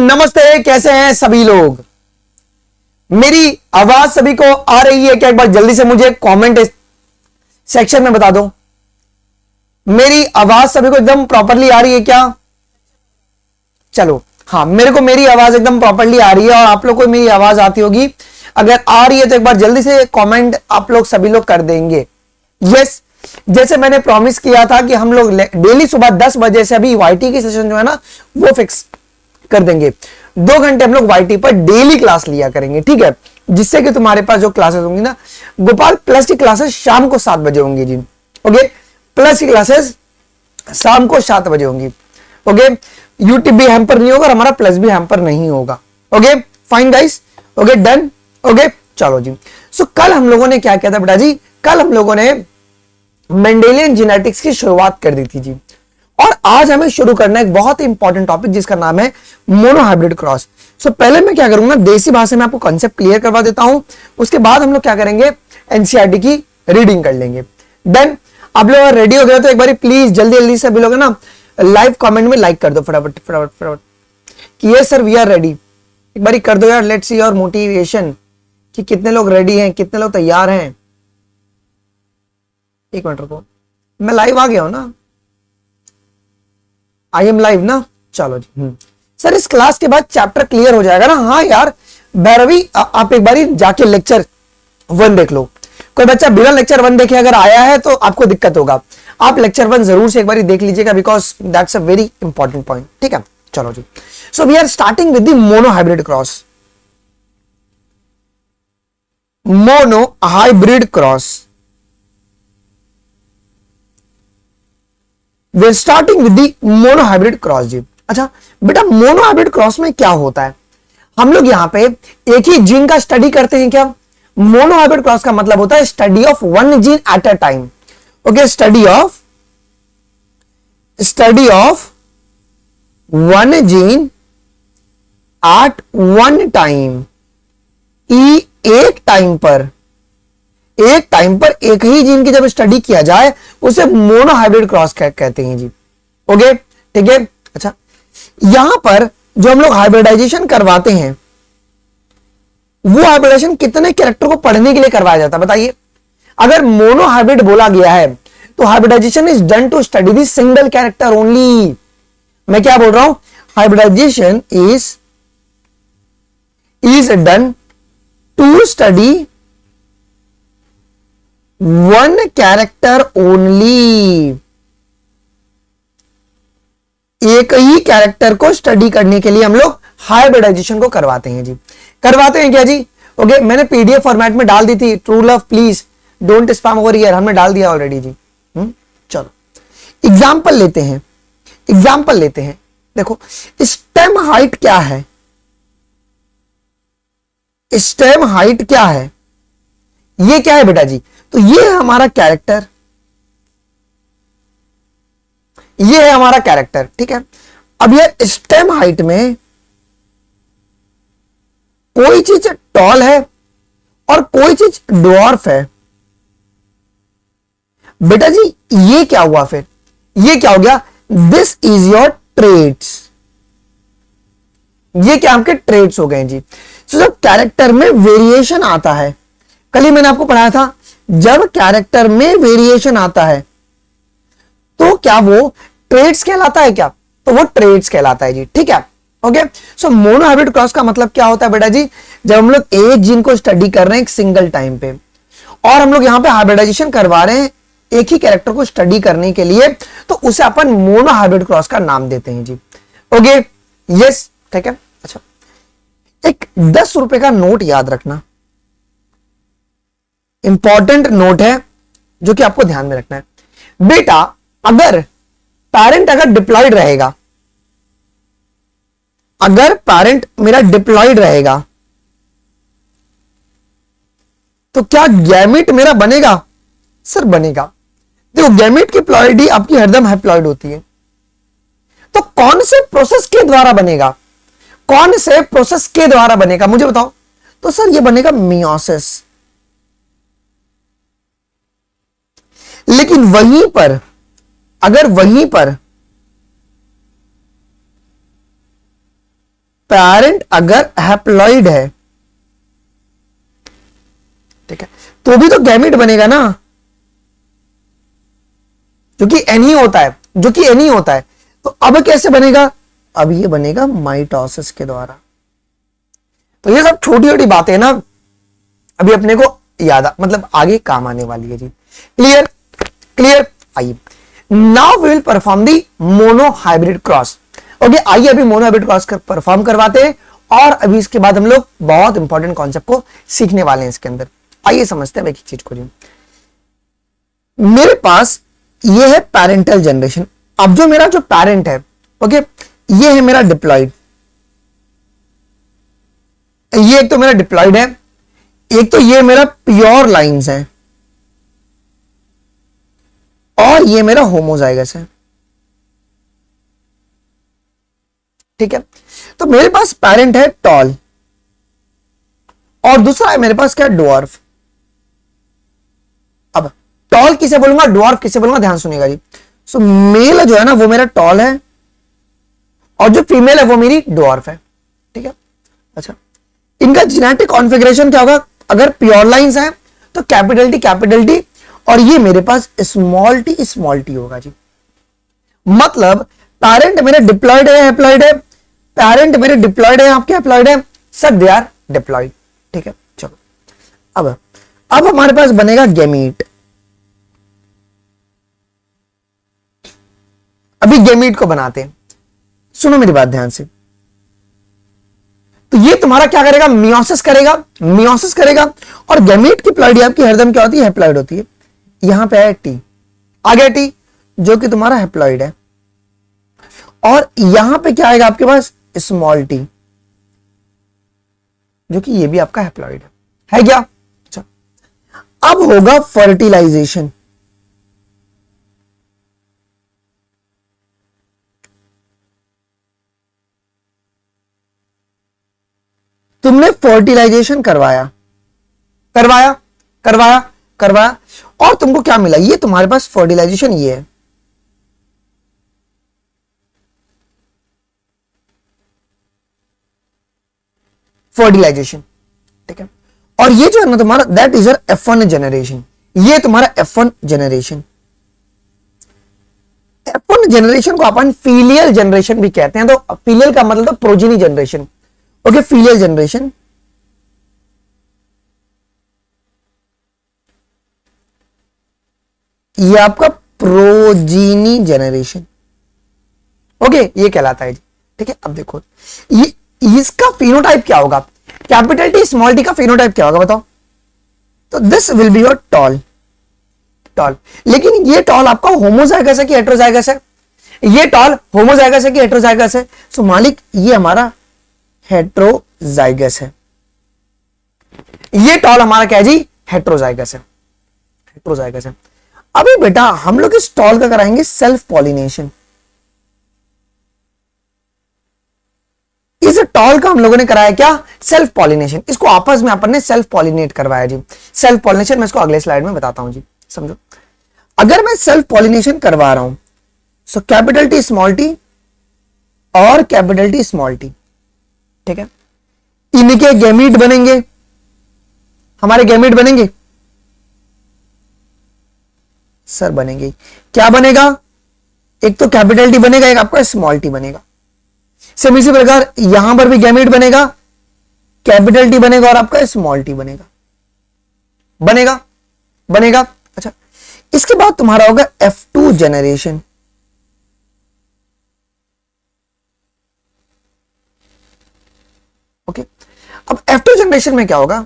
नमस्ते, कैसे हैं सभी लोग। मेरी आवाज सभी को आ रही है क्या? एक बार जल्दी से मुझे कमेंट सेक्शन में बता दो। मेरी आवाज सभी को एकदम प्रॉपरली आ रही है क्या? चलो, हाँ, मेरे को मेरी आवाज एकदम प्रॉपरली आ रही है और आप लोग को मेरी आवाज आती होगी। अगर आ रही है तो एक बार जल्दी से कमेंट आप लोग सभी लोग कर देंगे। यस, जैसे मैंने प्रॉमिस किया था कि हम लोग डेली सुबह 10 बजे से अभी वाईटी की सेशन जो है ना वो फिक्स कर देंगे। 2 घंटे हम लोग वाईटी पर डेली क्लास लिया करेंगे, ठीक है, जिससे कि तुम्हारे पास जो क्लासेस होंगी ना, गोपाल प्लस की क्लासेस शाम को 7 बजे होंगी जी। ओके, प्लस की क्लासेस शाम को 7 बजे होंगी। ओके, यूट्यूब भी हैम्पर नहीं होगा और हमारा प्लस भी हैम्पर नहीं होगा। Okay fine guys, okay done. Okay चलो जी। सो कल हम लोगों ने क्या किया था बेटा जी? कल हम लोगों ने मेंडेलियन जेनेटिक्स की शुरुआत कर दी थी जी। और आज हमें शुरू करना है एक बहुत ही इंपॉर्टेंट टॉपिक जिसका नाम है मोनोहाइब्रिड क्रॉस। सो पहले मैं क्या करूंगा, देसी भाषा में आपको कॉन्सेप्ट क्लियर करवा देता हूं। उसके बाद हम लोग क्या करेंगे, एनसीईआरटी की रीडिंग कर लेंगे। देन आप लोग रेडी हो गए तो एक बार प्लीज जल्दी जल्दी से भी लोग ना लाइव कमेंट में लाइक कर दो फटाफट फटाफट फटाफट कि ये सर वी आर रेडी। एक बार कर दो यार, लेट्स सी योर मोटिवेशन कि कितने लोग रेडी हैं, कितने लोग तैयार हैं। एक मिनट रुको, मैं लाइव आ गया हूं ना, आई एम लाइव ना। चलो जी। सर इस क्लास के बाद चैप्टर क्लियर हो जाएगा ना? हाँ यार भैरवी, आप एक बार जाके लेक्चर 1 देख लो। कोई बच्चा बिना लेक्चर 1 देखे अगर आया है तो आपको दिक्कत होगा। आप लेक्चर 1 जरूर से एक बार देख लीजिएगा, because that's a very important point, ठीक है। चलो जी। So we are starting with the monohybrid cross. Monohybrid cross, we starting with the monohybrid cross जी। अच्छा बेटा, मोनोहाइब्रिड क्रॉस में क्या होता है? हम लोग यहां पे एक ही जीन का स्टडी करते हैं क्या? मोनोहाइब्रिड क्रॉस का मतलब होता है study of one gene at a time. Okay, study of one gene at one time. एक टाइम पर एक ही जीन की जब स्टडी किया जाए उसे मोनोहाइब्रिड क्रॉस कहते हैं जी। ओके ठीक है। अच्छा, यहां पर जो हम लोग हाइब्रिडाइजेशन करवाते हैं वो हाइब्रिडाइजेशन कितने कैरेक्टर को पढ़ने के लिए करवाया जाता है बताइए? अगर मोनोहाइब्रिड बोला गया है तो hybridization is done to study the single character only. मैं क्या बोल रहा हूं? Hybridization is done to study one character only. एक ही कैरेक्टर को स्टडी करने के लिए हम लोग हाइब्रिडाइजेशन को करवाते हैं जी। करवाते हैं क्या जी? ओके, मैंने पीडीएफ फॉर्मेट में डाल दी थी। True love please don't spam over here, हमने डाल दिया ऑलरेडी जी। चलो एग्जाम्पल लेते हैं। देखो स्टेम हाइट क्या है? स्टेम हाइट क्या है? ये क्या है बेटा जी? तो ये है हमारा कैरेक्टर, ये है हमारा कैरेक्टर, ठीक है। अब ये स्टेम हाइट में कोई चीज टॉल है और कोई चीज ड्वार्फ है। बेटा जी ये क्या हुआ? फिर ये क्या हो गया? This is your traits. ये क्या आपके ट्रेड्स हो गए जी। तो जब कैरेक्टर में वेरिएशन आता है, कल ही मैंने आपको पढ़ाया था, जब कैरेक्टर में वेरिएशन आता है तो क्या वो ट्रेड्स कहलाता है क्या? तो वो ट्रेड्स कहलाता है जी, ठीक है। ओके, सो मोनोहाइब्रिड क्रॉस का मतलब क्या होता है बेटा जी? जब हम लोग एक जीन को स्टडी कर रहे हैं एक सिंगल टाइम पे और हम लोग यहां पे हाइब्रिडाइजेशन करवा रहे हैं एक ही कैरेक्टर को स्टडी करने के लिए, तो उसे अपन मोनोहाइब्रिड क्रॉस का नाम देते हैं जी। ओके यस, ठीक है। अच्छा, एक 10 रुपए का नोट याद रखना, इंपॉर्टेंट नोट है जो कि आपको ध्यान में रखना है बेटा। अगर पैरेंट डिप्लॉयड रहेगा, अगर पैरेंट मेरा डिप्लॉयड रहेगा तो क्या गैमेट मेरा बनेगा? सर बनेगा। देखो गैमेट की प्लॉइडी आपकी हरदम हैप्लॉइड होती है, तो कौन से प्रोसेस के द्वारा बनेगा? कौन से प्रोसेस के द्वारा बनेगा मुझे बताओ? तो सर ये बनेगा मियोसिस। लेकिन वहीं पर अगर वहीं पर पेरेंट अगर हैप्लॉइड है, ठीक है, तो भी तो गैमेट बनेगा ना, जो कि एन ही होता है, जो कि एन ही होता है। तो अब कैसे बनेगा? अब ये बनेगा माइटोसिस के द्वारा। तो ये सब छोटी छोटी बातें ना अभी अपने को याद मतलब आगे काम आने वाली है जी। क्लियर? क्लियर? आइए now we will perform the mono hybrid cross. Okay, आइए अभी मोनो हाइब्रिड क्रॉस परफॉर्म करवाते हैं और अभी इसके बाद हम लोग बहुत इंपॉर्टेंट कॉन्सेप्ट को सीखने वाले हैं इसके अंदर। आइए समझते हैं एक चीज को जी। मेरे पास ये है पेरेंटल जनरेशन। अब जो मेरा जो पेरेंट है, ओके, ये है मेरा डिप्लॉयड। ये एक तो मेरा डिप्लॉयड है, एक तो ये मेरा प्योर लाइंस है और ये मेरा होमोजाइगस है। ठीक है, तो मेरे पास पेरेंट है टॉल और दूसरा है मेरे पास क्या? ड्वार्फ। अब टॉल किसे बोलूंगा, ड्वार्फ किसे बोलूंगा, ध्यान सुनिएगा जी। सो मेल जो है ना वो मेरा टॉल है और जो फीमेल है वो मेरी ड्वार्फ है। ठीक है, अच्छा, इनका जेनेटिक कॉन्फ़िगरेशन क्या होगा? अगर प्योर लाइंस है तो कैपिटल टी और ये मेरे पास स्मॉल टी होगा जी। मतलब पेरेंट मेरे डिप्लॉयड है, हैप्लॉयड है, पेरेंट मेरे डिप्लॉयड है, आपके हैप्लॉयड है, सब दे आर डिप्लॉयड। ठीक है, चलो अब हमारे पास बनेगा गैमीट। अभी गैमीट को बनाते हैं, सुनो मेरी बात ध्यान से। तो ये तुम्हारा क्या करेगा? मियोसिस करेगा और गैमीट की प्लॉइडी आपकी हरदम क्या होती है? हैप्लॉइड होती है। यहां पे है टी, आ गया टी जो कि तुम्हारा हैप्लॉइड है और यहां पे क्या आएगा आपके पास? स्मॉल टी जो कि ये भी आपका हैप्लॉइड है क्या? अच्छा, अब होगा फर्टिलाइजेशन। तुमने फर्टिलाइजेशन करवाया और तुमको क्या मिला? ये तुम्हारे पास फर्टिलाइजेशन ये है। फर्टिलाइजेशन, ठीक है, और ये जो है ना तुम्हारा that is your F1 generation. ये तुम्हारा F1 जनरेशन। F1 जनरेशन को अपन फीलियल जनरेशन भी कहते हैं। तो फीलियल का मतलब तो progeny generation. Okay, filial generation. ये आपका प्रोजीनी जनरेशन। ओके, ये कहलाता है। ठीक है, अब देखो ये इसका फिनोटाइप क्या होगा? कैपिटल टी स्मॉल टी का फिनोटाइप क्या होगा बताओ? तो this will be your tall. लेकिन ये टॉल आपका होमोजाइगस है कि हेटेरोजाइगस है? ये टॉल होमोजाइगस है कि हेटेरोजाइगस है? सो मालिक ये हमारा हेटेरोजाइगस है। ये टॉल हमारा क्या है जी? हेटेरोजाइगस है। अभी बेटा हम लोग इस टॉल का कराएंगे सेल्फ पॉलिनेशन। इस टॉल का हम लोगों ने कराया क्या? Self pollination. इसको आपस में अपन ने सेल्फ पॉलिनेट करवाया जी। सेल्फ पॉलिनेशन मैं इसको अगले स्लाइड में बताता हूं जी, समझो। अगर मैं सेल्फ पॉलिनेशन करवा रहा हूं सो कैपिटल टी स्मॉल टी और कैपिटल टी स्मॉल टी, ठीक है, इनके गैमीट बनेंगे, हमारे गैमीट बनेंगे सर, बनेंगे। क्या बनेगा? एक तो कैपिटल टी बनेगा, एक आपका स्मॉल टी बनेगा। सेम इसी प्रकार यहां पर भी गैमीट बनेगा, कैपिटल टी बनेगा और आपका स्मॉल टी बनेगा। अच्छा, इसके बाद तुम्हारा होगा F2 जनरेशन। ओके, अब F2 जनरेशन में क्या होगा?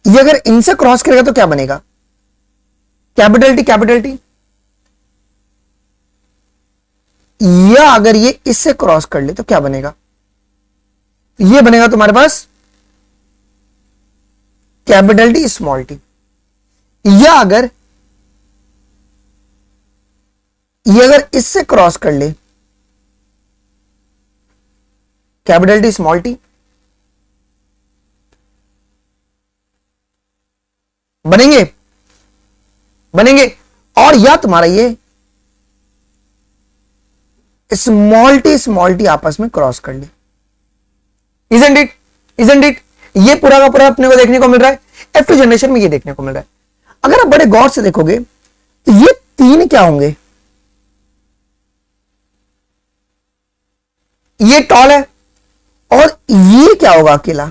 ये अगर इनसे क्रॉस करेगा तो क्या बनेगा? Capital T. या अगर ये इससे क्रॉस कर ले तो क्या बनेगा? ये बनेगा तुम्हारे पास कैपिटल टी स्मॉल टी। या अगर ये इससे क्रॉस कर ले कैपिटल टी स्मॉल टी, बनेंगे। और या तुम्हारा ये स्मॉल टी आपस में क्रॉस कर ले। Isn't it? ये पूरा का पूरा अपने को देखने को मिल रहा है, F2 जनरेशन में ये देखने को मिल रहा है। अगर आप बड़े गौर से देखोगे तो ये तीन क्या होंगे, ये टॉल है और ये क्या होगा अकेला,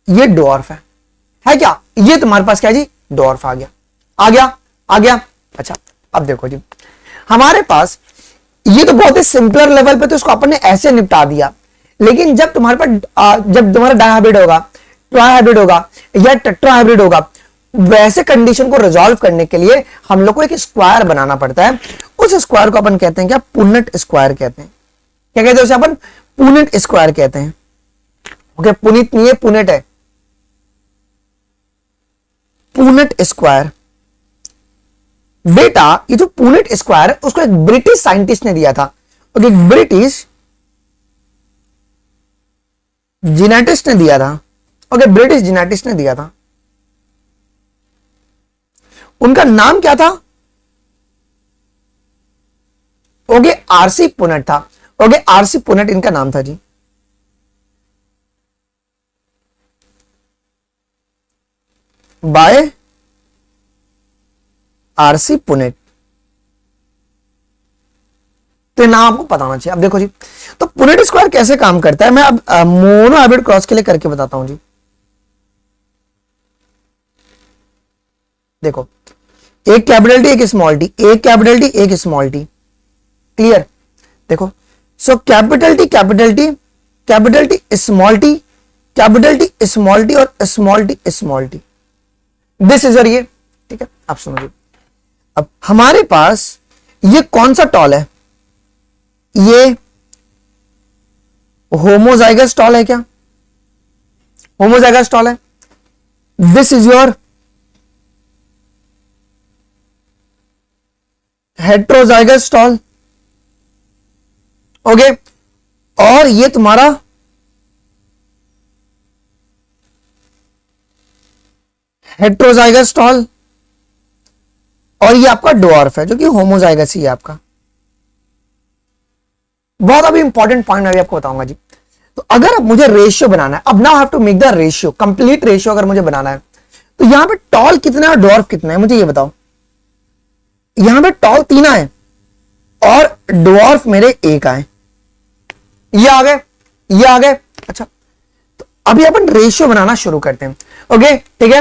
ये डॉर्फ है क्या? ये तुम्हारे पास क्या जी, डॉर्फ आ गया। अच्छा अब देखो जी, हमारे पास ये तो बहुत ही सिंपलर लेवल पे तो इसको अपन ने ऐसे निपटा दिया, लेकिन जब तुम्हारे पास जब तुम्हारा डायहाइब्रिड होगा, ट्राइहाइब्रिड होगा या टेट्राहाइब्रिड होगा, वैसे कंडीशन को रिजॉल्व करने के लिए हम लोग को एक स्क्वायर बनाना पड़ता है। उस स्क्वायर को अपन कहते हैं क्या, पुनेट स्क्वायर कहते हैं। क्या कहते हैं उसे अपन, पुनेट स्क्वायर कहते हैं। ओके, पुनीत नहीं है, पुनेट है, पुनेट स्क्वायर। बेटा ये जो पुनेट स्क्वायर है उसको एक ब्रिटिश साइंटिस्ट ने दिया था, और एक ब्रिटिश जेनेटिस्ट ने दिया था। ओके, ब्रिटिश जेनेटिस्ट ने दिया था, उनका नाम क्या था? ओके, आरसी पुनेट था। ओके, आरसी पुनेट इनका नाम था जी। बाय आरसी पुनेट, तो नाम आपको पता होना चाहिए। अब देखो जी, तो पुनेट स्क्वायर कैसे काम करता है मैं अब मोनो हाइब्रिड क्रॉस के लिए करके बताता हूं जी। देखो, एक कैपिटल टी एक स्मॉल टी, एक कैपिटल टी एक स्मॉल टी, क्लियर? देखो, सो capital T capital T, capital T small T, capital T small T और स्मॉल टी, दिस इज ये। ठीक है, आप सुनो जी। अब हमारे पास ये कौन सा टॉल है, ये होमोजाइगस टॉल है क्या? होमोजाइगस टॉल है। This is your heterozygous tall. Okay, और ये तुम्हारा हेट्रोजाइगस टॉल, और ये आपका डॉर्फ है जो कि होमोजाइगस ही है आपका। बहुत अभी इंपॉर्टेंट पॉइंट मैं भी आपको बताऊंगा जी। तो अगर अब मुझे रेशियो बनाना है, अब now have to make the ratio, complete ratio अगर मुझे बनाना है, तो यहां पे टॉल कितना है और डॉर्फ कितना है मुझे ये बताओ। यहां पे टॉल 3 है और डॉर्फ मेरे 1 आए, ये आ गए। अच्छा, तो अभी अपन रेशियो बनाना शुरू करते हैं। ओके, ठीक है।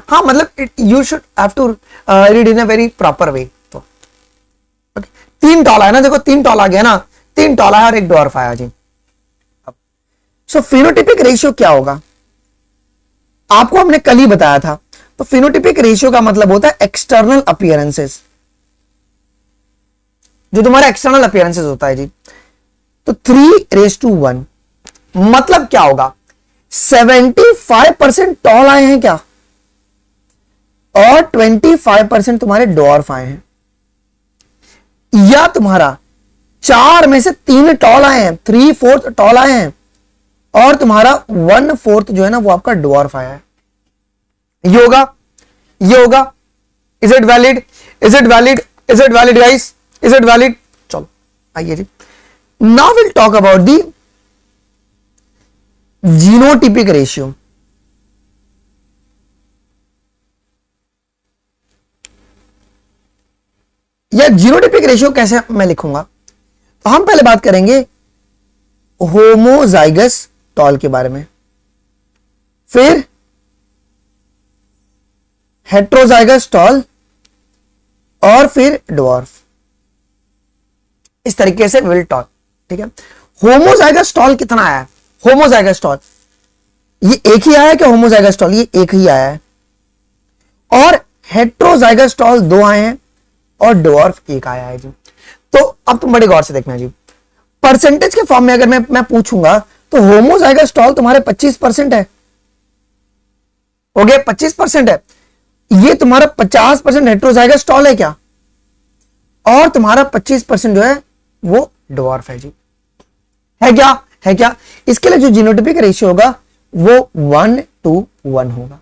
हाँ, मतलब you should have to read in a very proper way. तो ओके, 3 टॉल है ना, देखो 3 टॉल आ गया ना, 3 टॉल आया और 1 डॉर्फ आया जी। सो फिनोटिपिक रेशियो क्या होगा आपको हमने कल ही बताया था। तो फिनोटिपिक रेशियो का मतलब होता है एक्सटर्नल अपीयरेंसेस, जो तुम्हारा एक्सटर्नल अपीयरेंसेस होता है जी। तो 3:1 मतलब क्या होगा, 75% टॉल आए हैं क्या, और 25% तुम्हारे डॉर्फ आए हैं, या तुम्हारा 4 में से 3 टॉल आए हैं, 3/4 टॉल आए हैं, और तुम्हारा 1/4 जो है ना वो आपका डॉर्फ आया है। ये होगा। Is it valid guys, is it valid? चलो आइए जी, now will talk about the genotypic ratio. या जीनोटिपिक रेशियो कैसे मैं लिखूंगा, तो हम पहले बात करेंगे होमोजाइगस टॉल के बारे में, फिर हेट्रोजाइगस टॉल, और फिर डॉर्फ। इस तरीके से विल टॉल। ठीक है, होमोजाइगस टॉल कितना आया है? होमोजाइगस टॉल ये एक ही आया है क्या? होमोजाइगस टॉल ये एक ही आया है, और हेट्रोजाइगस टॉल 2 आए हैं, और डॉर्फ 1 आया है जी। तो अब तुम बड़े गौर से देखना जी, परसेंटेज के फॉर्म में अगर मैं पूछूंगा तो होमोजाइगस टॉल तुम्हारे 25% है। ओके, 25% है। ये तुम्हारा 50% हेट्रोजाइगस टॉल है क्या, और तुम्हारा 25% जो है वो डॉर्फ है जी। है क्या? इसके लिए जो जीनोटिपिक रेशियो होगा वो 1:1 होगा।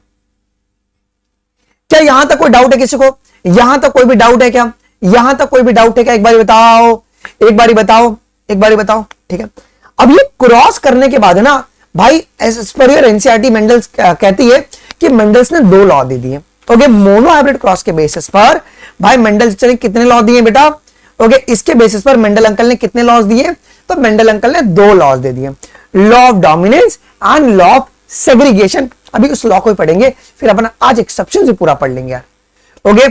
क्या यहां तक कोई डाउट है किसी को? यहां तक कोई भी डाउट है क्या? यहां तक कोई भी डाउट है क्या? एक बार बताओ, एक बार बताओ, एक बार बताओ। ठीक है, अब ये क्रॉस करने के बाद है ना भाई, as per your NCERT Mendel's कहती है कि मेंडल्स ने 2 लॉ दे दिए। ओके, मोनो हाइब्रिड क्रॉस के बेसिस पर भाई मेंडल ने कितने लॉ दिए बेटा? ओके, इसके बेसिस पर मेंडल अंकल ने कितने लॉज दिए? तो मेंडल अंकल ने 2 लॉज दे दिए, law of dominance and law of segregation. अभी उस लॉ को ही पढ़ेंगे, फिर अपन आज एक्सेप्शन से पूरा पढ़ लेंगे यार। ओके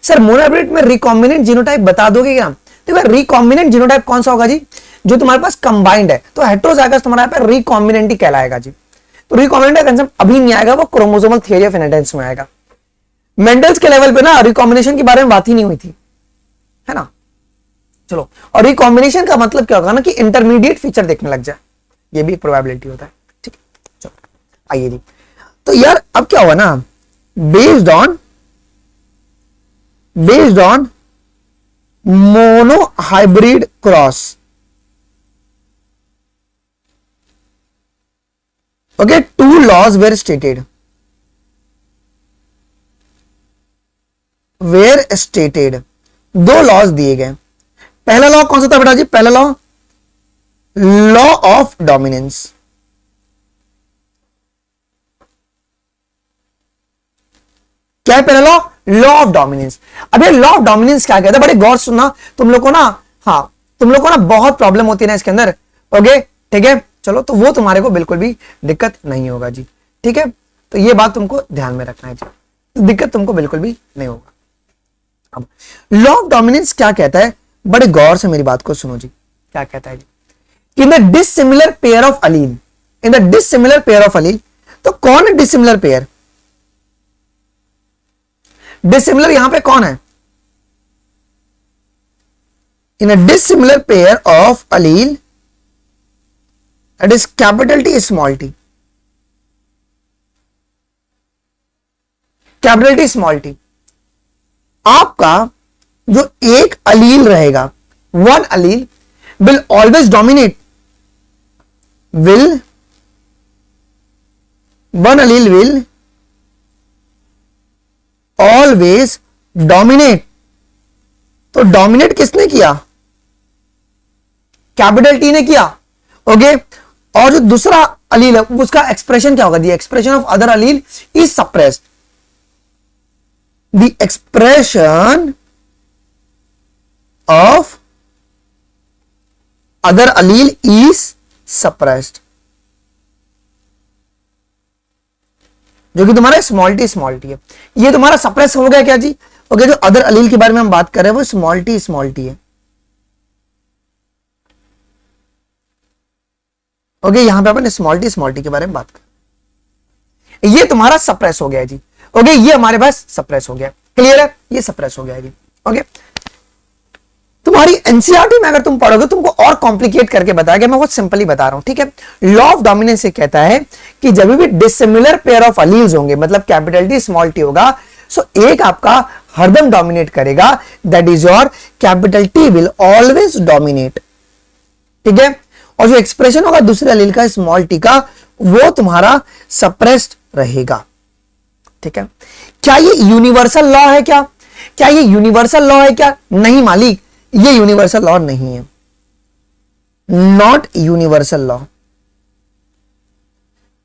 सर, मोनो हाइब्रिड में रिकॉम्बिनेंट जीनोटाइप बता दोगे क्या? देखो रिकॉम्बिनेंट जीनोटाइप कौन सा होगा जी? जो तुम्हारे पास कंबाइंड है, तो हेटेरोजाइगस तुम्हारा यहाँ पे रिकॉम्बिनेंट ही कहलाएगा जी। तो रिकॉम्बिनेंट का कंसेप्ट अभी नहीं आएगा, वो क्रोमोसोमल थियरी ऑफ इनहेरिटेंस में आएगा। मेंडल्स के लेवल पे ना रिकॉम्बिनेशन के बारे में बात ही नहीं हुई थी, है ना। चलो, और रिकॉम्बिनेशन का मतलब क्या होगा ना कि इंटरमीडिएट फीचर देखने लग जाए, ये भी प्रोबेबिलिटी होता है। ठीक है, चलो आइए जी। तो यार अब क्या हुआ ना, based on mono hybrid cross, okay, 2 laws were stated, दो लॉज दिए गए। पहला लॉ कौन सा था बेटा जी? पहला लॉ ऑफ डोमिनेंस। क्या है पहला लॉ? Law of dominance. अब ये लॉ ऑफ डोमिनेंस क्या कहता है? बड़े गौर सुनना तुम लोग को ना, हाँ तुम लोग को ना बहुत प्रॉब्लम होती है ना इसके अंदर। ओके ठीक है, चलो तो वो तुम्हारे को बिल्कुल भी दिक्कत नहीं होगा जी। ठीक है, तो ये बात तुमको ध्यान में रखना है जी, दिक्कत तुमको बिल्कुल भी नहीं होगा। अब लॉ ऑफ डोमिनेंस क्या कहता है? बड़े गौर से मेरी बात को सुनो जी। क्या कहता है जी? In the dissimilar pair of allele, in the dissimilar pair of allele, तो कौन है डिसिमिलर पेयर? डिसिमिलर यहां पे कौन है? In a dissimilar pair of allele, that is capital T small T, capital T small t. आपका जो एक अलील रहेगा, one allele will always dominate, one allele will always dominate. तो डोमिनेट किसने किया? कैपिटल टी ने किया। ओके, और जो दूसरा अलील है उसका एक्सप्रेशन क्या होगा? The expression of other allele is suppressed, the expression of other allele is suppressed, जो कि तुम्हारा स्मॉल टी है। ये तुम्हारा सप्रेस हो गया क्या जी? ओके, जो अदर अलील के बारे में हम बात कर रहे हैं वो स्मॉल टी है। ओके, यहां पे अपन स्मॉल टी के बारे में बात कर, ये तुम्हारा सप्रेस हो गया जी। ओके, ये हमारे पास सप्रेस हो गया, क्लियर है? ये सप्रेस हो गया जी। ओके, तुम्हारी एनसीईआरटी में अगर तुम पढ़ोगे तुमको और कॉम्प्लिकेट करके बताया गया, मैं बहुत सिंपली बता रहा हूं। ठीक है, लॉ ऑफ डोमिनेंस से कहता है कि जब भी डिसिमिलर पेयर ऑफ अलील्स होंगे, मतलब कैपिटल टी स्मॉल टी होगा, सो एक आपका हरदम डोमिनेट करेगा, that is your capital T will always dominate. ठीक है, और जो एक्सप्रेशन होगा दूसरे अलील का स्मॉल टी का, वो तुम्हारा सप्रेस्ड रहेगा। ठीक है, क्या ये यूनिवर्सल लॉ है? क्या ये यूनिवर्सल लॉ है क्या? नहीं मालिक, ये यूनिवर्सल लॉ नहीं है, नॉट यूनिवर्सल लॉ,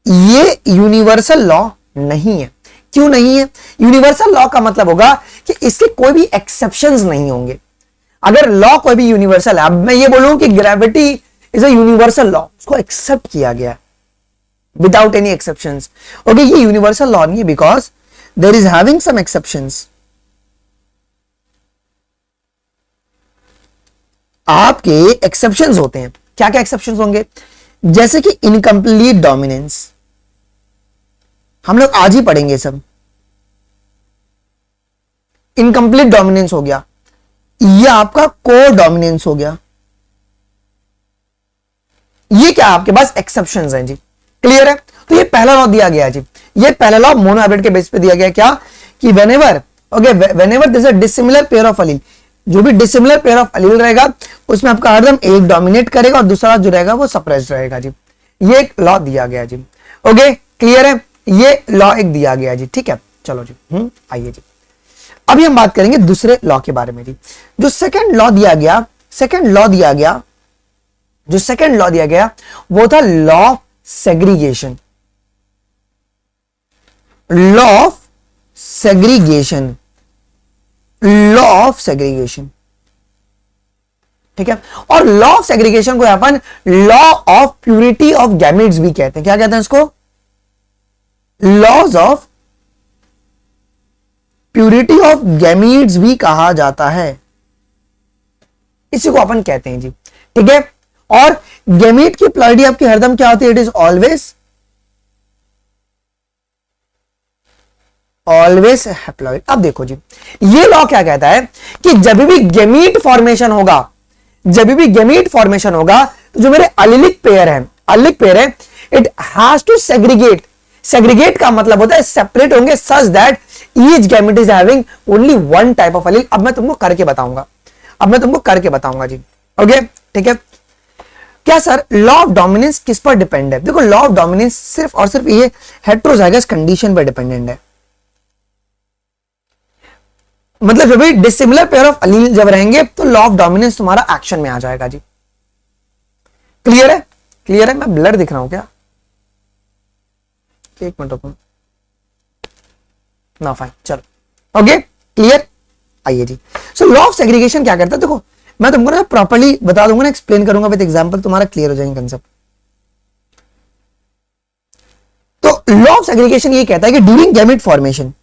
ये यूनिवर्सल लॉ नहीं है। क्यों नहीं है? यूनिवर्सल लॉ का मतलब होगा कि इसके कोई भी एक्सेप्शंस नहीं होंगे। अगर लॉ कोई भी यूनिवर्सल है, अब मैं ये बोलूं कि gravity is a universal law, उसको एक्सेप्ट किया गया विदाउट एनी एक्सेप्शंस। ओके, ये यूनिवर्सल लॉ नहीं है because there is having some exceptions. आपके एक्सेप्शंस होते हैं। क्या क्या एक्सेप्शंस होंगे? जैसे कि इनकम्प्लीट डोमिनेंस, हम लोग आज ही पढ़ेंगे सब। इनकम्प्लीट डोमिनेंस हो गया, ये आपका को डोमिनेंस हो गया। ये क्या आपके पास एक्सेप्शंस हैं जी, क्लियर है? तो ये पहला लॉ दिया गया जी, ये पहला लॉ मोनो हाइब्रिड के बेस पे दिया गया। क्या कि whenever there is a dissimilar pair of allele, जो भी डिसिमिलर पेयर ऑफ अलील रहेगा उसमें आपका हरदम एक डोमिनेट करेगा और दूसरा जो रहेगा वो सप्रेस्ड रहेगा जी। ये एक लॉ दिया गया जी। ओके, क्लियर है? ये लॉ एक दिया गया जी। ठीक है, चलो जी, आइए जी। अभी हम बात करेंगे दूसरे लॉ के बारे में जी। जो सेकंड लॉ दिया गया वो था law of segregation. Law of segregation, ठीक है। और लॉ ऑफ सेग्रीगेशन को अपन law of purity of gametes भी कहते हैं। क्या कहते हैं इसको? Laws of purity of gametes भी कहा जाता है, इसी को अपन कहते हैं जी, ठीक है। और गैमेट की प्योरिटी आपकी हरदम क्या होती है? It is always haploid. अब देखो जी, ये लॉ क्या कहता है कि जब भी गैमेट फॉर्मेशन होगा तो जो मेरे अलिलिक पेयर है इट हैज टू सेग्रीगेट का मतलब होता है सेपरेट होंगे such that each gamete is having only one type of allele. अब मैं तुमको करके बताऊंगा जी, ओके, ठीक है। क्या सर लॉ ऑफ डोमिनेंस किस पर डिपेंड है? देखो, लॉ ऑफ डोमिनेंस सिर्फ और सिर्फ ये हेट्रोजाइगस कंडीशन पर डिपेंडेंट है। मतलब जब भी डिसिमिलर पेयर ऑफ अलील जब रहेंगे तो लॉ ऑफ डोमिनेंस तुम्हारा एक्शन में आ जाएगा जी। क्लियर है? मैं ब्लर दिख रहा हूं क्या? एक मिनट रुको ना, फाइन, चलो, ओके, क्लियर। आइए जी, सो लॉ ऑफ सेग्रीगेशन क्या करता है? देखो, मैं तुमको ना प्रॉपर्ली बता दूंगा ना, एक्सप्लेन करूंगा विद एग्जांपल, तुम्हारा क्लियर हो जाएगा कंसेप्ट। तो लॉ ऑफ सेग्रीगेशन ये कहता है कि ड्यूरिंग गैमेट फॉर्मेशन,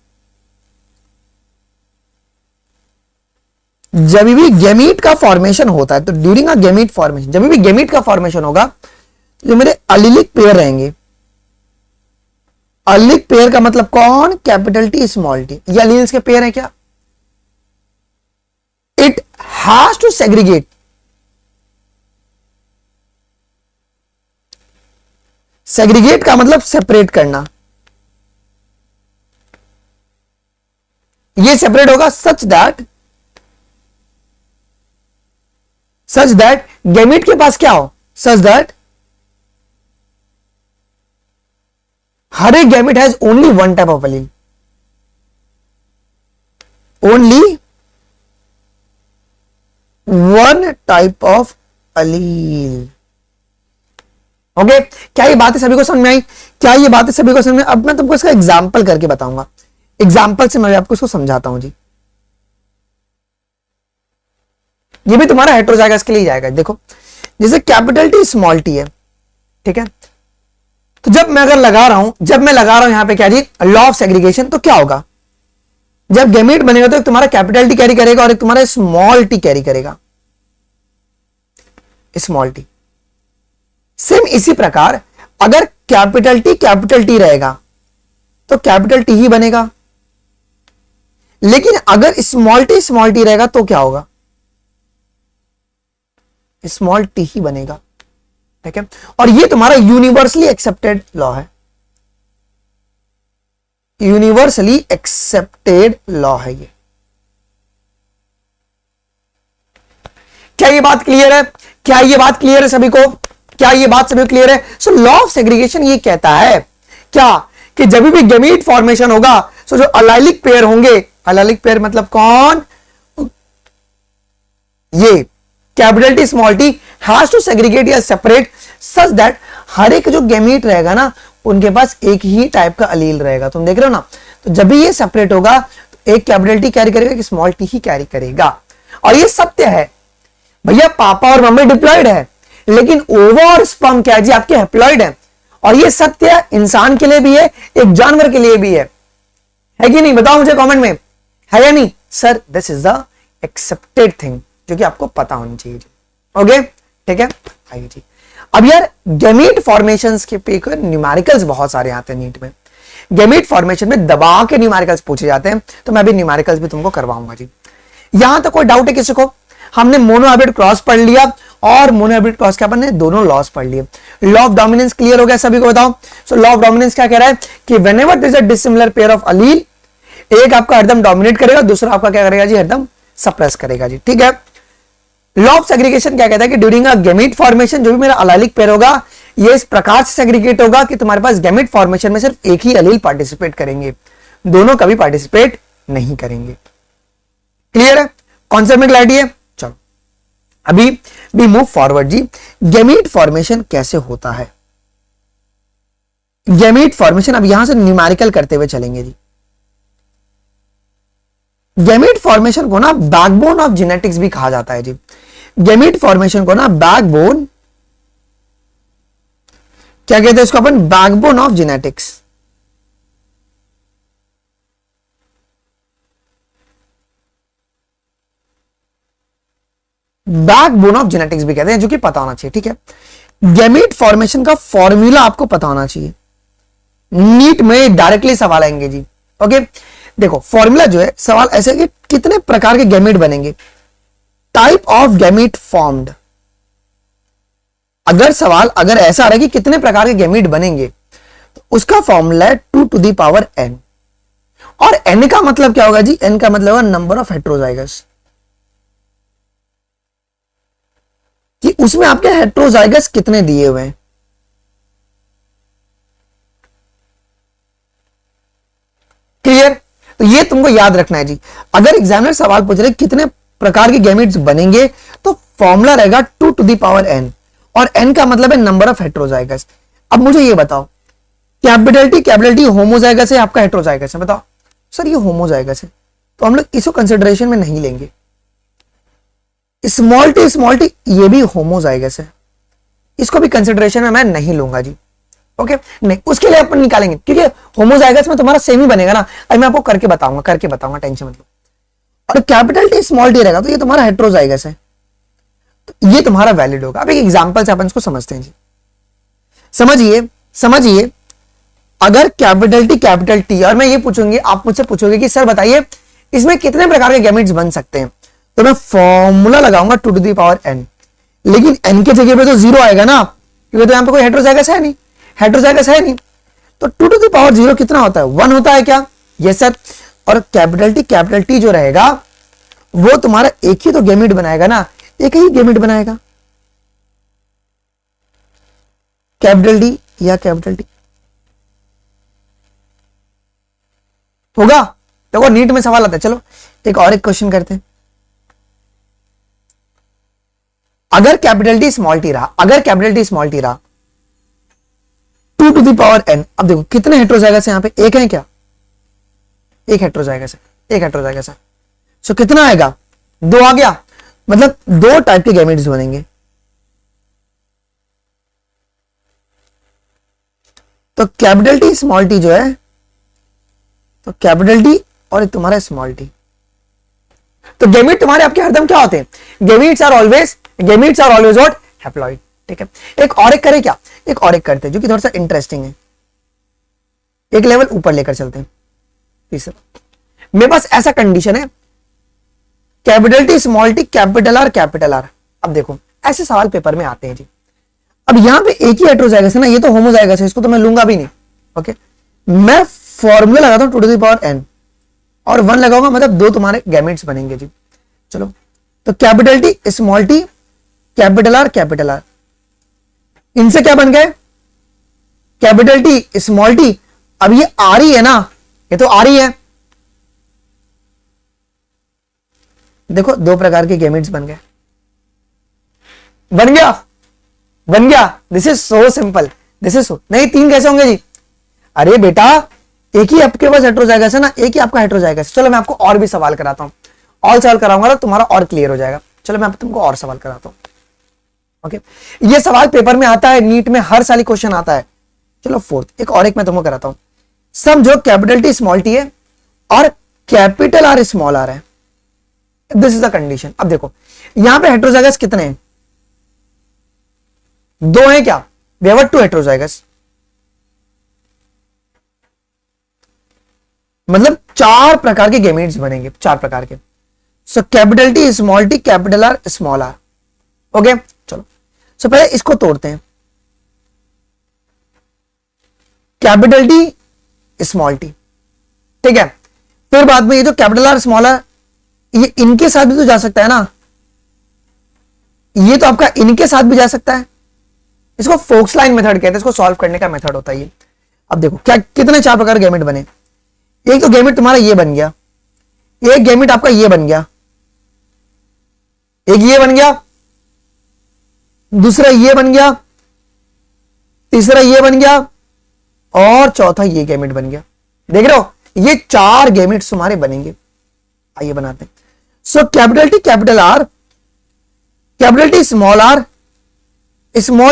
जब भी गैमेट का फॉर्मेशन होता है, तो ड्यूरिंग अ गैमेट फॉर्मेशन, जब भी गैमेट का फॉर्मेशन होगा, जो मेरे अलिलिक पेयर रहेंगे, अलिलिक पेयर का मतलब कौन? Capital T small T. ये अलील्स के पेयर है क्या? It has to segregate, segregate का मतलब सेपरेट करना। ये सेपरेट होगा सच दैट गैमेट के पास क्या हो? सच दैट हर एक gamete has only one type of allele, only one type of allele. Okay, क्या ये बातें सभी को समझ में आई? अब मैं तुमको इसका एग्जाम्पल करके बताऊंगा, एग्जाम्पल से मैं आपको इसको समझाता हूं जी। ये भी तुम्हारा हेट्रोजाइगस के लिए जाएगा। देखो, जैसे कैपिटल टी स्मॉल टी है, ठीक है। तो जब मैं लगा रहा हूं यहां पे क्या जी? Law of segregation. तो क्या होगा? जब गैमेट बनेगा तो एक तुम्हारा कैपिटल टी कैरी करेगा और एक तुम्हारा स्मॉल टी कैरी करेगा, स्मॉल टी। सेम इसी प्रकार अगर कैपिटल टी रहेगा तो कैपिटल टी ही बनेगा, लेकिन अगर स्मॉल टी रहेगा तो क्या होगा? स्मॉल टी ही बनेगा, ठीक है। और ये तुम्हारा यूनिवर्सली एक्सेप्टेड लॉ है, यूनिवर्सली एक्सेप्टेड लॉ है ये। क्या ये बात क्लियर है? सभी को? क्या ये बात सभी को क्लियर है? सो लॉ ऑफ सेग्रीगेशन ये कहता है क्या कि जब भी गैमेट फॉर्मेशन होगा, सो जो अलाइलिक पेयर होंगे, अलाइलिक पेयर मतलब कौन? ये capital T small T has to segregate या सेपरेट सच दैट हर एक जो गैमेट रहेगा ना, उनके पास एक ही टाइप का अलील रहेगा। तुम देख रहे हो ना? तो जब भी ये सेपरेट होगा तो एक कैपिटल टी कैरी करेगा, एक स्मॉल टी ही कैरी करेगा। और ये सत्य है भैया, पापा और मम्मी डिप्लॉयड है, लेकिन ओवा और स्पर्म क्या जी? आपके हैप्लॉयड है। और ये सत्य है, इंसान के लिए भी है, एक जानवर के लिए भी है कि नहीं? बताओ मुझे कमेंट में, है या नहीं? Sir this is the accepted thing, जो कि आपको पता होनी चाहिए। ओके, ठीक है। आइए जी, अब यार गैमेट फॉर्मेशंस के पे न्यूमेरिकल्स बहुत सारे आते हैं नीट में। गैमेट फॉर्मेशन में दबा के न्यूमेरिकल्स पूछे जाते हैं, तो मैं अभी न्यूमेरिकल्स भी तुमको करवाऊंगा जी। यहां तक कोई डाउट है किसी को? हमने मोनोहाइब्रिड क्रॉस पढ़ लिया और मोनोहाइब्रिड क्रॉस के अपन ने दोनों लॉस पढ़ लिए। लॉ ऑफ डोमिनेंस क्लियर हो गया सभी को? बताओ। सो लॉ ऑफ डोमिनेंस क्या कह रहा है कि whenever there is a dissimilar pair of allele, एक आपका हरदम डोमिनेट करेगा, दूसरा आपका क्या करेगा जी? हरदम सप्रेस करेगा जी, ठीक है। लॉ ऑफ सेग्रीगेशन क्या कहता है कि ड्यूरिंग अ गैमेट फॉर्मेशन, जो भी मेरा अलाइलिक पेयर होगा, ये इस प्रकार से सेग्रीगेट होगा कि तुम्हारे पास गैमेट फॉर्मेशन में सिर्फ एक ही अलील पार्टिसिपेट करेंगे, दोनों कभी पार्टिसिपेट नहीं करेंगे। क्लियर है, कॉन्सेप्ट में क्लैरिटी है। चलो अभी भी मूव फॉरवर्ड जी। गैमीट फॉर्मेशन कैसे होता है? गैमीट फॉर्मेशन अब यहां से न्यूमेरिकल करते हुए चलेंगे जी। गैमीट फॉर्मेशन को ना बैकबोन ऑफ जेनेटिक्स भी कहा जाता है जी। गैमीट फॉर्मेशन को ना बैकबोन, क्या कहते हैं इसको अपन? Backbone of genetics. Backbone of genetics भी कहते हैं, जो कि पता होना चाहिए, ठीक है। गैमीट फॉर्मेशन का फॉर्मूला आपको पता होना चाहिए, नीट में डायरेक्टली सवाल आएंगे जी। ओके देखो फॉर्मूला जो है, सवाल ऐसे कि कितने प्रकार के गैमीट बनेंगे, टाइप ऑफ गैमीट फॉर्म्ड। अगर सवाल अगर ऐसा आ रहा है कि कितने प्रकार के गैमीट बनेंगे, तो उसका फॉर्मूला है 2 to the power n। और n का मतलब क्या होगा जी? n का मतलब होगा नंबर ऑफ हेट्रोजाइगस, कि उसमें आपके हेट्रोजाइगस कितने दिए हुए हैं। क्लियर? तो ये तुमको याद रखना है जी। अगर एग्जामिनर सवाल पूछ रहे कितने प्रकार के गैमेट्स बनेंगे, तो फॉर्मूला रहेगा 2 to the power n, और n का मतलब है नंबर ऑफ हेट्रोजाइगस। अब मुझे ये बताओ, कैपिटल टी होमोजाइगस है आपका हेट्रोजाइगस है? बताओ सर ये होमोजाइगस है, तो हम लोग इसको कंसिडरेशन में नहीं लेंगे। स्मॉल टी ये भी होमोजाइगस है, इसको भी कंसिडरेशन में मैं नहीं लूंगा जी। ओके नहीं, उसके लिए अपन निकालेंगे, क्योंकि होमोजाइगस में तुम्हारा सेम ही बनेगा ना। अभी मैं आपको करके बताऊंगा, टेंशन मत लो। और कैपिटल टी स्मॉल टी रहेगा, तो ये तुम्हारा हेट्रोजाइगस है, तो ये तुम्हारा वैलिड होगा। अब एक एग्जांपल से अपन इसको समझते हैं जी। समझिए अगर कैपिटल टी और मैं ये पूछूंगी, आप मुझसे पूछोगे कि सर बताइए इसमें कितने प्रकार के गैमेट्स बन सकते हैं, तो मैं फॉर्मूला लगाऊंगा 2 to the power n, लेकिन n के जगह पे तो 0 आएगा ना, क्योंकि तो यहां पे कोई हेट्रोजाइगस है नहीं, तो 2 to the power 0 कितना होता है? 1 होता है क्या? Yes sir. और कैपिटल टी जो रहेगा वो तुम्हारा एक ही तो गैमेट बनाएगा ना, एक ही गैमेट बनाएगा, कैपिटल डी या कैपिटल टी होगा। देखो नीट में सवाल आता है। चलो एक क्वेश्चन करते हैं। अगर कैपिटल टी स्मॉल टी रहा 2 to the power n, अब देखो कितने हेट्रोजाइगस है यहाँ पे? एक है क्या? एक हेट्रोजाइगस है, सो कितना आएगा? 2 आ गया, मतलब 2 टाइप के गैमेट्स बनेंगे। तो कैपिटल टी स्मॉल टी जो है, तो कैपिटल टी और तुम्हारा स्मॉल टी, तो गैमेट तुम्हारे आपके हरदम क्या होते हैं? Gametes are always what? Haploid. ठीक है, एक करते हैं जो कि थोड़ा सा इंटरेस्टिंग है, एक लेवल ऊपर लेकर चलते हैं। तीसरा, मेरे पास ऐसा कंडीशन है capital T small T capital are. अब देखो ऐसे सवाल पेपर में आते हैं जी। अब यहां पे एक ही हेट्रोजाइगस है ना, ये तो होमोजाइगस है, इसको तो मैं लूंगा भी नहीं। ओके, मैं फॉर्मूला लगाता हूं 2 to the power n और 1 लगाऊंगा, मतलब 2 तुम्हारे गैमेट्स बनेंगे जी। चलो तो capital T small T capital are, इनसे क्या बन गए? Capital T small T. अब ये आ रही है ना, ये तो आ रही है, देखो 2 प्रकार के गैमेट्स बन गया। दिस इज सो सिंपल, नहीं 3 कैसे होंगे जी? अरे बेटा एक ही आपके पास हेट्रोजाइगस है ना, एक ही आपका हेट्रोजाइगस। चलो मैं आपको और भी सवाल कराता हूं, और सवाल कराऊंगा तो तुम्हारा और क्लियर हो जाएगा। चलो मैं तुमको और सवाल कराता हूं। ओके, ये सवाल पेपर में आता है, नीट में हर साल क्वेश्चन आता है। चलो एक मैं तुमको कराता हूं। समझो कैपिटल टी स्मॉल टी है और कैपिटल आर स्मॉल आर है, दिस इज द कंडीशन। अब देखो यहां पे हेट्रोजाइगस कितने हैं? 2 हैं क्या? वी हैव 2 हेट्रोजाइगस, मतलब 4 प्रकार के गैमेट्स बनेंगे, 4 प्रकार के। So capital T small T capital R small R. Okay चलो, सो पहले इसको तोड़ते हैं, कैपिटल टी स्मॉल टी, ठीक है। फिर बाद में ये जो कैपिटल आर स्मॉल आर, ये इनके साथ भी तो जा सकता है ना, ये तो आपका इनके साथ भी जा सकता है। इसको फोक्स लाइन मेथड कहते हैं, इसको सॉल्व करने का मेथड होता है ये। अब देखो क्या कितने 4 प्रकार के गैमेट बने। एक तो गैमेट तुम्हारा ये बन गया, एक गैमेट आपका ये बन गया, एक ये बन गया, दूसरा ये बन गया, तीसरा ये बन गया और चौथा ये गैमेट बन गया। देख रहे हो, ये 4 गैमेट्स तुम्हारे बनेंगे। आइए बनाते हैं। सो capital T capital are, capital T small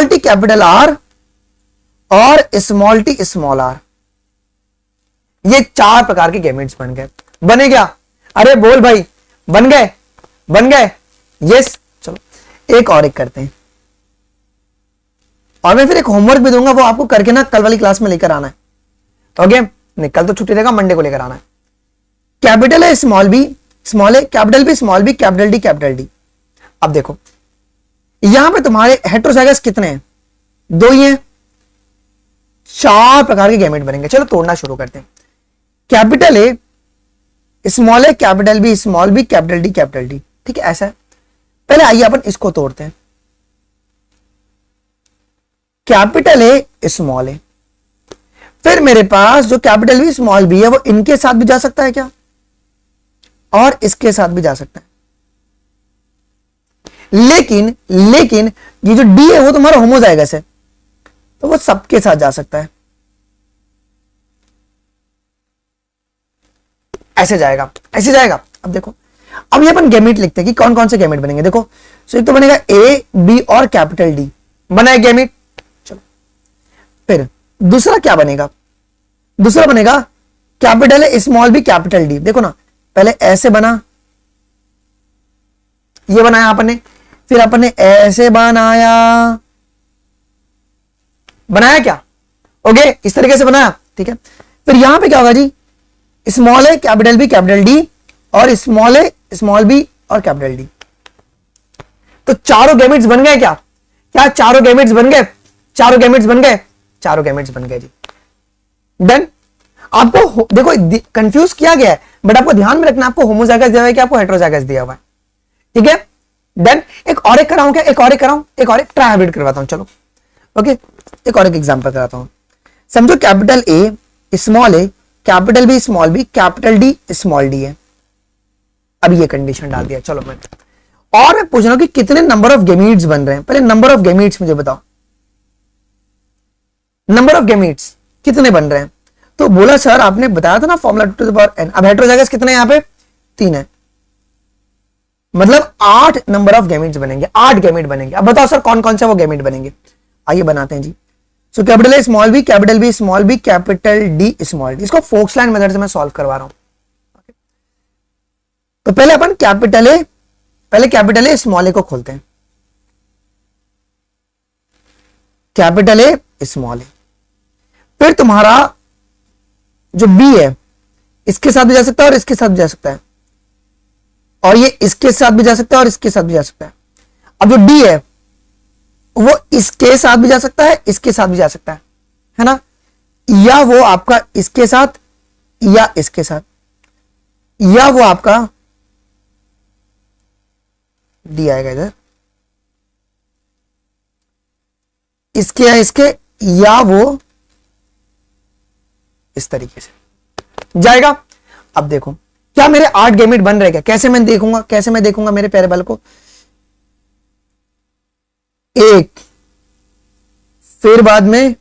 T capital are और स्मॉल टी स्मॉल आर, ये 4 प्रकार के गैमेट्स बन गए। बने क्या? अरे बोल भाई, बन गए? बन गए? यस। चलो एक और एक करते हैं, और मैं फिर एक होमवर्क भी दूंगा, वो आपको करके ना कल वाली क्लास में लेकर आना है। ओके, नहीं कल तो छुट्टी रहेगा, मंडे को लेकर आना है। कैपिटल है small B small A, capital B small B, capital D capital D. अब देखो यहां पे तुम्हारे हेटेरोजाइगस कितने हैं? 2 ही हैं। 4 प्रकार के गैमेट बनेंगे। चलो तोड़ना शुरू करते हैं। Capital A small A, capital B small B, capital D capital D. ठीक है, ऐसा है। पहले आइए अपन इसको तोड़ते हैं। कैपिटल ए स्मॉल ए, फिर मेरे पास जो कैपिटल बी स्मॉल बी है वो इनके साथ भी जा सकता है क्या? और इसके साथ भी जा सकता है। लेकिन ये जो डी है वो तुम्हारा होमोजाइगस है, तो वो सबके साथ जा सकता है। ऐसे जाएगा, ऐसे जाएगा। अब देखो, अब ये अपन गैमेट लिखते हैं कि कौन कौन से गैमेट बनेंगे। देखो, सो एक तो बनेगा ए बी और कैपिटल डी, बना है गैमेट। चलो फिर दूसरा क्या बनेगा? दूसरा बनेगा capital A small B capital D. देखो ना, पहले ऐसे बना, ये बनाया आपने, फिर आपने ऐसे बनाया, बनाया क्या? ओके, इस तरीके से बनाया। ठीक है, फिर यहां पे क्या होगा जी? Small A capital B capital D और स्मॉल ए स्मॉल बी और कैपिटल डी। तो चारों गैमेट्स बन गए क्या? क्या चारों गैमेट्स बन गए? चारों गैमेट्स बन गए, चारों गैमेट्स बन गए जी। डन। आपको देखो कंफ्यूज किया गया है, बट आपको ध्यान में रखना, आपको होमोजाइगस दिया हुआ है कि आपको हेटेरोजाइगस दिया हुआ है। ठीक है, डन। एक और एक कराऊं क्या? एक और एक कराऊं, एक और एक ट्राई हाइब्रिड करवाता हूं। चलो ओके, एक और एक एग्जांपल कराता हूं। समझो capital A small A, capital B small B, capital D small D है। अब ये कंडीशन डाल दिया। चलो मैं और मैं पूछ रहा हूं कि कितने नंबर ऑफ गैमेट्स बन रहे हैं। पहले नंबर ऑफ गैमेट्स मुझे बताओ, नंबर ऑफ गैमेट्स कितने बन रहे हैं? तो बोला सर आपने बताया था ना formula 2 to the power n। अब हेटेरोजाइगस कितने हैं? यहां पे 3 है, मतलब 8 नंबर ऑफ गैमेट्स बनेंगे, 8 गैमेट बनेंगे। अब बताओ सर कौन कौन से वो गैमेट बनेंगे? आइए बनाते हैं जी। So capital A small B, capital B small B, capital D small D. इसको फोक्सलैंड मेथड से मैं सॉल्व करवा रहा हूं। तो पहले अपन कैपिटल ए स्मॉल ए को खोलते हैं। कैपिटल ए स्मॉल ए, फिर तुम्हारा जो बी है इसके साथ भी जा सकता है और इसके साथ भी जा सकता है, और ये इसके साथ भी जा सकता है और इसके साथ भी जा सकता है। अब जो डी है वो इसके साथ भी जा सकता है, इसके साथ भी जा सकता है ना, या वो आपका इसके साथ या इसके साथ, या वो आपका डी आएगा इधर, इसके या इसके, या वो इस तरीके से जाएगा। अब देखो क्या मेरे 8 गैमेट बन रहे क्या? कैसे मैं देखूंगा, कैसे मैं देखूंगा मेरे प्यारे बाल को? एक, फिर बाद में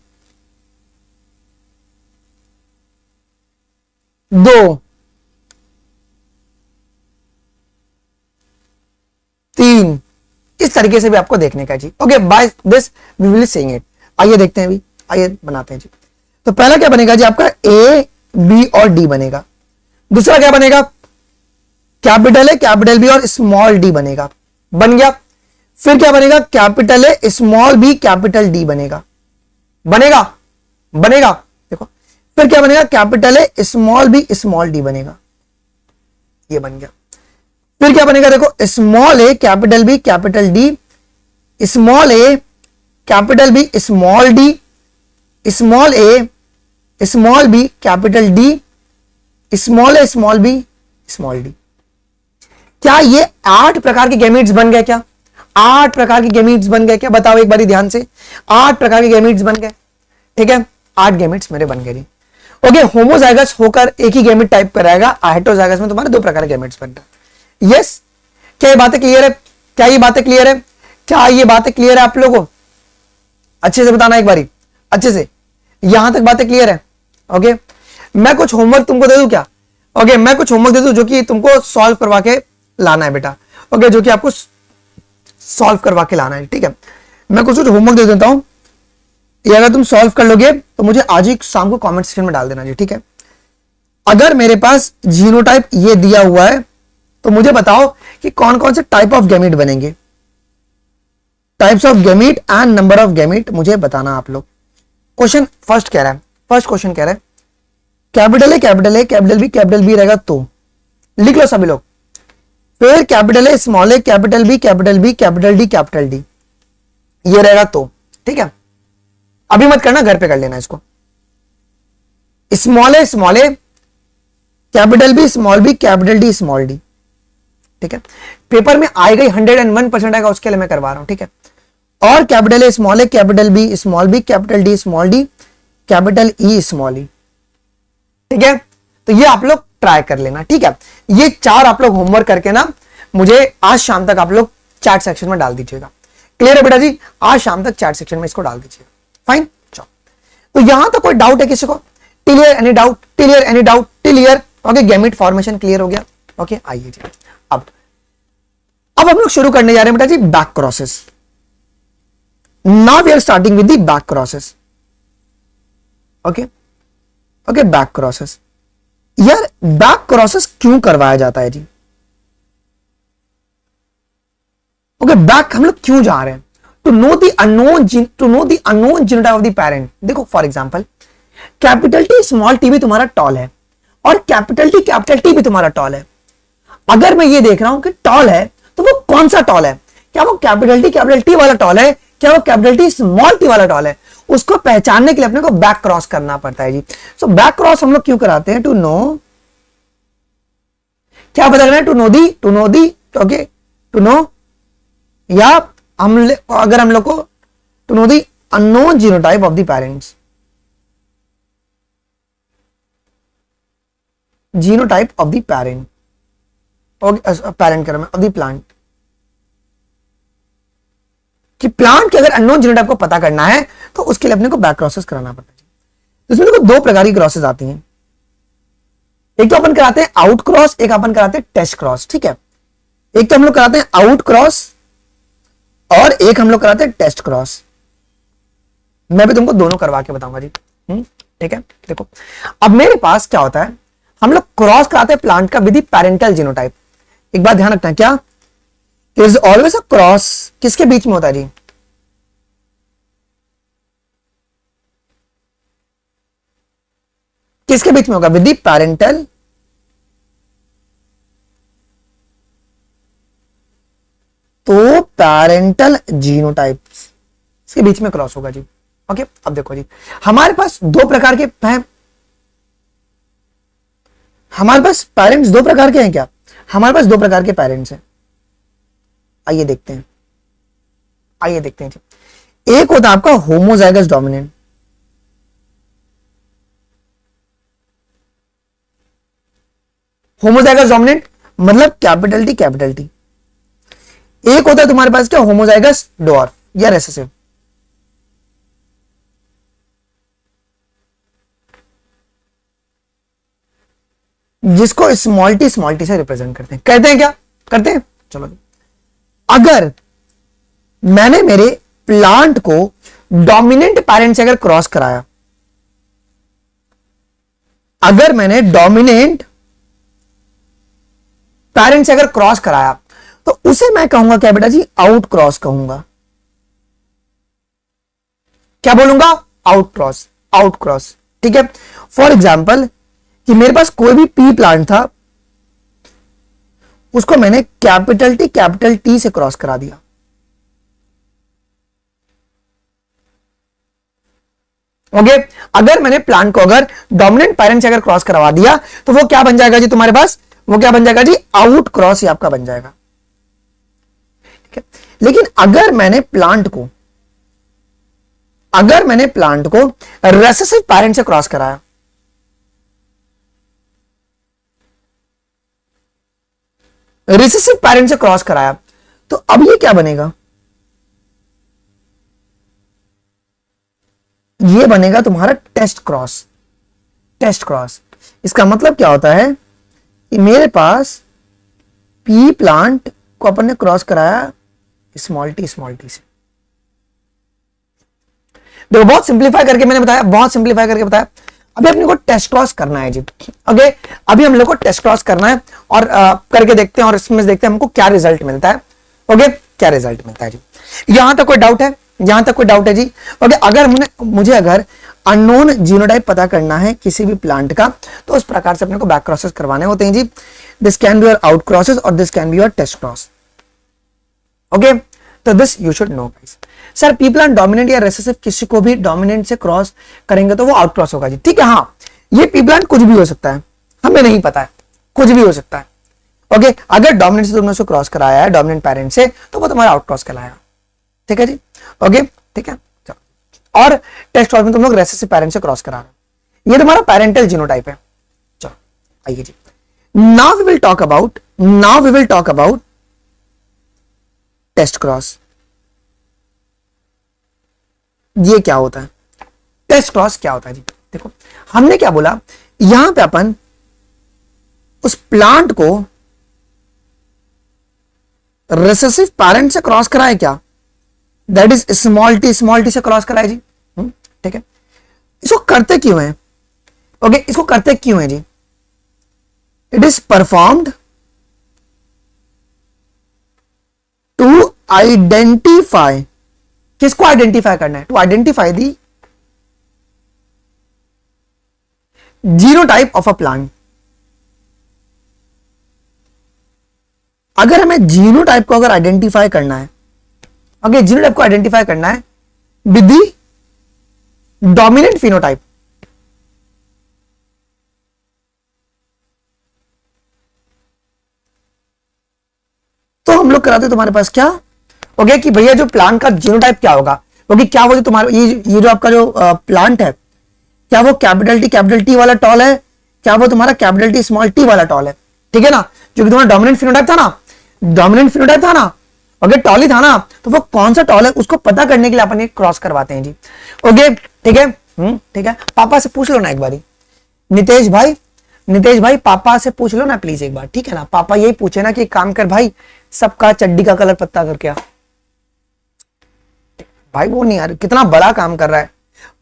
2, 3, इस तरीके से भी आपको देखने का जी। Okay, by this we will seeing it. आइए देखते हैं अभी, आइए बनाते हैं जी। तो पहला क्या बनेगा जी आपका? ए बी और डी बनेगा। दूसरा क्या बनेगा? कैपिटल ए कैपिटल बी और स्मॉल डी बनेगा, बन गया। फिर क्या बनेगा? Capital A small B capital D बनेगा, बनेगा बनेगा। देखो फिर क्या बनेगा? Capital A small B small D बनेगा, ये बन गया। फिर क्या बनेगा? देखो small A capital B capital D, small A capital B small D, small A small B capital D, small A small B small D. क्या ये 8 प्रकार के गैमेट्स बन गए क्या? 8 प्रकार के गैमेट्स बन गए क्या? बताओ एक बारी ध्यान से। 8 प्रकार के गैमेट्स बन गए, ठीक है, 8 गैमेट्स मेरे बन गए। ओके, होमोजाइगस होकर एक ही गैमेट टाइप कराएगा, हेटेरोजाइगस में तुम्हारे 2 प्रकार के गैमेट्स बन रहे हैं। यस, क्या ये बातें क्लियर है? क्या ये बातें क्लियर है? क्या ये बातें क्लियर है आप लोगों को? अच्छे से बताना एक बारी, अच्छे से। यहां तक बातें क्लियर है? ओके, मैं कुछ होमवर्क तुमको दे दूं क्या? ओके, मैं कुछ होमवर्क दे दूं जो कि तुमको सॉल्व करवा के लाना है बेटा। ओके, जो कि आपको सॉल्व करवा के लाना है, ठीक है। मैं कुछ होमवर्क दे देता हूं, ये अगर तुम सॉल्व कर लोगे तो मुझे आज ही शाम को कमेंट सेक्शन में डाल देना जी, ठीक है। अगर मेरे पास जीनोटाइप ये दिया हुआ है तो मुझे बताओ कि कौन कौन से टाइप ऑफ गैमीट बनेंगे। Types of gamete and number of gamete मुझे बताना आप लोग। क्वेश्चन फर्स्ट कह रहा है, फर्स्ट क्वेश्चन कह रहा है capital A capital A capital B रहेगा तो लिख लो सभी लोग। फिर capital A small A capital B capital D ये रहेगा तो, ठीक है। अभी मत करना, घर पे कर लेना इसको। Small A capital B capital D small D, ठीक है। पेपर में आएगा ही 101% आएगा, उसके लिए मैं करवा रहा हूं, ठीक है। और capital A small A capital B small B capital D small D capital E small E, ठीक है। तो ये आप लोग ट्राई कर लेना, ठीक है। ये 4 आप लोग होमवर्क करके ना मुझे आज शाम तक आप लोग चैट सेक्शन में डाल दीजिएगा। क्लियर है बेटा जी? आज शाम तक चैट सेक्शन में इसको डाल दीजिएगा। फाइन, चलो। तो यहां तक कोई डाउट है किसी को? Clear any doubt? Clear any doubt? Clear? Okay, gamete formation clear हो गया। ओके, आइए जी। अब हम लोग शुरू करने जा रहे हैं बेटा जी back crosses. Now we are starting with the back crosses. Okay okay, back crosses. यार बैक क्रॉसेस क्यों करवाया जाता है जी? ओके, बैक हम लोग क्यों जा रहे हैं? To know the unknown genotype of the parent. देखो for example capital T small T भी तुम्हारा टॉल है और कैपिटल टी भी तुम्हारा टॉल है। अगर मैं ये देख रहा हूं कि टॉल है तो वो कौन सा टॉल है? क्या वो कैपिटल टी वाला टॉल है? क्या वो कैपिटल टी स्मॉल टी वाला टॉल है? उसको पहचानने के लिए अपने को बैक क्रॉस करना पड़ता है जी। सो बैक क्रॉस हम लोग क्यों कराते हैं? टू नो, क्या पता करना है? टू नो या अगर हम लोग को to know the unknown genotype of the parents, genotype of the parent of the plant. कि प्लांट के अगर अननोन जीनोटाइप को पता करना है तो उसके लिए अपने को बैक क्रॉसेस कराना पड़ता है। इसमें देखो 2 प्रकार की क्रॉसेस आती हैं। एक तो अपन कराते हैं आउट क्रॉस, एक अपन कराते हैं टेस्ट क्रॉस, ठीक है। एक तो हम लोग कराते हैं आउट क्रॉस और एक हम लोग कराते हैं टेस्ट क्रॉस। मैं भी तुमको दोनों करवा के बताऊंगा जी, ठीक है। देखो अब मेरे पास क्या होता है, हम लोग क्रॉस कराते हैं प्लांट का विद पेरेंटल जीनोटाइप। एक बात ध्यान रखना, क्या there is always a cross किसके बीच में होता है जी? किसके बीच में होगा? विद पेरेंटल तो पेरेंटल जीनोटाइप्स इसके बीच में क्रॉस होगा जी। ओके, अब देखो जी हमारे पास 2 प्रकार के हमारे पास पेरेंट्स 2 प्रकार के हैं। क्या हमारे पास 2 प्रकार के पेरेंट्स हैं? आइए देखते हैं, आइए देखते हैं जी। एक होता है आपका होमोजाइगस डोमिनेंट, होमोजाइगस डोमिनेंट मतलब कैपिटल टी। एक होता है तुम्हारे पास क्या? होमोजाइगस डॉर्फ या रेसेसिव। जिसको स्मॉल टी से रिप्रेजेंट करते हैं। कहते हैं क्या? करते हैं, चलो। अगर मैंने मेरे प्लांट को डोमिनेंट पेरेंट से अगर क्रॉस कराया, अगर मैंने डोमिनेंट पेरेंट से अगर क्रॉस कराया तो उसे मैं कहूंगा क्या बेटा जी? आउट क्रॉस कहूंगा। क्या बोलूंगा? आउट क्रॉस, आउट क्रॉस, ठीक है। फॉर एग्जाम्पल कि मेरे पास कोई भी पी प्लांट था, उसको मैंने कैपिटल टी से क्रॉस करा दिया। ओके, अगर मैंने प्लांट को अगर डोमिनेंट पेरेंट से अगर क्रॉस करवा दिया तो वो क्या बन जाएगा जी तुम्हारे पास? वो क्या बन जाएगा जी? आउट क्रॉस ही आपका बन जाएगा, ठीक है। लेकिन अगर मैंने प्लांट को रेसेसिव पेरेंट से क्रॉस कराया, रिसेसिव पेरेंट से क्रॉस कराया तो अब ये क्या बनेगा, ये बनेगा तुम्हारा टेस्ट क्रॉस। टेस्ट क्रॉस इसका मतलब क्या होता है कि मेरे पास पी प्लांट को अपन ने क्रॉस कराया स्मॉल टी से। देखो बहुत सिंप्लीफाई करके मैंने बताया, बहुत सिंप्लीफाई करके बताया। अभी अपने को टेस्ट क्रॉस करना है जी। ओके, अभी हम लोग को टेस्ट क्रॉस करना है और करके देखते हैं और इसमें देखते हैं हमको क्या रिजल्ट मिलता है। ओके, क्या रिजल्ट मिलता है जी। यहां तक कोई डाउट है, यहां तक कोई डाउट है जी। ओके, अगर मुझे अगर अननोन जीनोटाइप पता करना है किसी भी प्लांट का, तो उस प्रकार से अपने को बैक क्रॉसेस करवाने होते हैं जी। This can be your out crosses और this can be your test cross. Okay, तो this you should know guys. Sir P plant dominant या रिसेसिव किसी को भी डोमिनेंट से क्रॉस करेंगे तो वो आउट क्रॉस होगा जी। ठीक है, हाँ, ये पी प्लांट कुछ भी हो सकता है, हमें नहीं पता है, कुछ भी हो सकता है। ओके, अगर डोमिनेंट से तुमने उसको क्रॉस कराया है डोमिनेंट पेरेंट से, तो वो तुम्हारा आउट क्रॉस कहलाएगा। ठीक है जी। ओके, ठीक है। और टेस्ट क्रॉस में तुम लोग रेसेसिव पेरेंट से क्रॉस करा रहे हो, ये तुम्हारा पेरेंटल जीनोटाइप है। चलो आइए जी, now we will talk about test cross. ये क्या होता है, टेस्ट क्रॉस क्या होता है जी। देखो हमने क्या बोला, यहां पे अपन उस प्लांट को रिसेसिव पेरेंट से क्रॉस कराए क्या, दैट इज स्मॉल टी से क्रॉस कराए जी। ठीक है, इसको करते क्यों है, ओके, इसको करते क्यों है जी। It is performed to identify, किसको आइडेंटिफाई करना है, to identify the genotype of a plant. अगर हमें जीनोटाइप को अगर आइडेंटिफाई करना है, ओके, जीनोटाइप को आइडेंटिफाई करना है विद दी डोमिनेंट फिनोटाइप, तो हम लोग कराते तुम्हारे पास क्या, ओके, कि भैया जो प्लांट का जीनोटाइप क्या होगा, ओके, क्या वो जो तुम्हारा ये जो आपका जो प्लांट है, क्या वो कैपिटल टी वाला टॉल है, क्या वो तुम्हारा कैपिटल टी स्मॉल टी वाला टॉल है। ठीक है ना, जो कि तुम्हारा डोमिनेंट फिनोटाइप था ना, डोमिनेंट फिनोटाइप था ना, ओके, टॉल ही था ना, तो वो कौन सा टॉल है उसको पता करने के लिए अपन एक क्रॉस करवाते हैं जी। ओके, ठीक है, ठीक है, पापा से पूछ लो ना एक बारी, नितेश भाई पापा से पूछ लो ना प्लीज एक बार, ठीक है ना। पापा यही पूछे ना कि काम कर भाई, सबका चड्डी का कलर पत्ता करके आ भाई। वो नहीं यार, कितना बड़ा काम कर रहा है।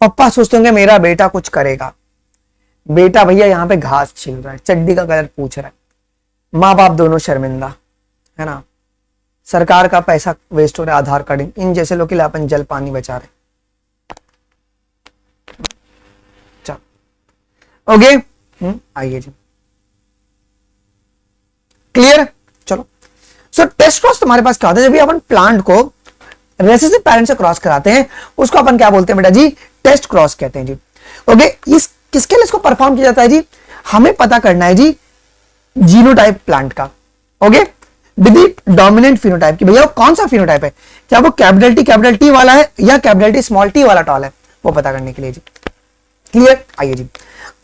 पापा सोचते होंगे मेरा बेटा कुछ करेगा, बेटा भैया यहाँ पे घास छिल रहा है, चड्डी का कलर पूछ रहा है। माँ बाप दोनों शर्मिंदा है ना, सरकार का पैसा वेस्ट हो रहा है, आधार कार्ड इन जैसे लोग के लिए अपन जल पानी बचा रहे। चलो ओके, आइए जी, क्लियर। चलो, सो टेस्ट क्रॉस तुम्हारे पास क्या होता है, जब भी अपन प्लांट को रेसेसिव पेरेंट से क्रॉस कराते हैं उसको अपन क्या बोलते हैं बेटा जी, टेस्ट क्रॉस कहते हैं जी। ओके, इस किसके लिए इसको परफॉर्म किया जाता है जी, हमें पता करना है जी जीनोटाइप प्लांट का। ओके, विद डोमिनेंट फिनोटाइप की, भैया कौन सा फिनोटाइप है, क्या वो कैपिटल टी वाला है या कैपिटल टी स्मॉल टी वाला टॉल है, वो पता करने के लिए जी। क्लियर, आइए जी,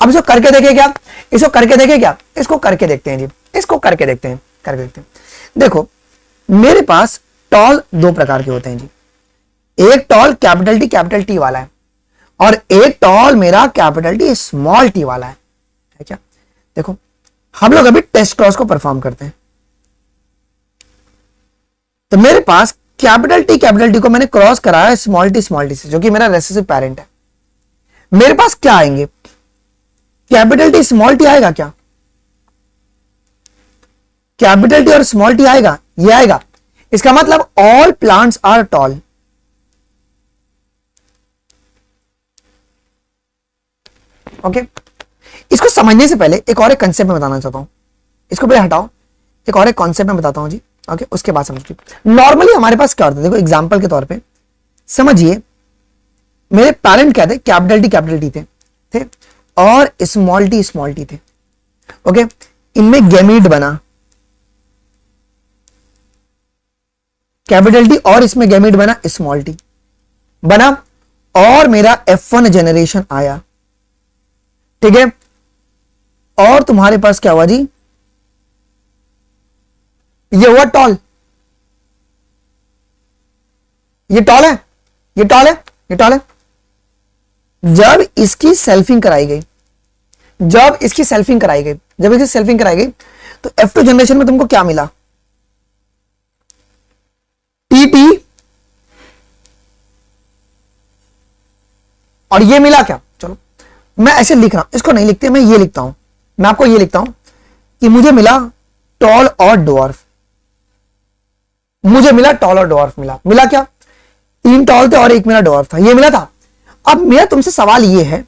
अब इसको करके देखे क्या, इसको करके देखे क्या, इसको करके देखते हैं जी, इसको करके देखते हैं, करके देखते हैं। देखो मेरे पास टॉल दो प्रकार के होते हैं जी, एक टॉल कैपिटल टी वाला है और एक टॉल मेरा कैपिटल टी स्मॉल टी वाला है क्या। देखो हम लोग अभी टेस्ट क्रॉस को परफॉर्म करते हैं, तो मेरे पास कैपिटल टी को मैंने क्रॉस कराया स्मॉल टी से, जो कि मेरा रेसेसिव पेरेंट है। मेरे पास क्या आएंगे, कैपिटल टी स्मॉल टी आएगा क्या, कैपिटल टी और स्मॉल टी आएगा, ये आएगा। इसका मतलब all plants are tall. Okay, इसको समझने से पहले एक और एक कंसेप्ट में बताना चाहता हूं, इसको पहले हटाओ, एक और एक कॉन्सेप्ट में बताता हूं जी। ओके, उसके बाद समझिए नॉर्मली हमारे पास क्या होता है। देखो एग्जांपल के तौर पे समझिए, मेरे पेरेंट क्या थे, कैपिटल टी थे और स्मॉल टी थे। ओके, इनमें गैमीट बना, कैपिटल टी और इसमें गैमीट बना स्मॉल टी बना, और मेरा F1 जनरेशन आया। ठीक है, और तुम्हारे पास क्या हुआ जी, ये हुआ टॉल। ये टॉल है, ये टॉल है, ये टॉल है। जब इसकी सेल्फिंग कराई गई, जब इसकी सेल्फिंग कराई गई, जब इसकी सेल्फिंग कराई गई, तो F2 जनरेशन में तुमको क्या मिला? टी और ये मिला क्या? चलो मैं ऐसे लिख रहा हूं, इसको नहीं लिखते, मैं ये लिखता हूं, मैं आपको ये लिखता हूं कि मुझे मिला टॉल और डॉर्फ, मुझे मिला टॉल और डॉर्फ मिला। मिला क्या? 3 टॉल थे और 1 मेरा डॉर्फ था, ये मिला था। अब मेरा तुमसे सवाल ये है,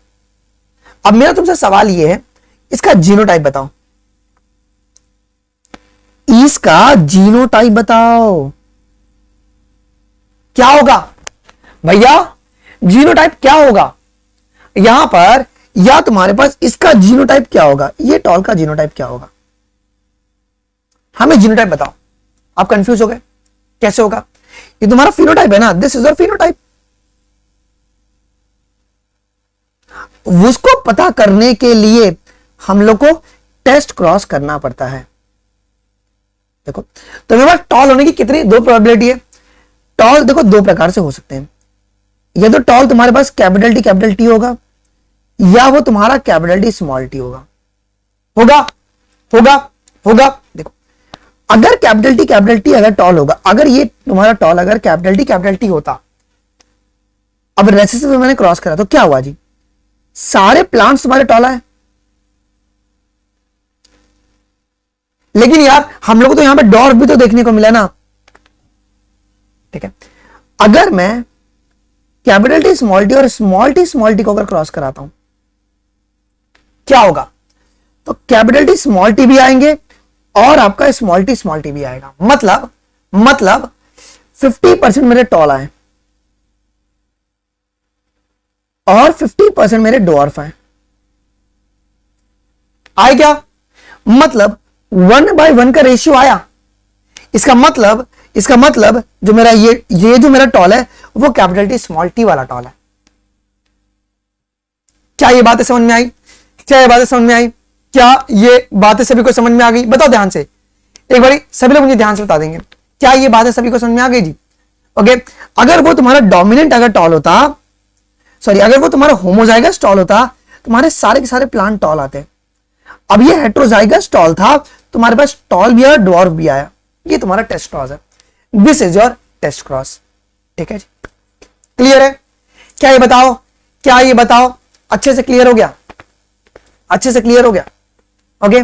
अब मेरा तुमसे सवाल ये है, इसका जीनोटाइप बताओ, इसका जीनोटाइप बताओ, क्या होगा भैया? जीनोटाइप क्या होगा यहां पर? या तुम्हारे पास इसका जीनोटाइप क्या होगा, ये टॉल का जीनोटाइप क्या होगा? हमें जीनोटाइप बताओ। आप कंफ्यूज हो गए? कैसे होगा? ये तुम्हारा फिनोटाइप है ना, दिस इज योर फिनोटाइप। उसको पता करने के लिए हम लोग को टेस्ट क्रॉस करना पड़ता है। देखो तो मेरे पास टॉल होने की कितनी, 2 प्रोबेबिलिटी है। टॉल देखो 2 प्रकार से हो सकते हैं, या तो टॉल तुम्हारे पास कैपिटल टी होगा, या वो तुम्हारा कैपिटल टी स्मॉल टी होगा। होगा होगा होगा। देखो अगर कैपिटल टी अगर टॉल होगा, अगर ये तुम्हारा टॉल अगर कैपिटल टी होता, अब रेसिसिव में मैंने क्रॉस करा तो क्या हुआ जी? सारे प्लांट्स तुम्हारे टॉल आए। लेकिन यार हम लोग को तो यहां पे डॉर्फ भी तो देखने को मिला ना, ठीक है। अगर मैं कैपिटल टी स्मॉल टी और स्मॉल टी को अगर क्रॉस कराता हूं क्या होगा? तो कैपिटल टी स्मॉल टी भी आएंगे और आपका स्मॉल टी भी आएगा। मतलब 50% मेरे टॉल आए और 50% मेरे डॉर्फ आए। आए क्या? मतलब 1/1 का रेशियो आया। इसका मतलब जो मेरा ये जो मेरा टॉल है वो कैपिटल टी स्मॉल टी वाला टॉल है। क्या ये बातें समझ में आई? क्या ये बातें समझ में आई? क्या ये बातें सभी को समझ में आ गई? बताओ ध्यान से एक बारी, सभी लोग मुझे ध्यान से बता देंगे, क्या ये बातें सभी को समझ में आ गई जी? ओके। अगर वो तुम्हारा डोमिनेंट अगर टॉल होता, सॉरी अगर वो तुम्हारा होमोजाइगस टॉल होता, तुम्हारे सारे के सारे प्लांट टॉल आते। अब ये हेट्रोजाइगस टॉल था, तुम्हारे पास टॉल भी आया, डॉर्फ भी आया। ये तुम्हारा टेस्ट क्रॉस है। This is your test cross. ठीक है जी, क्लियर है? क्या ये बताओ अच्छे से क्लियर हो गया? अच्छे से क्लियर हो गया? Okay,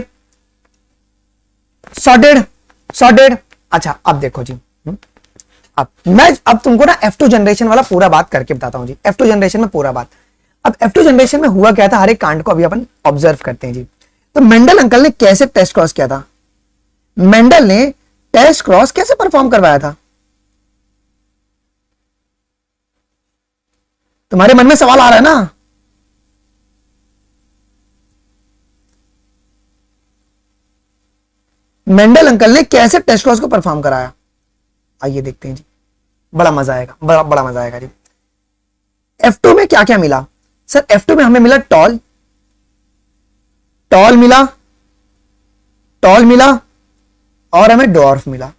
sorted. अच्छा अब देखो जी, अब तुमको ना F2 जनरेशन वाला पूरा बात करके बताता हूं जी। F2 जनरेशन में पूरा बात। अब F2 जनरेशन में हुआ क्या था, हर एक कांड को अभी अपन ऑब्जर्व करते हैं जी। तो मेंडल अंकल ने कैसे टेस्ट क्रॉस किया था? मेंडल ने टेस्ट क्रॉस कैसे परफॉर्म करवाया था? तुम्हारे मन में सवाल आ रहा है ना? मेंडल अंकल ने कैसे टेस्ट क्रॉस को परफॉर्म कराया? आइए देखते हैं जी, बड़ा मजा आएगा, बड़ा मजा आएगा जी। F2 में क्या क्या मिला सर? F2 में हमें मिला टॉल मिला और हमें डॉर्फ मिला।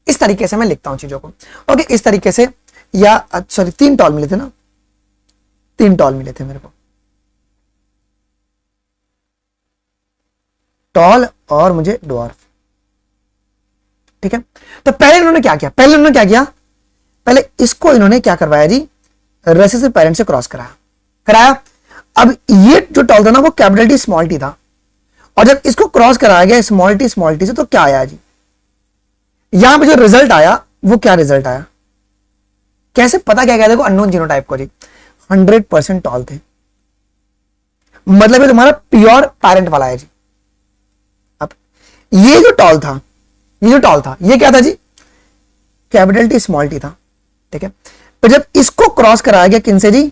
इस तरीके से मैं लिखता हूं चीजों को। ओके, इस तरीके से, या सॉरी 3 टॉल मिले थे ना, 3 टॉल मिले थे मेरे को, टॉल और मुझे डॉर्फ। ठीक है, तो पहले इन्होंने क्या किया? पहले इसको इन्होंने क्या करवाया जी? रेसेसिव पेरेंट से क्रॉस कराया। अब ये जो टॉल था ना वो कैपिटल टी स्मॉल टी था, और जब इसको क्रॉस कराया गया स्मॉल टी से, तो क्या आया जी? यहां पे जो रिजल्ट आया वो क्या रिजल्ट आया? कैसे पता क्या? देखो अननोन जीनोटाइप को जी 100% टॉल थे, मतलब ये तुम्हारा प्योर पेरेंट वाला है जी। अब ये जो टॉल था ये क्या था जी? कैपिटल टी स्मॉल टी था। ठीक है, तो जब इसको क्रॉस कराया गया किनसे जी?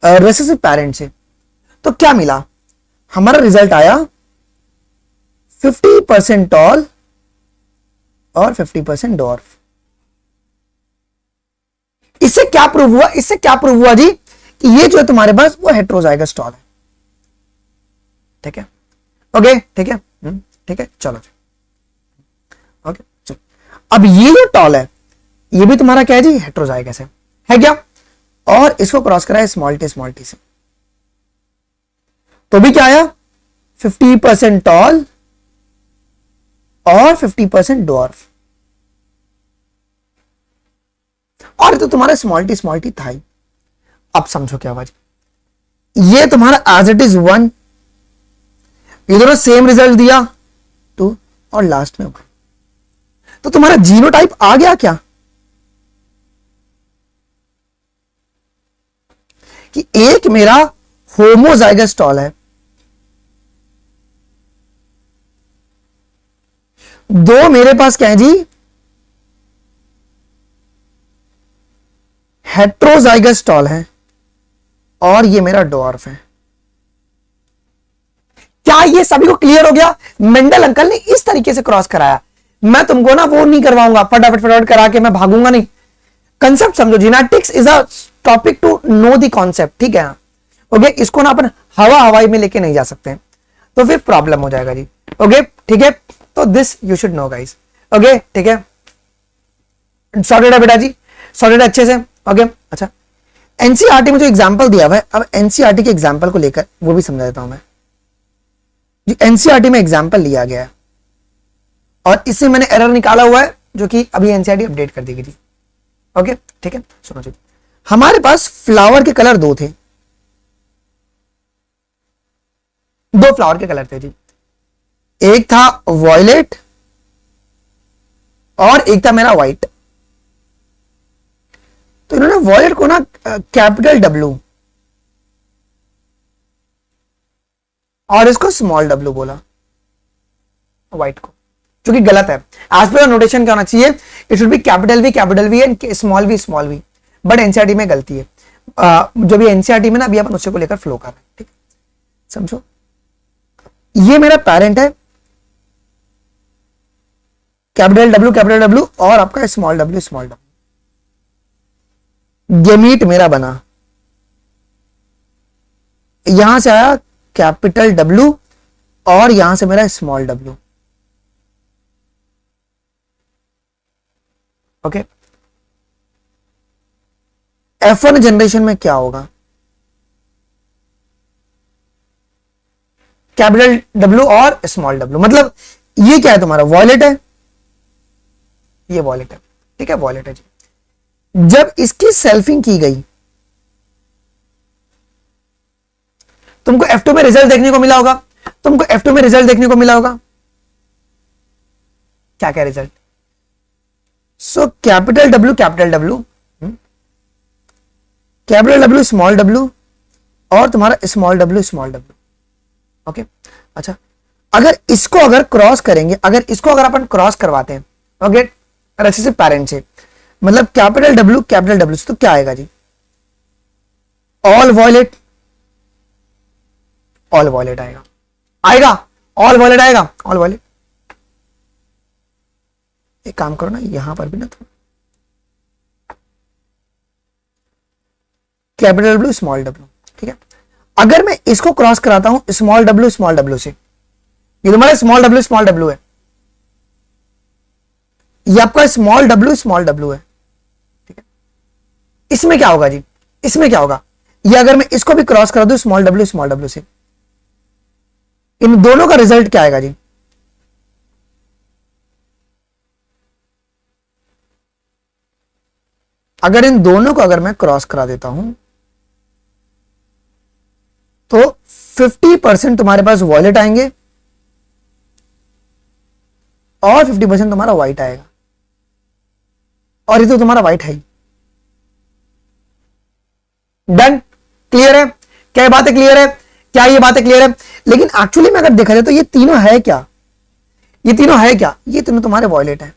रेसेसिव पेरेंट से, तो क्या मिला? हमारा रिजल्ट आया 50% टॉल और 50% डॉर्फ। इससे क्या प्रूव हुआ जी? कि ये जो है तुम्हारे पास वो हेट्रोजाइगस टॉल है। ठीक है, ओके, ठीक है, चलो जी, ओके चलो। अब ये जो टॉल है ये भी तुम्हारा क्या है जी, हेट्रोजाइगस है क्या, और इसको क्रॉस करा है स्मॉल टी से, तो भी क्या आया 50% टॉल और 50% डॉर्फ, और तो तुम्हारा स्मॉल टी था ही। अब समझो क्या हुआ जी, ये तुम्हारा एज इट इज 1, ये दोनों सेम रिजल्ट दिया 2 और लास्ट में 1, तो तुम्हारा जीनोटाइप आ गया क्या कि एक मेरा होमोजाइगस टॉल है, 2 मेरे पास क्या है जी, हेट्रोजाइगस टॉल है, और ये मेरा डॉर्फ है। क्या ये सभी को क्लियर हो गया? मेंडल अंकल ने इस तरीके से क्रॉस कराया, मैं तुमको ना वो नहीं करवाऊंगा, फटाफट करा के मैं भागूंगा नहीं। कंसेप्ट समझो, genetics is a topic to know the concept, ठीक है। ओके, इसको ना अपन हवाई में लेके नहीं जा सकते, तो फिर प्रॉब्लम हो जाएगा जी। ओके ठीक है, तो this you should know guys. Okay ठीक है, सॉर्टेड है बेटा जी, सॉर्टेड है अच्छे से। ओके अच्छा, एनसीईआरटी में जो एग्जांपल दिया हुआ है, अब एनसीईआरटी के एग्जांपल को लेकर वो भी समझा देता हूं मैं जी। एनसीईआरटी में एग्जांपल लिया गया है और इससे मैंने एरर निकाला हुआ है, जो कि अभी एनसीईआरटी अपडेट कर देगी जी। ओके ठीक है, सुनो जी, हमारे पास फ्लावर के कलर 2 थे, 2 फ्लावर के कलर थे जी, एक था वॉयलेट और एक था मेरा व्हाइट। तो इन्होंने वॉयलेट को ना कैपिटल W और इसको स्मॉल W बोला, व्हाइट को, जो कि गलत है। एज पर नोटेशन क्या होना चाहिए, it should be capital V and small v, but NCERT में गलती है। जो भी एनसीईआरटी में ना अभी अपन उससे को लेकर फ्लो कर रहे हैं, ठीक समझो। ये मेरा पेरेंट है कैपिटल W और आपका स्मॉल w। गेमीट मेरा बना, यहां से आया कैपिटल W और यहां से मेरा small w। Okay, F1 generation में क्या होगा, कैपिटल W और स्मॉल w, मतलब ये क्या है तुम्हारा वॉयलेट है, ये वॉयलेट है, ठीक है, वॉयलेट है जी। जब इसकी सेल्फिंग की गई तुमको F2 में रिजल्ट देखने को मिला होगा, क्या क्या रिजल्ट, सो कैपिटल W स्मॉल w और तुम्हारा स्मॉल w। ओके अच्छा, अगर क्रॉस करेंगे, अगर अपन क्रॉस करवाते हैं, ओके रेसेसिव पेरेंट से, मतलब कैपिटल W से, तो क्या आएगा जी, ऑल वॉयलेट आएगा, ऑल वॉयलेट। एक काम करो ना, यहां पर भी ना तो कैपिटल W स्मॉल w, ठीक है। अगर मैं इसको क्रॉस कराता हूं स्मॉल w से, ये तुम्हारा स्मॉल w है, ये आपका स्मॉल w है, ठीक है। इसमें क्या होगा जी, ये अगर मैं इसको भी क्रॉस करा दूं स्मॉल w से, इन दोनों का रिजल्ट क्या आएगा जी, अगर इन दोनों को अगर मैं क्रॉस करा देता हूं तो 50% तुम्हारे पास वॉयलेट आएंगे और 50% तुम्हारा व्हाइट आएगा, और ये तो तुम्हारा व्हाइट है ही। डन, क्लियर है क्या, ये बातें क्लियर है क्या, ये बातें क्लियर है। लेकिन एक्चुअली में अगर देखा जाए तो ये तीनों है क्या, ये तीनों तुम्हारे वॉयलेट है,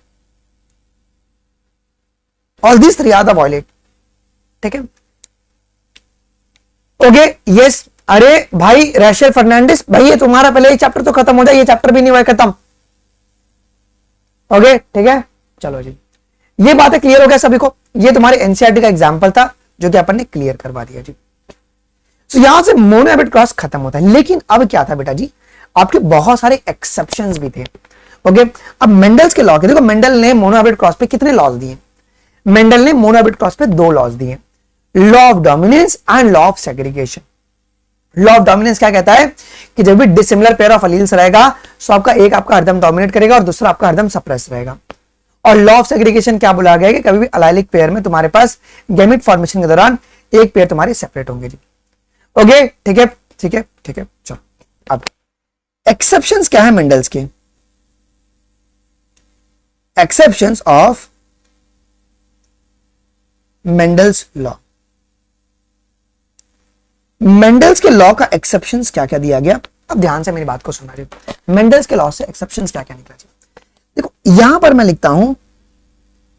all this 3 are the violet, ठीक है। ओके यस, अरे भाई रैशल फर्नांडिस भाई, ये तुम्हारा पहले ये चैप्टर तो खत्म हो जाए, ये चैप्टर भी नहीं हुआ खत्म। ओके ठीक है, चलो जी, ये बातें क्लियर हो गया सभी को। ये तुम्हारे एनसीईआरटी का एग्जांपल था जो कि अपन ने क्लियर करवा दिया जी। तो यहां से मोनो हैबिट क्रॉस खत्म होता है, लेकिन अब क्या था बेटा जी, आपके बहुत सारे एक्सेप्शंस भी थे। ओके, अब मेंडल्स के लॉ के देखो, मेंडल ने मोनोहाइब्रिड क्रॉस पे कितने लॉज दिए? मेंडल ने मोनोहाइब्रिड क्रॉस पे 2 लॉज दिए, law of dominance and law of segregation. Law of dominance क्या कहता है कि जब भी डिसिमिलर पेयर ऑफ अलील्स रहेगा तो आपका हरदम डोमिनेट करेगा और दूसरा आपका हरदम सप्रेस रहेगा। और लॉ ऑफ सेग्रीगेशन क्या बोला गया कि कभी भी अलाइलिक पेयर में तुम्हारे पास गैमेट फॉर्मेशन के दौरान एक पेयर तुम्हारे सेपरेट होंगे जी। ओके, ठीक है ठीक है ठीक है। चलो अब एक्सेप्शंस क्या है मेंडल्स के? Exceptions of Mendel's law. Mendel's के लॉ का एक्सेप्शंस क्या क्या दिया गया? अब ध्यान से मेरी बात को सुना रही हो, मेंडल्स के लॉ से एक्सेप्शंस क्या क्या निकला? देखो यहां पर मैं लिखता हूं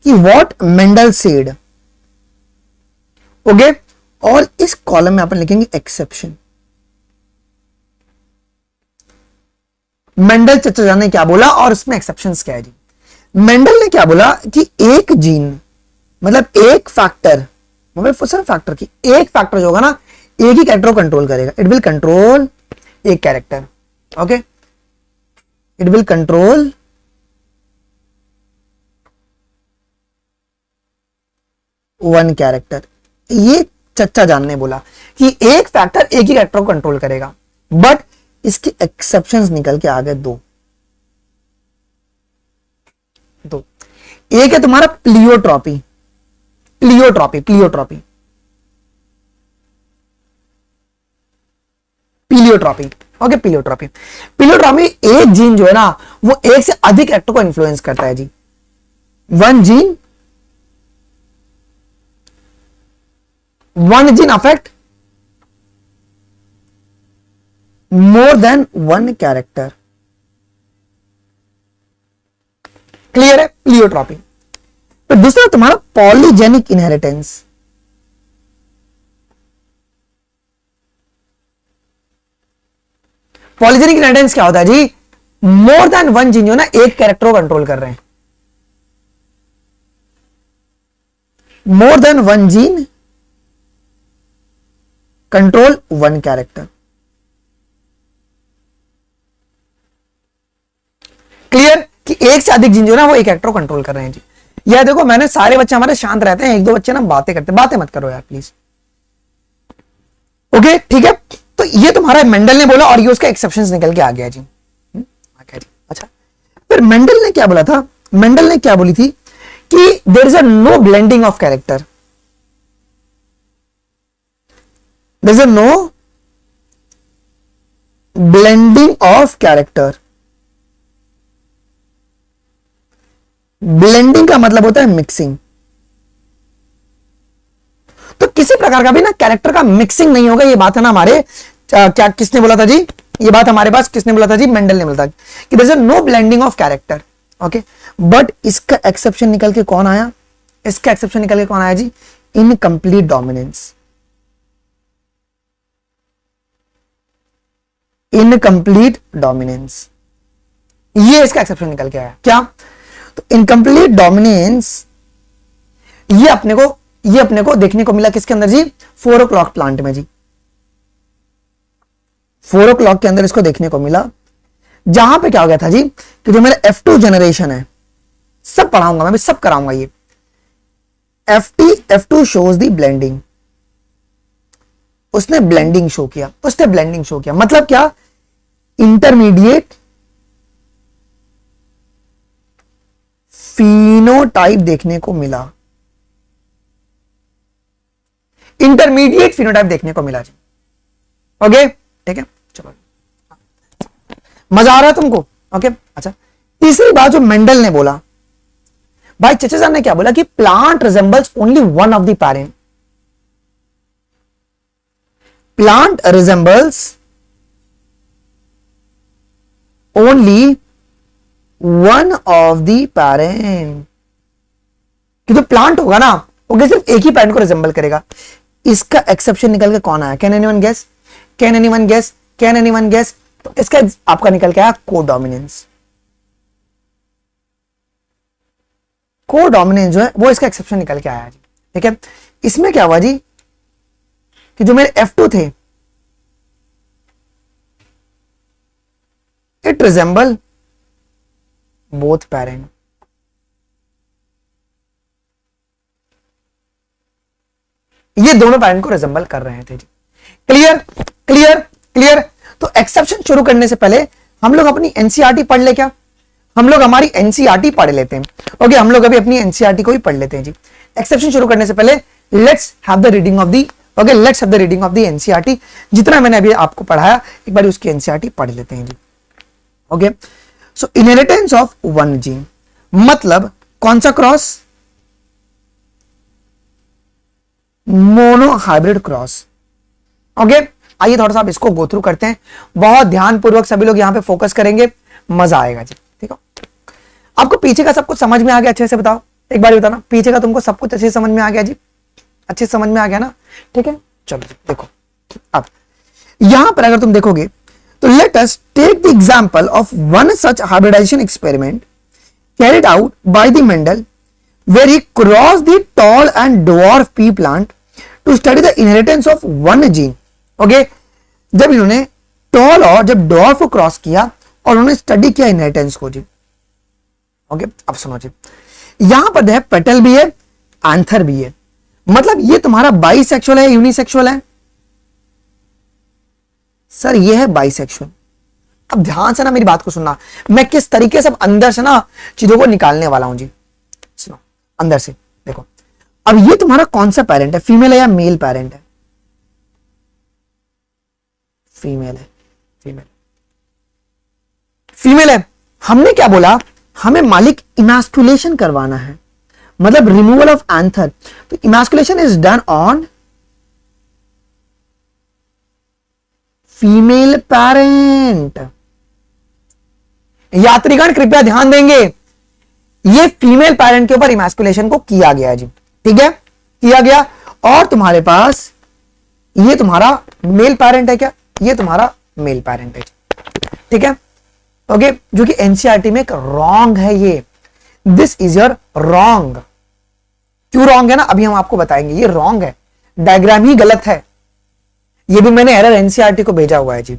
कि व्हाट मेंडल सेड, ओके, और इस कॉलम में अपन लिखेंगे एक्सेप्शन। मेंडल चर्चा ने क्या बोला और इसमें एक्सेप्शंस क्या है जी? मेंडल ने क्या बोला कि एक जीन मतलब एक फैक्टर, मतलब सिर्फ फैक्टर की एक फैक्टर जो होगा ना, एक ही कैरेक्टर को कंट्रोल करेगा। इट विल कंट्रोल एक character, okay, it will control one character. ये चच्चा जान ने बोला कि एक फैक्टर एक ही कैरेक्टर को कंट्रोल करेगा, बट इसके एक्सेप्शंस निकल के आ गए दो। एक है तुम्हारा pleiotropy, pleiotropy pleiotropy pleiotropy okay, pleiotropy. Pleiotropy एक जीन जो है ना वो एक से अधिक एक्टर को इन्फ्लुएंस करता है जी। One gene affect more than one character. Clear है? प्लियोट्रॉपी। तो दूसरा तुम्हारा पॉलीजेनिक इनहेरिटेंस। पॉलीजेनिक इनहेरिटेंस क्या होता है जी? मोर देन वन जीन जो ना एक कैरेक्टर को कंट्रोल कर रहे हैं। मोर than one gene control one character. Clear कि एक से अधिक जीन जो ना वो एक कैरेक्टर को कंट्रोल कर रहे हैं जी। यह देखो, मैंने सारे बच्चे हमारे शांत रहते हैं, एक दो बच्चे ना बातें करते, बातें मत करो यार प्लीज। ओके ठीक है, तो ये तुम्हारा मेंडल ने बोला और ये उसका एक्सेप्शंस निकल के आ गया जी। अच्छा, फिर मेंडल ने क्या बोला था? मेंडल ने क्या बोली थी कि there is a no blending of character. There is a no blending of character. Blending का मतलब होता है मिक्सिंग। तो किसी प्रकार का भी ना कैरेक्टर का मिक्सिंग नहीं होगा। ये बात है ना हमारे क्या किसने बोला था जी? ये बात हमारे पास किसने बोला था जी? मेंडल ने बोला था कि there is no blending of character. Okay, but इसका एक्सेप्शन निकल के कौन आया? इसका एक्सेप्शन निकल के कौन आया जी? Incomplete dominance. इनकंप्लीट डोमिनेंस, ये इसका एक्सेप्शन निकल के आया। क्या? तो इनकंप्लीट डोमिनेंस ये अपने को देखने को मिला किसके अंदर जी? 4 o'clock प्लांट में जी। 4 o'clock के अंदर इसको देखने को मिला, जहां पे क्या हो गया था जी कि जो मेरा F2 जनरेशन है, सब पढ़ाऊंगा मैं भी, सब कराऊंगा ये। F2 shows the blending. उसने ब्लेंडिंग शो किया। मतलब क्या? इंटरमीडिएट फिनोटाइप देखने को मिला। इंटरमीडिएट फिनोटाइप देखने को मिला जी। ओके ठीक है, चलो मजा आ रहा है तुमको? ओके अच्छा, तीसरी बात जो मेंडल ने बोला, भाई चचा साहब ने क्या बोला कि plant resembles only one of the parent. Plant resembles only one of the parent. कि जो प्लांट होगा ना वो सिर्फ एक ही पेरेंट को रिजेंबल करेगा। इसका एक्सेप्शन निकल के कौन आया? Can anyone guess? Can anyone guess? Can anyone guess? तो इसका आपका निकल के आया कोडोमिनेंस। कोडोमिनेंस जो है वो इसका एक्सेप्शन निकल के आया जी। ठीक है, इसमें क्या हुआ जी कि जो मेरे F2 थे, इट रिजेंबल बोथ पेरेंट। ये दोनों पेरेंट को रिजेंबल कर रहे थे जी। Clear clear clear. तो एक्सेप्शन शुरू करने से पहले हम लोग अपनी एनसीईआरटी पढ़ ले क्या? हम लोग हमारी एनसीईआरटी पढ़ लेते हैं। ओके, हम लोग अभी अपनी एनसीईआरटी को ही पढ़ लेते हैं जी। एक्सेप्शन शुरू करने से पहले let's have the reading of the, okay, let's have the reading of the NCERT. जितना मैंने अभी आपको पढ़ाया एक बार उसकी एनसीईआरटी पढ़ लेते हैं जी। Okay, so inheritance of one gene मतलब कौन सा cross? Mono hybrid cross. Okay, आइए थोड़ा सा आप इसको गो थ्रू करते हैं। बहुत ध्यानपूर्वक सभी लोग यहां पे फोकस करेंगे, मजा आएगा जी। ठीक है, आपको पीछे का सब कुछ समझ में आ गया? अच्छे से बताओ, एक बार बताना, पीछे का तुमको सब कुछ अच्छे से समझ में आ गया जी? अच्छे से समझ में आ गया ना? ठीक है, चलो देखो। अब यहां पर अगर तुम देखोगे तो let us take the example of one such hybridisation experiment carried out by the Mendel where he crossed the tall and dwarf pea plant to study the inheritance of one gene. Okay, जब इन्होंने toll और जब dwarf को cross किया और उन्होंने study किया inheritance को जी। ओके, अब सुनो जी, यहां पर है पेटल भी है, एंथर भी है। मतलब ये तुम्हारा बाइसेक्सुअल है, यूनिसेक्सुअल है? सर ये है बाइसेक्सुअल। अब ध्यान से ना मेरी बात को सुनना, मैं किस तरीके से अंदर से ना चीजों को निकालने वाला हूं जी। सुनो अंदर से, देखो अब ये तुम्हारा कौन सा पेरेंट है, फीमेल है या मेल पेरेंट है? फीमेल है, फीमेल फीमेल है। हमने क्या बोला, हमें मालिक इमैस्कुलेशन करवाना है, मतलब रिमूवल ऑफ एंथर। तो emasculation is done on female parent. यात्रीगण कृपया ध्यान देंगे, ये फीमेल पेरेंट के ऊपर इमैस्कुलेशन को किया गया जी। ठीक है, किया गया। और तुम्हारे पास ये तुम्हारा मेल पेरेंट है क्या? ये तुम्हारा मेल पेरेंट है। ठीक है, ओके, जो कि एनसीईआरटी में एक रॉन्ग है। ये दिस इज योर रॉन्ग। क्यों रॉन्ग है ना, अभी हम आपको बताएंगे। ये रॉन्ग है, डायग्राम ही गलत है। ये भी मैंने एरर एनसीईआरटी को भेजा हुआ है जी।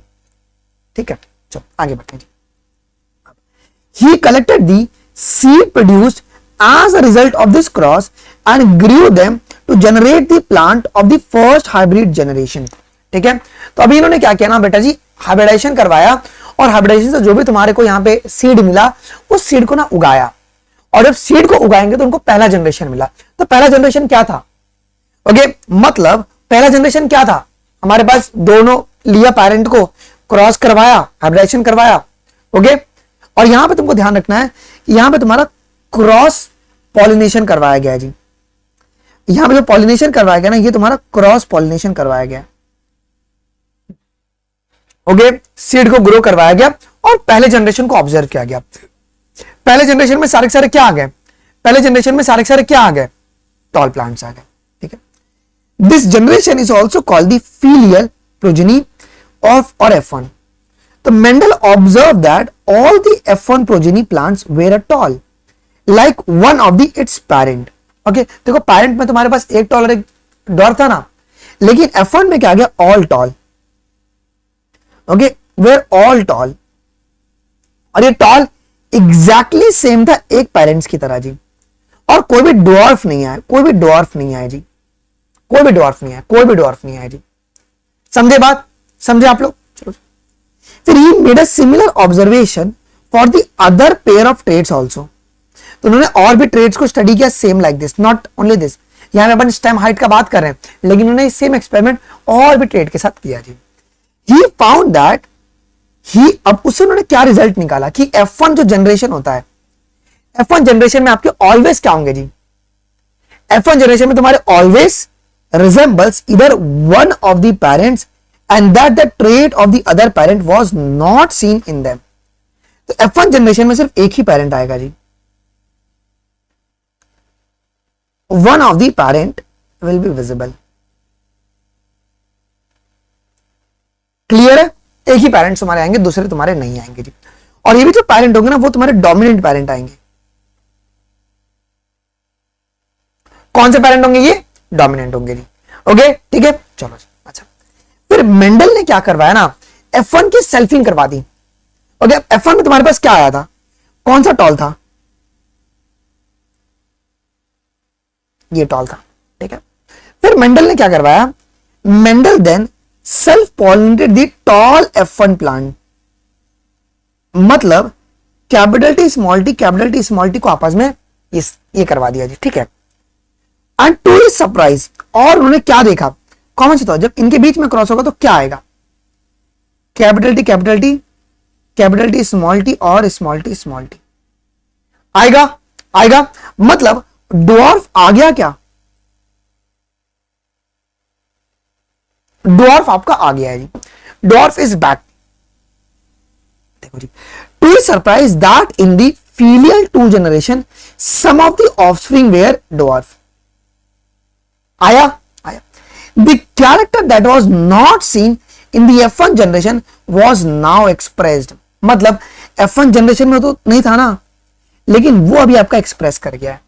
ठीक है, चलो आगे बढ़ते हैं जी। He collected the seed produced as a result of this cross and grew them to generate the plant of the first hybrid generation. ठीक है, तो अभी इन्होंने क्या किया ना बेटा जी, हाइब्रिडाइजेशन करवाया और हाइब्रिडाइजेशन से जो भी तुम्हारे को यहाँ पे सीड मिला उस सीड को ना उगाया। और जब सीड को उगाएंगे तो उनको पहला जनरेशन मिला। तो पहला जनरेशन क्या था? ओके, मतलब पहला जनरेशन क्या था? हमारे पास दोनों लिया पेरेंट को क्रॉस करवाया, हाइब्रिडाइजेशन करवाया। ओके, और यहां पे तुमको ध्यान रखना है कि यहां पे तुम्हारा क्रॉस पॉलिनेशन करवाया गया जी। यहां पे जो पॉलिनेशन करवाया गया ना, ये तुम्हारा क्रॉस पॉलिनेशन करवाया गया। ओके, सीड को ग्रो करवाया गया और पहले जनरेशन को ऑब्जर्व किया गया। पहले जनरेशन में सारे सारे क्या आ गए? पहले जनरेशन में सारे सारे क्या आ गए? टॉल प्लांट्स आ गए। ठीक है, this generation is also called the filial progeny of और F1. So Mendel observed that all the F1 progeny plants were a tall, like one of the its parent. Okay, देखो parent में तुम्हारे पास एक tall और एक dwarf था ना, लेकिन F1 में क्या आ गया? all tall. Okay, were all tall. और ये tall exactly same था एक parents की तरह जी। और कोई भी dwarf नहीं आया, कोई भी dwarf नहीं आया जी, कोई भी dwarf नहीं आया, कोई भी dwarf नहीं आया जी। समझे बात? समझे आप लोग? चलो, फिर he made a similar observation for the other pair of traits also. तो उन्होंने और भी ट्रेड्स को स्टडी किया same like this, not only this. यहां पे अपन स्टेम हाइट का बात कर रहे हैं, लेकिन उन्होंने सेम एक्सपेरिमेंट और भी ट्रेड के साथ किया जी। ही फाउंड दैट ही, अब उससे उन्होंने क्या रिजल्ट निकाला कि F1 जो जनरेशन होता है, F1 जनरेशन में आपके ऑलवेज क्या होंगे जी? F1 जनरेशन में तुम्हारे ऑलवेज रिजेंबल्स इधर one of the parents and that the trait of the other parent was not seen in them. तो F1 जनरेशन में सिर्फ एक ही पेरेंट आएगा जी। One of the parent will be visible. Clear है? एक ही पेरेंट्स तुम्हारे आएंगे, दूसरे तुम्हारे नहीं आएंगे जी। और ये भी जो पेरेंट होंगे ना, वो तुम्हारे डोमिनेंट पेरेंट आएंगे। कौन से पेरेंट होंगे? ये डोमिनेंट होंगे जी। ओके, ठीक है, चलो अच्छा। फिर मेंडल ने क्या करवाया ना, F1 की सेल्फिंग करवा दी। ओके, F1 में तुम्हारे पास क्या आया था? कौन सा टॉल था? ये टॉल था, ठीक है। फिर मेंडल ने क्या करवाया? Mendel then self pollinated the tall F1 plant, मतलब कैपिटल टी स्मॉल टी को आपस में ये करवा दिया जी, ठीक है। एंड टू हिज सरप्राइज, और उन्होंने क्या देखा? कॉमन से, तो जब इनके बीच में क्रॉस होगा तो क्या आएगा? कैपिटल टी स्मॉल टी और स्मॉल टी आएगा। मतलब ड्वार्फ आ गया क्या? ड्वार्फ आपका आ गया है जी, ड्वार्फ इज बैक। देखो जी, to surprise that in the filial 2 generation some of the offspring were dwarf. आया। The character that was not seen in the F1 generation was now expressed. मतलब F1 generation में तो नहीं था ना, लेकिन वो अभी आपका एक्सप्रेस कर गया है,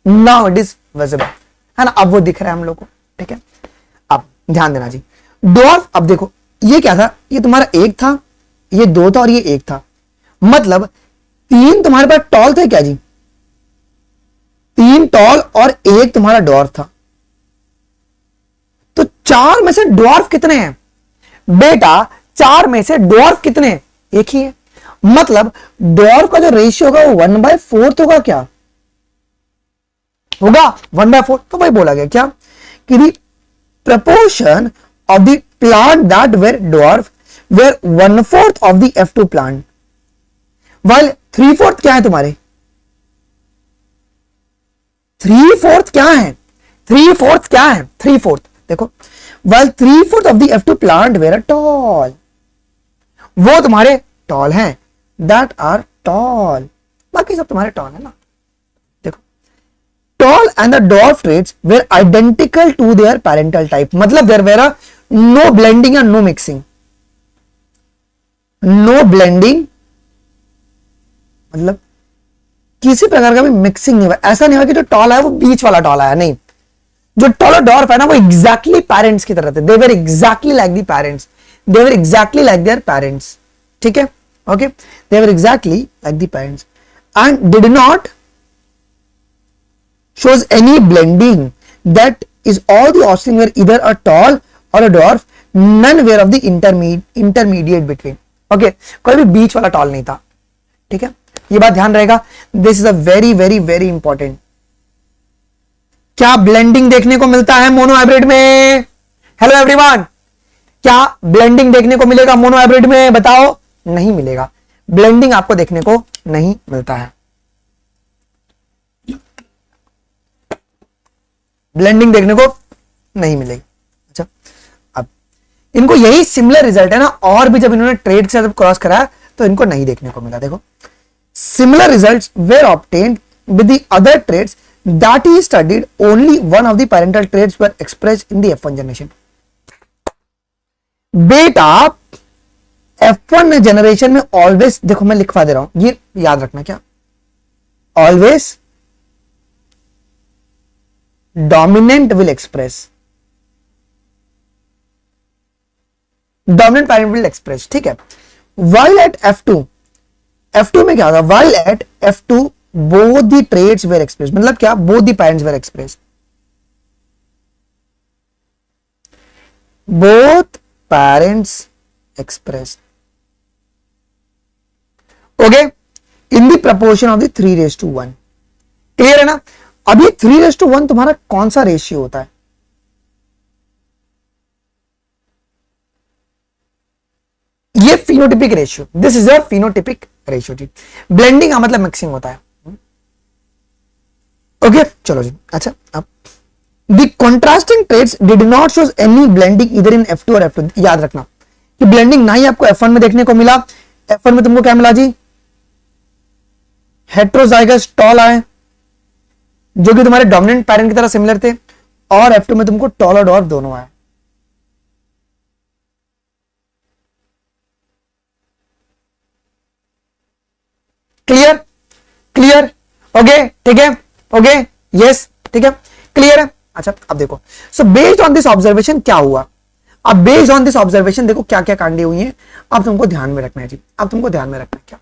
नाउ इट इज विजिबल, है ना, अब वो दिख रहा है हम लोग को, ठीक है। अब ध्यान देना जी, ड्वार्फ, अब देखो ये क्या था? ये तुम्हारा एक था, ये दो था और ये एक था, मतलब 3 तुम्हारे पास टॉल थे क्या जी? 3 टॉल और एक तुम्हारा ड्वार्फ था, तो 4 में से ड्वार्फ कितने हैं बेटा? 4 में से ड्वार्फ कितने? एक ही है, मतलब ड्वार्फ का जो रेशियो होगा वो 1/4 होगा। क्या होगा? 1/4। तो वही बोला गया क्या कि the proportion of the plant that were dwarf were 1/4 of the F2 plant, while 3/4 क्या है तुम्हारे? 3/4 क्या है? 3/4 देखो, while 3/4 of the F2 plant were tall, वो तुम्हारे टॉल हैं, दैट आर टॉल, बाकी सब तुम्हारे टॉल है ना। देखो, tall and the dwarf traits were identical to their parental type, मतलब there were no blending and no mixing. No blending मतलब किसी प्रकार का भी मिक्सिंग नहीं हुआ, ऐसा नहीं हुआ कि जो टॉल है वो बीच वाला टॉल है, नहीं। जो टॉल और डॉर्फ है ना, वो एग्जैक्टली पेरेंट्स की तरह थे, they were exactly like the parents, they were exactly like their parents, ठीक है, okay, they were exactly like the parents and did not shows any blending, that is all the offspring were either a tall or a dwarf, none were of the intermediate between, okay, कोई भी बीच वाला toll नहीं था, ठीक है, ये बात ध्यान रहेगा। This is a very very very important. क्या ब्लेंडिंग देखने को मिलता है मोनो हाइब्रिड में? हेलो एवरीवन, क्या ब्लेंडिंग देखने को मिलेगा मोनो हाइब्रिड में? बताओ। नहीं मिलेगा, ब्लेंडिंग आपको देखने को नहीं मिलता है, ब्लेंडिंग देखने को नहीं मिलेगी। अच्छा, अब इनको यही सिमिलर रिजल्ट है ना, और भी जब इन्होंने ट्रेड से क्रॉस कराया तो इनको नहीं देखने को मिला। देखो, similar results were obtained with the other traits that he studied, only one of the parental traits were expressed in the F1 generation. बेटा F1 जनरेशन में ऑलवेज, देखो मैं लिखवा दे रहा हूं, ये याद रखना, क्या always dominant will express, dominant parent will express, ठीक है। while at F2 में क्या होगा? while at F2 both the traits were expressed, मतलब क्या? both the parents were expressed, both parents expressed, okay, in the proportion of the 3:1। Clear है ना? अभी 3:1 तुम्हारा कौन सा रेशियो होता है? ये phenotypic ratio, this is a phenotypic ratio जी। ब्लेंडिंग का मतलब मिक्सिंग होता है, ओके, चलो जी। अच्छा, अब the contrasting traits did not shows any blending इधर इन F2 और F2। याद रखना कि ब्लेंडिंग ना ही आपको F1 में देखने को मिला, F1 में तुमको क्या मिला जी? हेट्रोजाइगस टॉल आए जो कि तुम्हारे डोमिनेंट पैरेंट की तरह सिमिलर थे, और F2 में तुमको टॉल और डॉर्फ दोनों आए। क्लियर? क्लियर? ओके, ठीक है, ओके, यस, ठीक है, क्लियर है। अच्छा, अब देखो, so based on this observation क्या हुआ? अब बेस्ड ऑन दिस ऑब्जर्वेशन देखो क्या क्या कांडे हुई हैं, अब तुमको ध्यान में रखना है जी, अब तुमको ध्यान में रखना है क्या?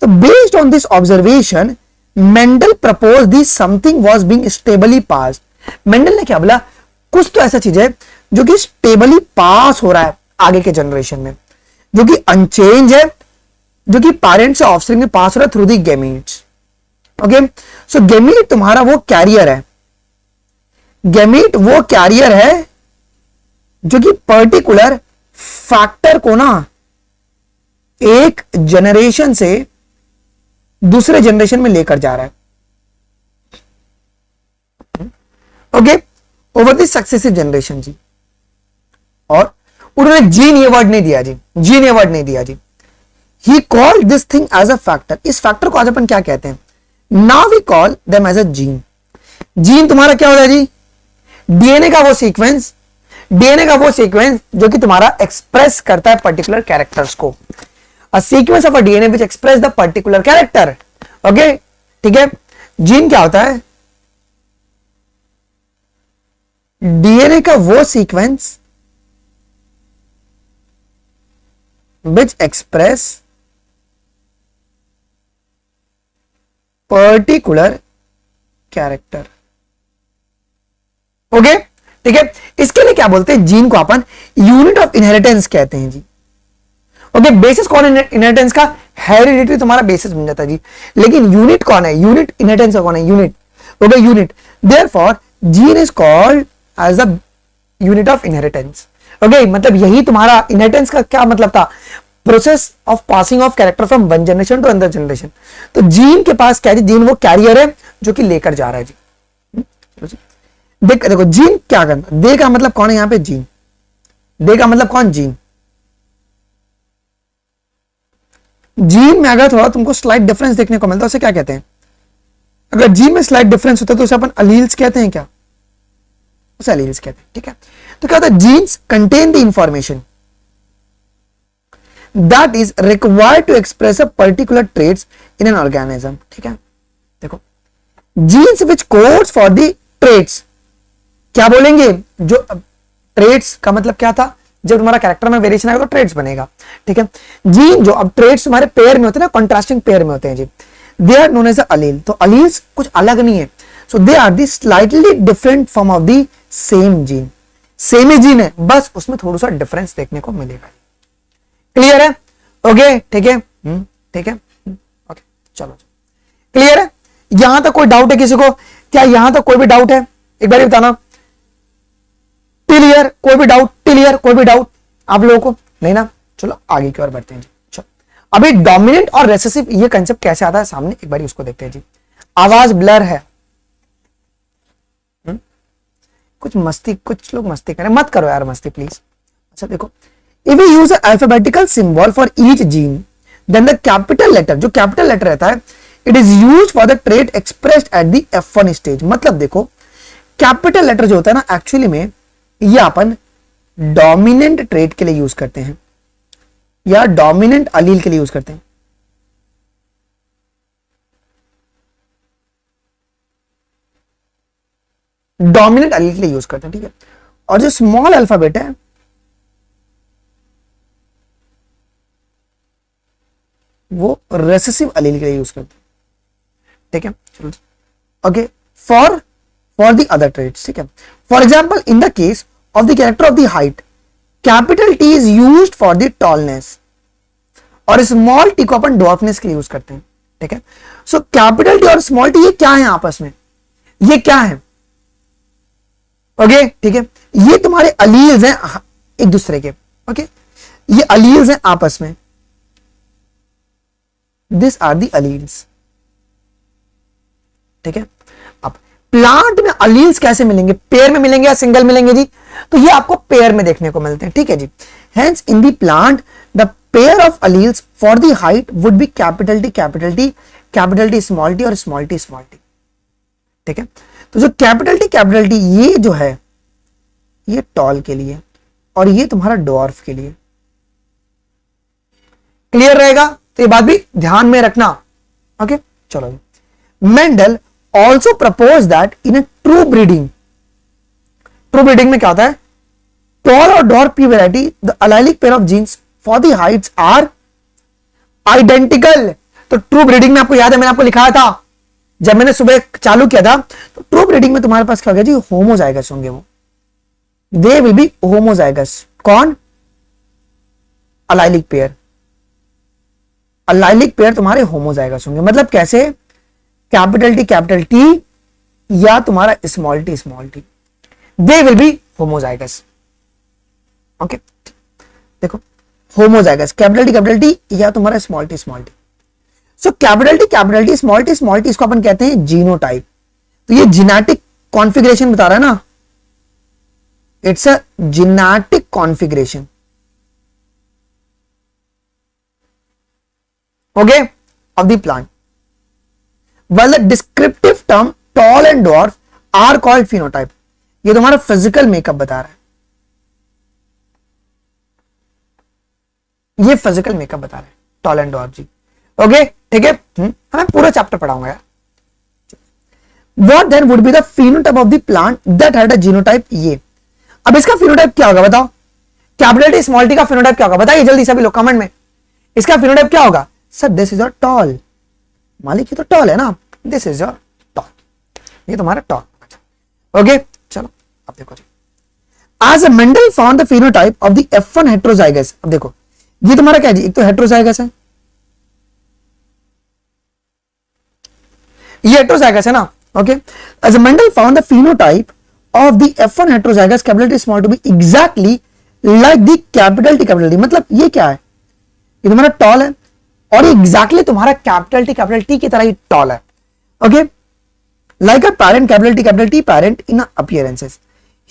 तो based on this observation Mendel propose the something was being stably pass. Mendel ने क्या बोला, कुछ तो ऐसा चीज है जो कि स्टेबली पास हो रहा है आगे के जनरेशन में, जो कि अनचेंज है, जो कि पेरेंट्स से ऑफस्प्रिंग में पास हो रहा है through the gametes. Okay, so gamete तुम्हारा वो कैरियर है, गैमीट वो कैरियर है जो कि पर्टिकुलर फैक्टर को ना एक जनरेशन से दूसरे जनरेशन में लेकर जा रहा है। Okay, over the successive generation जी। और उन्होंने जीन ये वर्ड नहीं दिया जी, जीन ये वर्ड नहीं दिया जी। He called this thing as a factor. इस फैक्टर को आज अपन क्या कहते हैं, now we call them as a gene. Gene तुम्हारा क्या होता है जी, डीएनए का वो सीक्वेंस, डीएनए का वो सीक्वेंस जो कि तुम्हारा एक्सप्रेस करता है पर्टिकुलर कैरेक्टर्स को। A sequence of a DNA which express the particular character. Okay, ठीक है। जीन क्या होता है, डीएनए का वो sequence which express particular character. Okay, ठीक है। इसके लिए क्या बोलते हैं, जीन को अपन यूनिट ऑफ इनहेरिटेंस कहते हैं जी। ओके, बेसिस कौन है इनहेरिटेंस का, हेरिडिटी तुम्हारा बेसिस बन जाता है जी, लेकिन यूनिट कौन है, यूनिट इनहेरिटेंस का कौन है, unit. Okay, unit, therefore gene is called as the unit of inheritance. Okay, मतलब यही तुम्हारा इनहेरिटेंस का क्या मतलब था, process of passing of character from one generation to another generation. तो जीन के पास क्या है, जीन वो कैरियर है जो कि लेकर जा रहा है जी। देखो जीन क्या करना, दे का मतलब कौन है यहां पे, जीन। दे का मतलब कौन, जीन। जीन में अगर थोड़ा तुमको स्लाइट डिफरेंस देखने को मिलता है उसे क्या कहते हैं, अगर जीन में स्लाइट डिफरेंस होता है तो उसे अपन अलील्स कहते हैं क्या, उसे अलील्स कहते हैं। ठीक है, तो क्या होता है, genes contain the information that is required to express a particular traits in an organism. ठीक है, देखो genes which codes for the traits, क्या बोलेंगे, जो ट्रेट्स का मतलब क्या था, जब तुम्हारा कैरेक्टर में वेरिएशन आएगा तो ट्रेट्स बनेगा। ठीक है, जीन जो अब ट्रेट्स तुम्हारे पेयर में होते हैं ना, कॉन्ट्रास्टिंग पेयर में होते हैं जी, they are known as allele. तो अलील्स कुछ अलग नहीं है, so they are the slightly different form of the same gene. Same ही जीन है, बस उसमें थोड़ा सा डिफरेंस देखने को मिलेगा। क्लियर है, ओके, ठीक है, ठीक है, ओके, चलो क्लियर है। यहां तक कोई डाउट है किसी को, क्या यहां तक कोई भी डाउट है, एक बार बताना। क्लियर, कोई भी डाउट, क्लियर, कोई भी डाउट आप लोगों को नहीं ना, चलो आगे की ओर बढ़ते हैं जी। चलो अभी डोमिनेंट और रेसेसिव ये कंसेप्ट कैसे आता है सामने, एक बार उसको देखते हैं जी। आवाज ब्लर है, कुछ मस्ती, कुछ लोग मस्ती करें, मत करो यार मस्ती प्लीज। अच्छा देखो, if we use alphabetical symbol for each gene then the capital letter, जो कैपिटल लेटर रहता है, it is used for the trait expressed at the F1 stage. मतलब देखो कैपिटल लेटर जो होता है ना, एक्चुअली में ये अपन डोमिनेंट ट्रेट के लिए यूज करते हैं या डोमिनेंट अलील के लिए यूज करते हैं। डोमिनेंट अलील के लिए यूज करते हैं, ठीक है। और जो स्मॉल अल्फाबेट है वो रेसेसिव अलील के लिए यूज करते हैं, ठीक है। चलो okay, for the other traits, ठीक है। For example in the case of the character of the height, capital T is used for the tallness और small t को अपन dwarfness के लिए यूज करते हैं, ठीक है। सो कैपिटल T और स्मॉल t ये क्या है आपस में, ये क्या है, ओके, ठीक है। ये तुम्हारे अलील्स हैं एक दूसरे के, ओके, ये अलील्स हैं आपस में, दिस आर दी अलील्स, ठीक है। अब प्लांट में अलील्स कैसे मिलेंगे, पेयर में मिलेंगे या सिंगल मिलेंगे जी, तो ये आपको पेयर में देखने को मिलते हैं, ठीक है जी। Hence in the plant the pair of alleles for the height would be capital T capital T, capital T small T और स्मॉल टी स्मॉल टी, ठीक है। तो जो कैपिटल टी ये जो है ये टॉल के लिए और ये तुम्हारा डॉर्फ के लिए। क्लियर रहेगा, तो ये बात भी ध्यान में रखना, ओके। चलो, Mendel also propose that in a true breeding में क्या होता है, टॉल और डॉर्फ की variety the allelic pair of genes for the heights are identical. तो ट्रू ब्रीडिंग में आपको याद है मैंने आपको लिखाया था जब मैंने सुबह चालू किया था, तो ट्रू ब्रीडिंग में तुम्हारे पास क्या हो गया जी, होमोजाइगस होंगे वो, दे विल बी होमोजाइगस। कौन? अलाइलिक पेयर, अलाइलिक पेयर तुम्हारे होमोजाइगस होंगे। मतलब कैसे? कैपिटल टी या तुम्हारा small T, they will be homozygous. Okay, देखो होमोजाइगस कैपिटल टी या तुम्हारा स्मॉल टी। सो कैपिटल टी स्मॉल टी इसको अपन कहते हैं जीनोटाइप। तो ये जेनेटिक कॉन्फ़िगरेशन बता रहा है ना, it's a genetic configuration. Okay, of the plant. While the descriptive term tall and dwarf are called phenotype। ये तुम्हारा फिजिकल मेकअप बता रहा है, ये फिजिकल मेकअप बता रहा है टॉल एंड डॉर्फ जी। ओके ठीक है, मैं पूरा चैप्टर पढ़ाऊंगा यार। What then would be the phenotype of the plant that had a genotype? ये अब इसका फिनोटाइप क्या होगा बताओ? कैपिटल टी स्मॉल टी का फिनोटाइप क्या होगा बताइए जल्दी सभी लोग कमेंट में। इसका फिनोटाइप क्या होगा? Sir this is your tall, मालिक ये तो टॉल है ना, दिस इज योर टॉल, ये तुम्हारा टॉल। ओके चलो अब देखो जी, as a Mendel found the phenotype of the F1 heterozygous. अब देखो ये तुम्हारा क्या है जी, एक तो हेट्रोजाइगस है, ये हेट्रोजाइगस है ना। Okay, as a Mendel found the phenotype of the F1 heterozygous capital T small to be exactly like the capital T. मतलब ये क्या है, ये तुम्हारा टॉल है और एग्जैक्टली तुम्हारा कैपिटल टी की तरह ही टॉल है। Okay, like a parent capital T parent in appearances.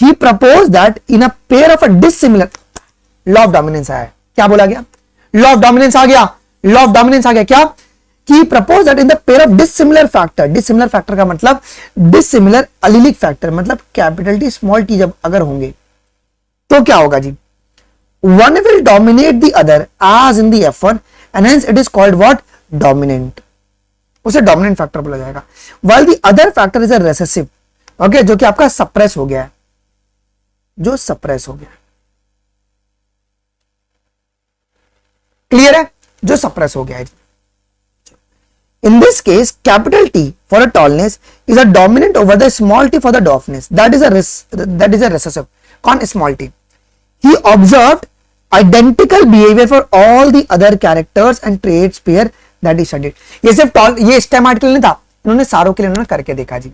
He propose that in a pair of a dissimilar, law of dominance आया। क्या बोला गया? लॉ ऑफ डोमिनेंस आ गया, लॉ ऑफ डोमिनेंस आ गया। क्या कि propose that in the pair of dissimilar factor, dissimilar factor का मतलब डिसिमिलर अलीलिक फैक्टर, मतलब कैपिटल टी स्मॉल टी जब अगर होंगे तो क्या होगा जी, one will dominate the other as in the F1 and hence it is called what? Dominant। उसे डोमिनेंट फैक्टर बोला जाएगा। while the other factor is a recessive, okay, जो कि आपका सप्रेस हो गया है, जो सप्रेस हो गया, क्लियर है, जो सप्रेस हो गया है। In this case, capital T for a tallness is a dominant over the small t for the dwarfness, that is a recessive। कौन? small t। He observed identical behavior for all the other characters and traits pair that he studied। ये सिर्फ toll, ये स्टेमार्ट के लिए नहीं था, इन्होंने सारों के लिए इन्होंने करके देखा जी।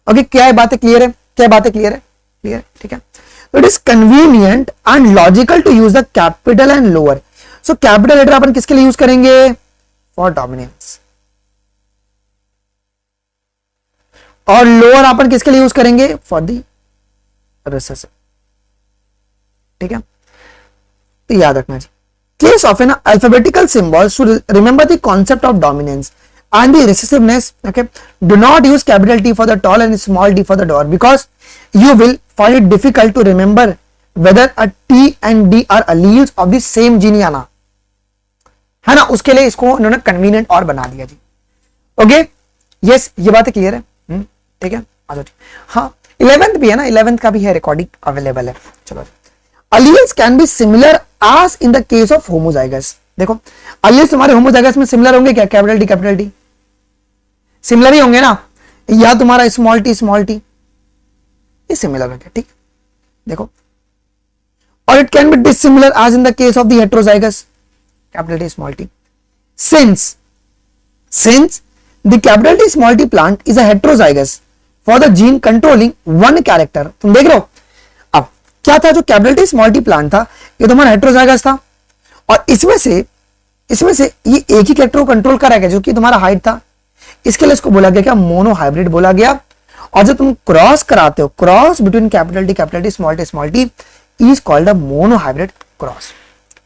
ओके, क्या बातें क्लियर है? क्या बातें क्लियर है? क्लियर, ठीक है। तो it is convenient and logical to use the capital and lower. So capital letter अपन किसके लिए यूज करेंगे? For dominance. और लोअर अपन किसके लिए यूज करेंगे? For the recessive. ठीक है, तो याद रखना जी। Case of an alphabetical symbol to remember the concept of dominance and the recessiveness। Okay, do not use capital T for the tall and small d for the dwarf because you will find it difficult to remember whether a T and D are alleles of the same gene या ना, है ना। उसके लिए इसको इन्होंने convenient और बना दिया जी। ओके, यस, ये बात क्लियर है। ठीक है, आ जाओ। हाँ, 11th भी है ना, 11th का भी है, रिकॉर्डिंग अवेलेबल है। चलो, alleles can be similar as in the case of homozygous। देखो alleles तुम्हारे homozygous में सिमिलर होंगे क्या? कैपिटल टी सिमिलर ही होंगे ना, या तुम्हारा स्मॉल टी ये सिमिलर होंगे। ठीक, देखो, और it can be dissimilar as in the case of the heterozygous capital T small T. since the capital T small t plant is a heterozygous for the gene controlling one character। तुम देख रहे हो अब क्या था, जो capital T small T plant था ये तुम्हारा हेट्रोजाइगस था, और इसमें से ये एक ही कैरेक्टर को कंट्रोल करेगा जो कि तुम्हारा हाइट था। इसके लिए इसको बोला गया क्या? मोनो हाइब्रिड बोला गया। और जब तुम क्रॉस कराते हो, cross between capital T small T is called a mono hybrid cross.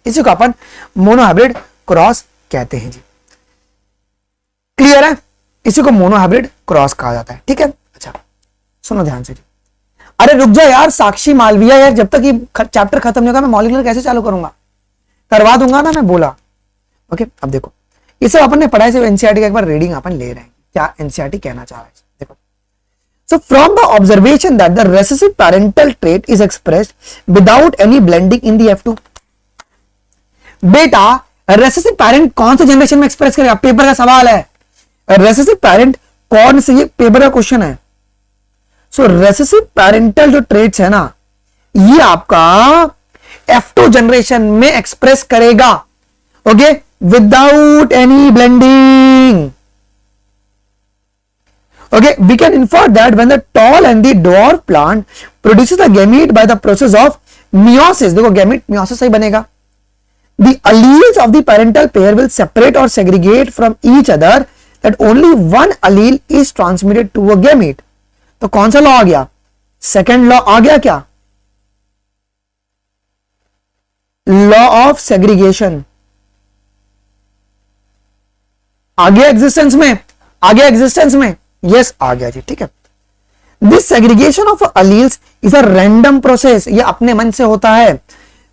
इसी को अपन मोनो हाइब्रिड क्रॉस कहते हैं जी। क्लियर है? इसी को मोनो हाइब्रिड क्रॉस कहा जाता है। ठीक है, अच्छा सुनो ध्यान से जी। अरे रुक जाओ यार साक्षी मालविया, यार जब तक ये चैप्टर खत्म नहीं होगा मैं मॉलिक्यूलर कैसे चालू करूंगा? करवा दूंगा ना, मैं बोला। ओके, अब देखो ये सब अपन ने पढ़ाई, सिर्फ एनसीईआरटी का एक बार रीडिंग अपन ले रहे हैं, क्या एनसीईआरटी कहना चाह रहा है। देखो, so from the observation that the recessive parental trait is expressed without any blending in the F2। बेटा रेसेसिव पैरेंट कौन से जनरेशन में एक्सप्रेस करेगा, पेपर का सवाल है। रेसेसिव पैरेंट कौन से, ये पेपर का क्वेश्चन है। सो रेसेसिव पैरेंटल जो ट्रेट्स है ना, ये आपका F2 जनरेशन में एक्सप्रेस करेगा, okay, without any blending. Okay, we can infer that when the tall and the dwarf plant produces the gamete by the process of meiosis, देखो gamete meiosis से ही बनेगा, the alleles of the parental pair will separate or segregate from each other, that only one allele is transmitted to a gamete। तो कौन सा law आ गया, second law आ गया क्या, law of segregation आ गया एग्जिस्टेंस में, आ गया एग्जिस्टेंस में, यस आ गया जी, ठीक है। This segregation of alleles is a random process, ये अपने मन से होता है।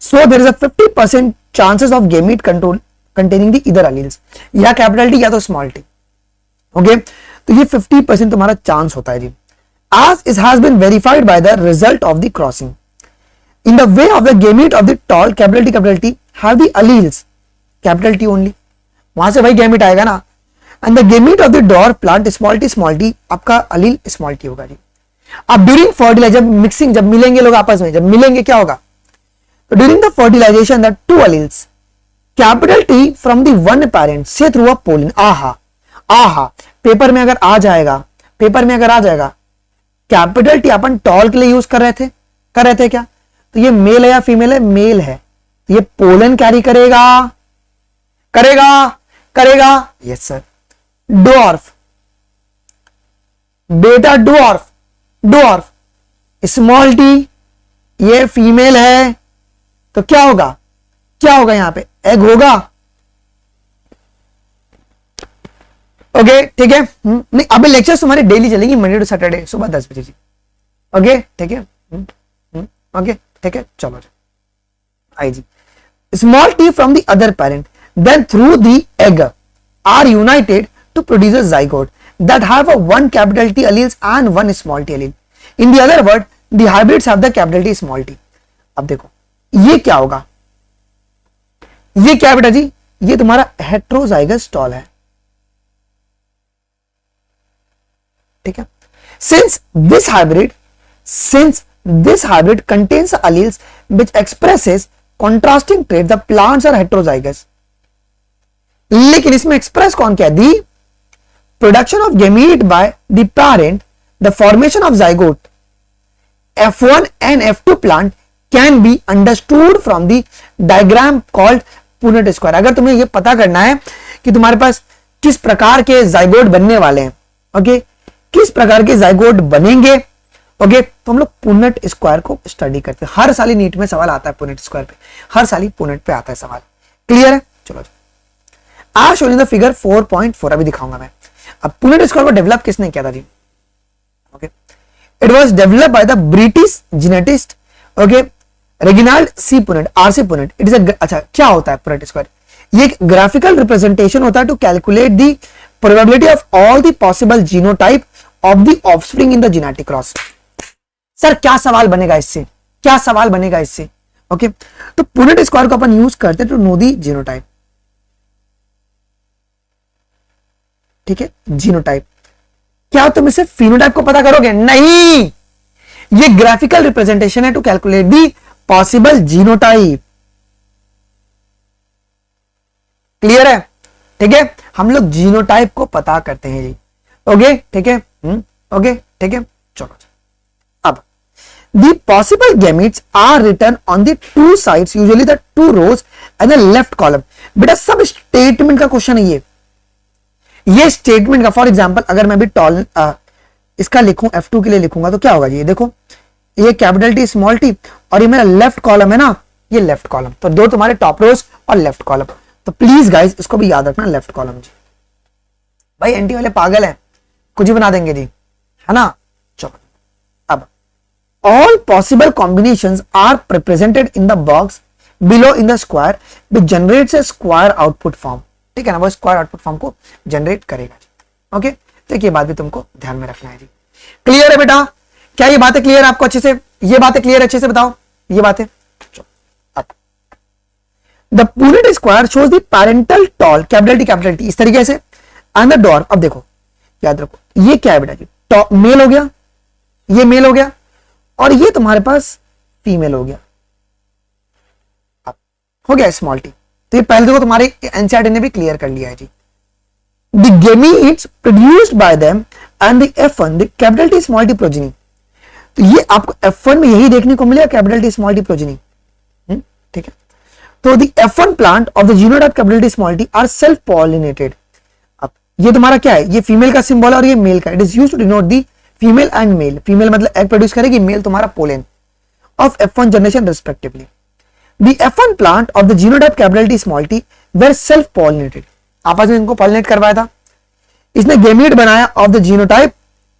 So there is a 50% chances of gamete control containing the either alleles, या कैपिटल टी या तो स्मॉल टी, ओके। तो ये 50% तुम्हारा चांस होता है जी। as it has been verified by the result of the crossing in the way of the gamete of the tall capital T have the alleles capital T only, वहां से भाई gamete आएगा ना, and the gamete of the dwarf plant small t आपका allele small t होगा जी। अब during fertilisation, जब mixing, जब मिलेंगे लोग आपस में, जब मिलेंगे क्या होगा, तो during the fertilisation the two alleles capital T from the one parent say through a pollen, आहा आहा, पेपर में अगर आ जाएगा, पेपर में अगर आ जाएगा, कैपिटल टी अपन टॉल के लिए यूज कर रहे थे क्या, तो ये मेल है या फीमेल है, मेल है, तो ये पोलन कैरी करेगा, करेगा, यस सर। डॉर्फ, बेटा डॉर्फ स्मॉल टी, ये फीमेल है, तो क्या होगा यहां पे, एग होगा, ओके, ठीक है। नहीं, अभी लेक्चर्स तुम्हारे डेली चलेंगी, मंडे टू सैटरडे सुबह 10 बजे जी, ओके, ठीक है, ओके, ठीक है, चलो आई जी। Small T from the other parent then through the egg are united to produce a zygote that have a one capital T alleles and one small t allele. In the other word, the hybrids have the capital T small t. अब देखो ये क्या होगा, ये क्या बेटा जी, ये तुम्हारा हेट्रोजाइगस टॉल है, ठीक है। Since this hybrid contains alleles which expresses contrasting trait, the plants are heterozygous. लेकिन इसमें एक्सप्रेस कौन क्या है, the production of gamete by the parent, the formation of zygote, F1 and F2 plant can be understood from the diagram called Punnett square. अगर तुम्हें यह पता करना है कि तुम्हारे पास किस प्रकार के जाइगोट बनने वाले हैं, ओके, किस प्रकार के जाइगोट बनेंगे, ओके, तो हम लोग पुनेट स्क्वायर को स्टडी करते हैं। हर साल नीट में सवाल आता है पुनेट स्क्वायर पे, हर साल पुनेट पे आता है सवाल, क्लियर है। चलो आज शोइंग द फिगर 4.4 अभी दिखाऊंगा मैं। अब पुनेट स्क्वायर को डेवलप किसने किया था जी, okay, it was developed by the British geneticist, okay, Reginald C Punnett, R C Punnett. It is a, अच्छा क्या होता है पुनेट स्क्वायर, ये एक ग्राफिकल रिप्रेजेंटेशन होता है to calculate the probability of all the possible genotype of the offspring in the genetic cross. Sir क्या सवाल बनेगा इससे, क्या सवाल बनेगा इससे, ओके, तो पुनेट स्क्वायर को अपन यूज करते हैं टू नो दी जीनोटाइप, ठीक है, जीनोटाइप। क्या तुम इसे फिनोटाइप को पता करोगे, नहीं, ये ग्राफिकल रिप्रेजेंटेशन है to calculate the possible genotype, clear है, ठीक है। हम लोग जीनोटाइप को पता करते हैं जी, ओके, ठीक है, ओके, ठीक है। चलो अब the possible gametes are written on the two sides, usually the two rows and the left column। बेटा सब स्टेटमेंट का क्वेश्चन है ये स्टेटमेंट का। फॉर एग्जांपल अगर मैं भी टॉल इसका लिखूं, F2 के लिए लिखूंगा तो क्या होगा जी, देखो ये कैपिटल टी स्मॉल टी और ये मेरा लेफ्ट कॉलम है ना, ये लेफ्ट कॉलम, तो दो तुम्हारे टॉप रोज और लेफ्ट कॉलम। तो प्लीज गाइस इसको भी याद रखना, लेफ्ट कॉलम जी। भाई एनटी वाले पागल है, कुछ ही बना देंगे जी, है ना। चलो अब all possible combinations are represented in the box below in the square which generates a square output form, ठीक है ना, वो स्क्वायर आउटपुट फॉर्म को जनरेट करेगा जी, ओके। तो ये बात भी तुमको ध्यान में रखना है जी, क्लियर है बेटा, क्या ये बातें क्लियर है आपको अच्छे से, ये बातें क्लियर अच्छे से बताओ, ये बातें। अब the Punnett square shows the parental toll capital T इस तरीके से एंड द डॉर्फ। अब देखो याद रखो ये क्या है बेटा जी, मेल हो गया, ये मेल हो गया और ये तुम्हारे पास फीमेल हो गया, हो गया स्मॉल टी। तो ये पहले देखो तुम्हारे एनसीईआरटी ने भी क्लियर कर लिया है जी। The gametes produced by them and the F1 the capital T small T progeny. तो ये आपको F1 में यही देखने को मिलेगा capital T small T progeny, ठीक है। तो the F1 plant of the genotype capital T small T are self pollinated. अब ये तुम्हारा क्या है, ये फीमेल का सिंबल और ये मेल का। It is used to denote the female and male. Female मतलब एग प्रोड्यूस करेगी, मेल तुम्हारा pollen of F1 generation respectively. The F1 plant of the genotype capital T small t were self pollinated। आपस में इनको pollinate करवाया था, इसने gamete बनाया of the genotype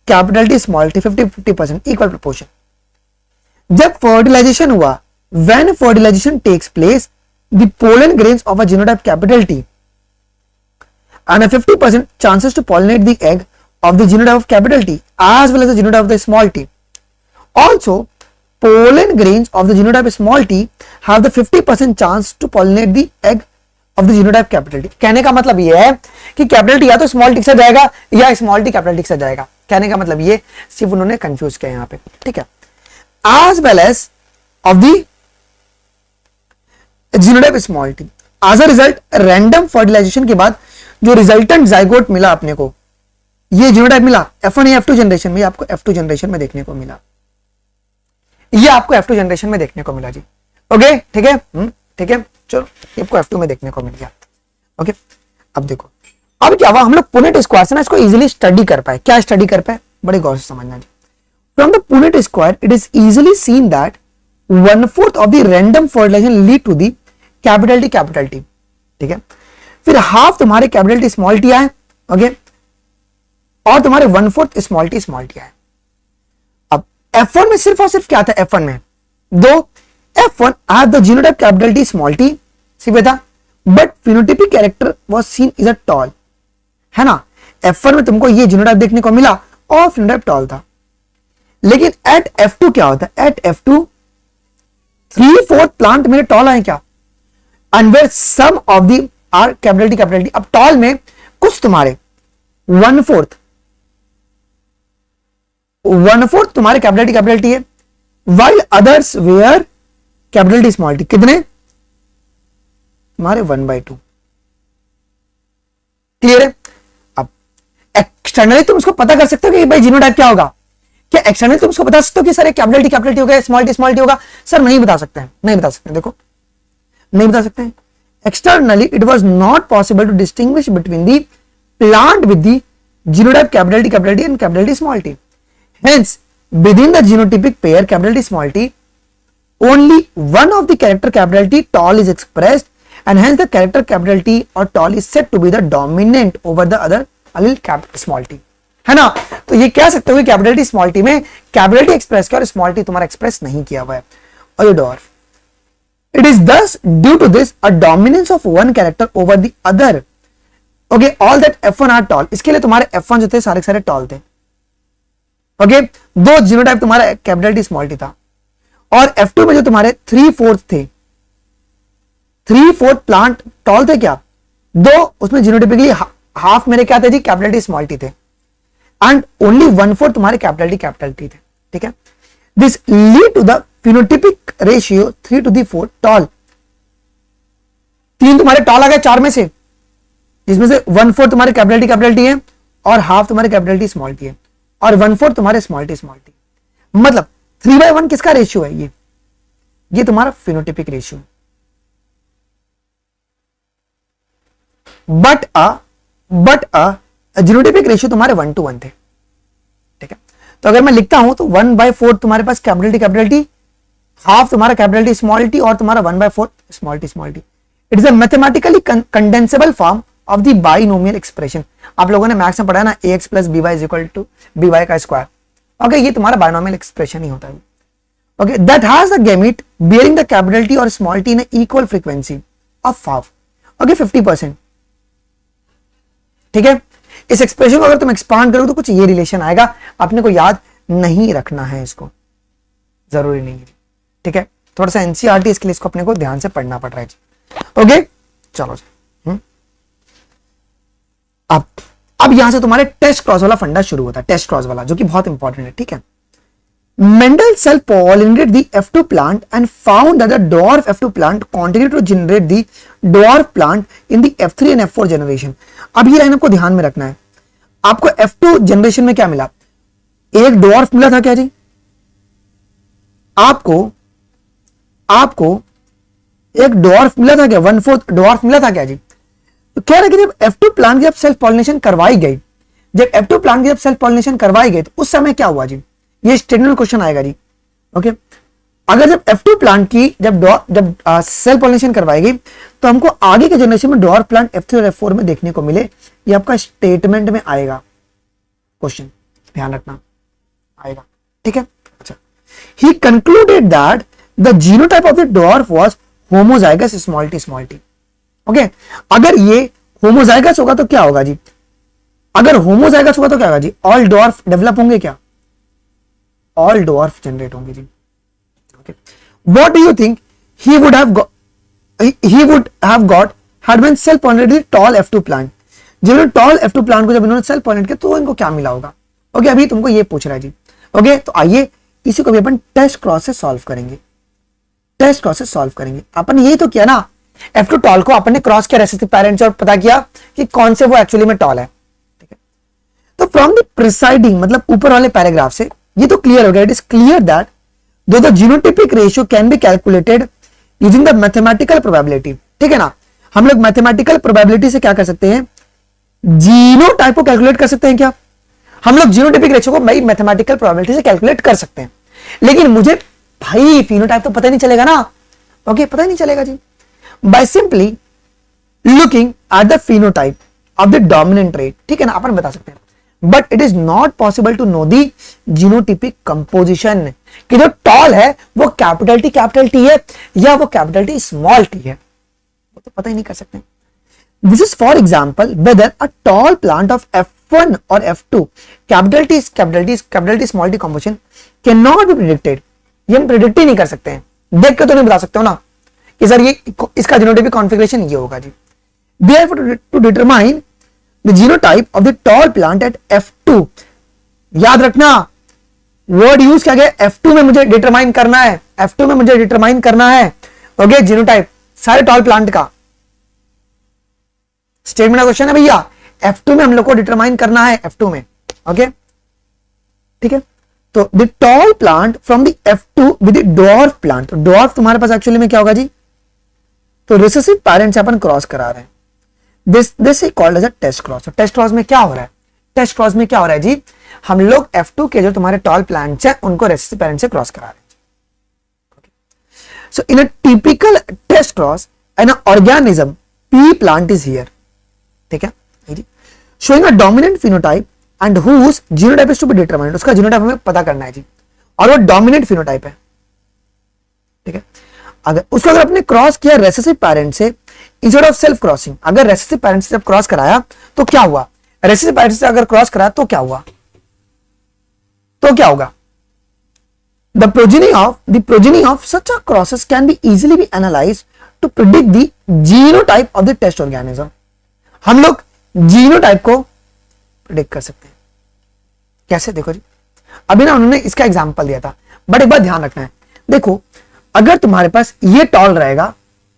capital T small T 50-50% equal proportion. जब फर्टिलाइजेशन हुआ, when fertilization takes place, the pollen grains of a genotype capital T and a 50% chances to pollinate the egg of the genotype of capital T as well as the genotype of the small t. Also, pollen grains of the genotype small t have the 50% chance to pollinate the egg of the genotype capital T। कहने का मतलब ये है कि capital T या तो small T से जाएगा या स्मॉल टी कैपिटल टी से जाएगा। कहने का मतलब ये सिर्फ उन्होंने कंफ्यूज किया यहाँ पे, ठीक है। as well as of the genotype small t। as a result random fertilisation के बाद जो रिजल्टेंट जाइगोट मिला अपने को, ये जीनोटाइप मिला F1 या F2 जनरेशन में, आपको F2 जनरेशन में देखने को मिला, ये आपको F2 जनरेशन में देखने को मिला जी। ओके ठीक है, ठीक है, चलो आपको F2 में देखने को मिल गया। ओके अब देखो अब क्या हुआ, हम लोग पुनेट स्क्वायर से ना इसको इजीली स्टडी कर पाए। क्या स्टडी कर पाए, बड़े गौर से समझना जी। From the Punnett square it is easily seen that 1/4 of the random fertilization lead to the capital T, ठीक है। फिर हाफ तुम्हारे कैपिटल टी स्मॉल टी आए, ओके, और तुम्हारे 1/4 स्मॉल टी आए। अब F1 में सिर्फ और सिर्फ क्या था, F1 में दो F1 had the genotype capital T small t सिर्फ था, but phenotypic character was seen is a tall, है ना। F1 में तुमको ये जीनोटाइप देखने को मिला और phenotype tall था। लेकिन एट F2 क्या होता है, एट F2 3/4 प्लांट मेरे टॉल आए क्या, and were some of the are capital T. अब टॉल में कुछ तुम्हारे 1/4 तुम्हारे कैपिटल टी है, while others were capital T small T. कितने तुम्हारे 1/2। क्लियर है। अब एक्सटर्नली तुम उसको पता कर सकते हो कि भाई जीनोटाइप क्या होगा। क्या एक्सटर्नली तुम उसको बता सकते हो कि सर कैपिटल टी होगा, स्मॉल टी होगा? सर नहीं बता सकते हैं, नहीं बता सकते हैं, देखो नहीं बता सकते हैं। Externally it was not possible to distinguish between the plant with the genotype capital T and capital T small T. Hence, within the genotypic pair capital T small t, only one of the character capital T tall is expressed, and hence the character capital T or tall is said to be the dominant over the other allele capital small t, है ना। तो ये कह सकते हो कि capital T small T में capital T express किया और स्मॉल टी तुम्हारा एक्सप्रेस नहीं किया हुआ है। और ये dwarf, it is thus due to this a dominance of one character over the other. Okay, all that F1 are tall. इसके लिए तुम्हारे F1 जो थे सारे सारे टॉल थे। ओके, दो जीनोटाइप तुम्हारा कैपिटल टी स्मॉल टी था, और F2 में जो तुम्हारे 3/4 थे, 3/4 प्लांट टॉल थे क्या, दो उसमें जीनोटाइपिकली हाफ मेरे क्या थे जी, कैपिटल टी स्मॉल टी थे, एंड ओनली 1/4 तुम्हारे कैपिटल टी थे, ठीक है। This lead to the phenotypic ratio 3/4 tall. तीन तुम्हारे टॉल आ गए चार में से, जिसमें से 1/4 तुम्हारे कैपिटल टी है और हाफ तुम्हारे कैपिटल टी स्मॉल टी है, और 1/4 तुम्हारे स्मॉल टी। मतलब 3/1 किसका रेशियो है, ये तुम्हारा phenotypic ratio. But genotypic ratio तुम्हारे 1:1 थे, ठीक है। तो अगर मैं लिखता हूं तो 1/4 तुम्हारे पास कैपिटल टी, हाफ तुम्हारा कैपिटल टी स्मॉल टी, और तुम्हारा 1/4 small T. It is a mathematically condensable form of the binomial expression. आप लोगों ने मैथ्स में पढ़ा है ना, ax + by = by का स्क्वायर। ओके, ये तुम्हारा बाइनोमियल एक्सप्रेशन ही होता है। Okay, that has the gamete bearing the capital T और small T in equal frequency of half. Okay, 50%, ठीक है। इस एक्सप्रेशन को अगर तुम एक्सपांड करोगे तो कुछ ये रिलेशन आएगा, अपने को याद नहीं रखना है, इसको जरूरी नहीं है, ठीक है। थोड़ा सा एनसीईआरटी इसके लिए इसको अपने को ध्यान से पढ़ना पड़ रहा है। ओके चलो अब यहां से तुम्हारे टेस्ट क्रॉस वाला फंडा शुरू होता है, टेस्ट क्रॉस वाला, जो कि बहुत इंपॉर्टेंट है, ठीक है। Mendel self-pollinated the F2 plant and found that the dwarf F2 plant continued to generate the dwarf plant in the F3 and F4 generation. अब ये लाइन आपको ध्यान में रखना है। आपको F2 जनरेशन में क्या मिला? एक dwarf मिला था क्या जी? आपको एक dwarf मिला था क्या? 1/4 dwarf मिला था क्या जी? तो कह रहे कि जब F2 प्लांट की जब सेल्फ पॉलिनेशन करवाई गई, जब F2 प्लांट की जब सेल्फ पॉलिनेशन करवाई गई तो उस समय क्या हुआ जी? ये स्टेटमेंट क्वेश्चन आएगा जी। ओके, अगर जब F2 प्लांट की जब सेल पॉलिनेशन करवाई गई तो हमको आगे के जनरेशन में डॉर्फ प्लांट F3 और F4 में देखने को मिले, ये आपका स्टेटमेंट में आएगा क्वेश्चन, ध्यान रखना आएगा, ठीक है। अच्छा, he concluded that the genotype of the dwarf was homozygous small T. Okay, अगर ये होमोजाइगस होगा तो क्या होगा जी? अगर होमोजाइगस होगा तो क्या होगा जी? ऑल डॉर्फ डेवलप होंगे क्या? ऑल डॉर्फ जनरेट होंगे जी। Okay, what do you think he would have got had been self pollinated tall F2 plant? जिन्होंने टॉल F2 प्लांट को जब इन्होंने सेल्फ पॉलिनेट किया तो इनको क्या मिला होगा? ओके, अभी तुमको ये पूछ रहा है जी। ओके, तो आइए इसी को भी अपन टेस्ट क्रॉस से सॉल्व करेंगे। टेस्ट क्रॉस से सॉल्व करेंगे। अपन यही तो किया ना, F2 टॉल को अपन ने क्रॉस किया रेसेसिव पेरेंट्स और पता किया कि कौन से वो एक्चुअली में टॉल है, ठीक है। तो फ्रॉम द प्रिसाइडिंग, मतलब ऊपर वाले पैराग्राफ से ये तो क्लियर हो गया, इट इज क्लियर दैट दो the genotypic ratio can be calculated using the mathematical probability, ठीक है ना। हम लोग मैथमेटिकल प्रोबेबिलिटी से क्या कर सकते हैं? जीनोटाइप को कैलकुलेट कर सकते हैं क्या? हम लोग जीनोटिपिक रेशियो को भाई मैथमेटिकल प्रोबेबिलिटी से कैलकुलेट कर सकते हैं, लेकिन मुझे भाई फिनोटाइप तो पता ही नहीं चलेगा ना। ओके, पता ही नहीं चलेगा जी। By simply looking at the phenotype of the dominant trait, ठीक है ना, अपन बता सकते हैं। But it is not possible to know the genotypic composition, कि जो टॉल है वो कैपिटल टी है या वो कैपिटल टी स्मॉल टी है, वो तो पता ही नहीं कर सकते। This is for example weather a tall plant of F1 और F2 capital T small T composition can not be predicted. ये हम प्रिडिक्ट ही नहीं कर सकते हैं, देख कर तो नहीं बता सकते हो ना कि सर ये इसका जीनोटाइपिक कॉन्फ़िगरेशन ये होगा जी। Therefore, to determine the genotype of the tall plant at F2, याद रखना वर्ड यूज किया गया F2 में मुझे डिटरमाइन करना है, F2 में मुझे डिटरमाइन करना है। ओके, जीनोटाइप सारे टॉल प्लांट का स्टेटमेंट का क्वेश्चन है भैया, F2 में हम लोग को डिटरमाइन करना है, F2 में। ओके, ठीक है। तो the tall plant from the F2 with the dwarf plant, dwarf तुम्हारे पास एक्चुअली में क्या होगा जी? तो रिसेसिव पेरेंट से अपन क्रॉस करा रहे हैं, this is called as a test cross. तो टेस्ट क्रॉस में क्या हो रहा है? टेस्ट क्रॉस में क्या हो रहा है जी? हम लोग F2 के जो तुम्हारे टॉल प्लांट्स हैं उनको रेसेसिव पेरेंट से क्रॉस करा रहे हैं। So in a typical test cross an organism P plant is here, ठीक है जी, showing a dominant phenotype and whose genotype is to be determined. उसका जीनोटाइप हमें पता करना है जी, और वो डोमिनेंट फिनोटाइप है, ठीक है। अगर उसको अगर अपने क्रॉस किया रेसेसिव पेरेंट से इंस्टेड ऑफ सेल्फ क्रॉसिंग, अगर रेसेसिव पेरेंट से जब क्रॉस कराया तो क्या हुआ? रेसेसिव पेरेंट से अगर क्रॉस कराया तो क्या हुआ? तो क्या होगा? The progeny of such a crosses can be easily be analysed to predict the genotype of the test organism. हम लोग जीनोटाइप को प्रिडिक्ट कर सकते हैं। कैसे? देखो जी, अभी ना उन्होंने इसका एग्जांपल दिया था, बट एक बात ध्यान रखना है। देखो, अगर तुम्हारे पास ये टॉल रहेगा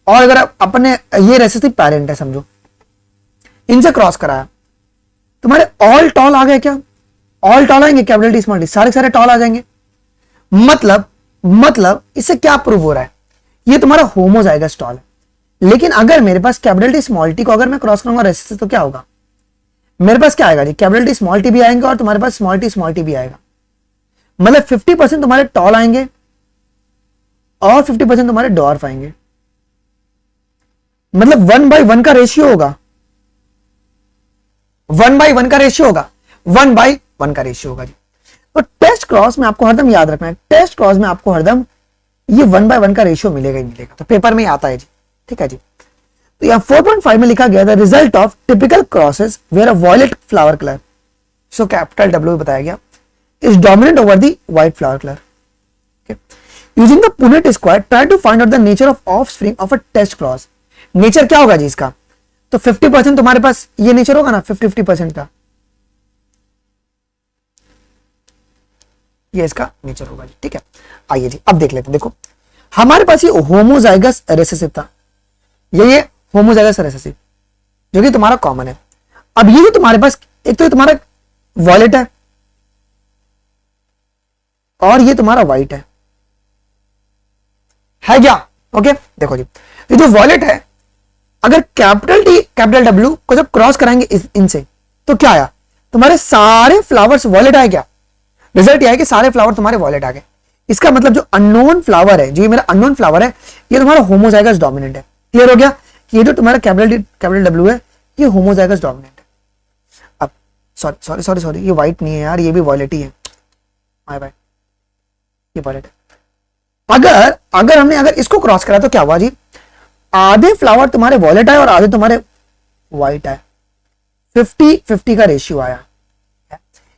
और अगर अपने ये रेसेसिव पेरेंट है समझो, इनसे क्रॉस कराया, तुम्हारे ऑल टॉल आ गए क्या? ऑल टॉल आएंगे, कैपिटल टी स्मॉल टी सारे टॉल आ जाएंगे। मतलब इससे क्या प्रूव हो रहा है? ये तुम्हारा होमोजाइगस टॉल है। लेकिन अगर मेरे पास कैपिटल टी स्मॉल टी को अगर मैं क्रॉस करूंगा रेसेसिव तो क्या होगा? मेरे पास क्या आएगा जी? कैपिटल टी स्मॉल टी भी आएंगे और तुम्हारे पास स्मॉल टी भी आएगा। मतलब 50% तुम्हारे टॉल आएंगे और 50% तुम्हारे डॉर्फ आएंगे। मतलब 1/1 का रेशियो होगा, 1/1 का रेशियो होगा, 1/1 का रेशियो होगा जी। तो टेस्ट क्रॉस में आपको हरदम याद रखना है, टेस्ट क्रॉस में आपको हरदम ये 1/1 का रेशियो मिलेगा ही मिलेगा। तो पेपर में आता है जी, ठीक है जी। तो यहां 4.5 में लिखा गया the result of typical crosses where a violet flower colour, so capital W बताया गया, is dominant over the white flower colour. Using the Punnett square, try to find out the nature of offspring of a test cross. Nature क्या होगा जी इसका? तो 50% तुम्हारे पास ये nature होगा ना, 50-50% का ये इसका नेचर होगा जी। ठीक है, आइए जी अब देख लेते हैं। देखो हमारे पास ये होमोजाइगस रिसेसिव था, ये होमोजाइगस रिसेसिव जो कि तुम्हारा कॉमन है। अब ये जो तुम्हारे पास एक तो ये तुम्हारा वॉयलेट है और ये तुम्हारा व्हाइट है क्या? ओके देखो जी, ये जो वॉयलेट है अगर कैपिटल टी कैपिटल डब्ल्यू को जब क्रॉस कराएंगे इनसे तो क्या आया? तुम्हारे सारे फ्लावर्स वॉयलेट आए क्या? रिजल्ट यह है कि सारे फ्लावर तुम्हारे वॉयलेट आ गए। इसका मतलब जो अननोन फ्लावर है, जो ये मेरा अननोन फ्लावर है, ये तुम्हारा होमोजाइगस डोमिनेंट है। क्लियर हो गया कि ये जो तुम्हारा कैपिटल डब्ल्यू है ये होमोजाइगस डोमिनेंट है। अब सॉरी ये व्हाइट नहीं है यार, ये भी वॉयलेट ही है। बाय बाय, ये वॉयलेट है। अगर हमने इसको क्रॉस करा तो क्या हुआ जी? आधे फ्लावर तुम्हारे वॉयलेट आए और आधे तुम्हारे व्हाइट आए, 50-50 का रेशियो आया।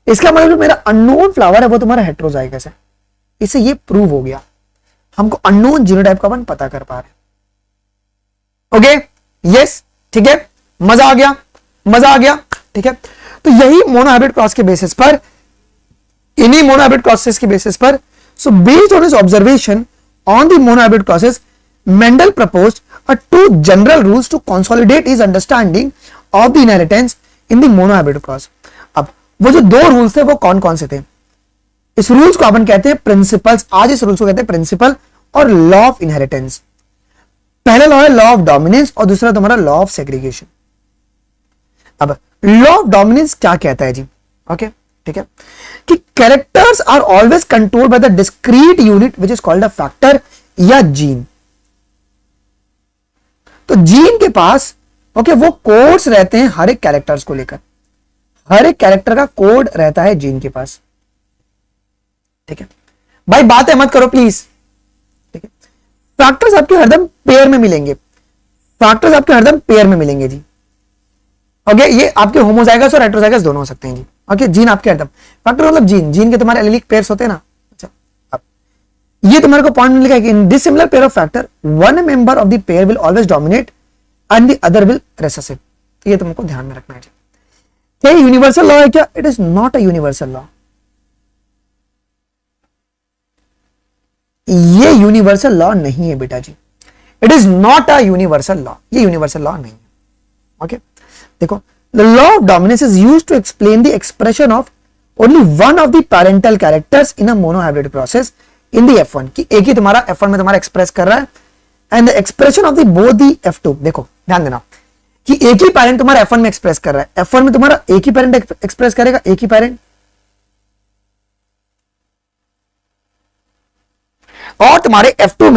इसका मतलब जो मेरा अननोन फ्लावर है वो तुम्हारा हेट्रोजाइगस है। इससे ये प्रूव हो गया, हमको अननोन जीनोटाइप का अपन पता कर पा रहे हैं। ओके यस ठीक है, मजा आ गया। ठीक है, तो यही मोनोहाइब्रिड क्रॉस के बेसिस पर, इन्हीं मोनोहाइब्रिड क्रॉसेस के बेसिस पर, so based on his observation on the monohybrid crosses, Mendel proposed two general rules to consolidate his understanding of the inheritance in the monohybrid cross. अब वो जो दो rules थे वो कौन कौन से थे? इस रूल्स को अपन कहते हैं प्रिंसिपल्स। आज इस रूल्स को कहते हैं प्रिंसिपल और लॉ ऑफ इनहेरिटेंस। पहला लॉ है लॉ ऑफ डोमिनेंस और दूसरा तुम्हारा लॉ ऑफ सेग्रीगेशन। अब लॉ ऑफ डोमिनेंस क्या कहता है जी? ओके ठीक है, कि characters are always controlled by the discrete unit which is called a factor या जीन। तो जीन के पास ओके वो कोड्स रहते हैं हर एक कैरेक्टर्स को लेकर, हर एक कैरेक्टर का कोड रहता है जीन के पास। ठीक है भाई, बातें मत करो प्लीज। ठीक है, फैक्टर्स आपके हरदम पेयर में मिलेंगे, फैक्टर्स आपके हरदम पेयर में मिलेंगे जी। ओके, ये आपके होमोजाइगस और हेटेरोजाइगस दोनों हो सकते हैं जी। ओके, जीन आपके हरदम, फैक्टर मतलब जीन के तुम्हारे एलिलिक पेयर्स होते हैं ना। अच्छा, अब ये तुम्हारे को पॉइंट लिखा है कि in this similar pair of factor one member of the pair will always dominate and the other will recessive. तो ये तुमको ध्यान में रखना है जी। क्या ये यूनिवर्सल लॉ है क्या? It is not a universal law. ये यूनिवर्सल लॉ नहीं है बेटा जी, it is not a universal law, ये यूनिवर्सल लॉ नहीं है। ओके देखो, the law of dominance is used to explain the expression of only one of the parental characters in a monohybrid process in the F1, कि एक ही तुम्हारा F1 में तुम्हारा express कर रहा है and the expression of the both the F2। देखो ध्यान देना कि एक ही पैरेंट तुम्हारा F1 में एक्सप्रेस कर रहा है, F1 में तुम्हारा एक ही पैरेंट एक्सप्रेस करेगा, एक ही पैरेंट, और तुम्हारे F2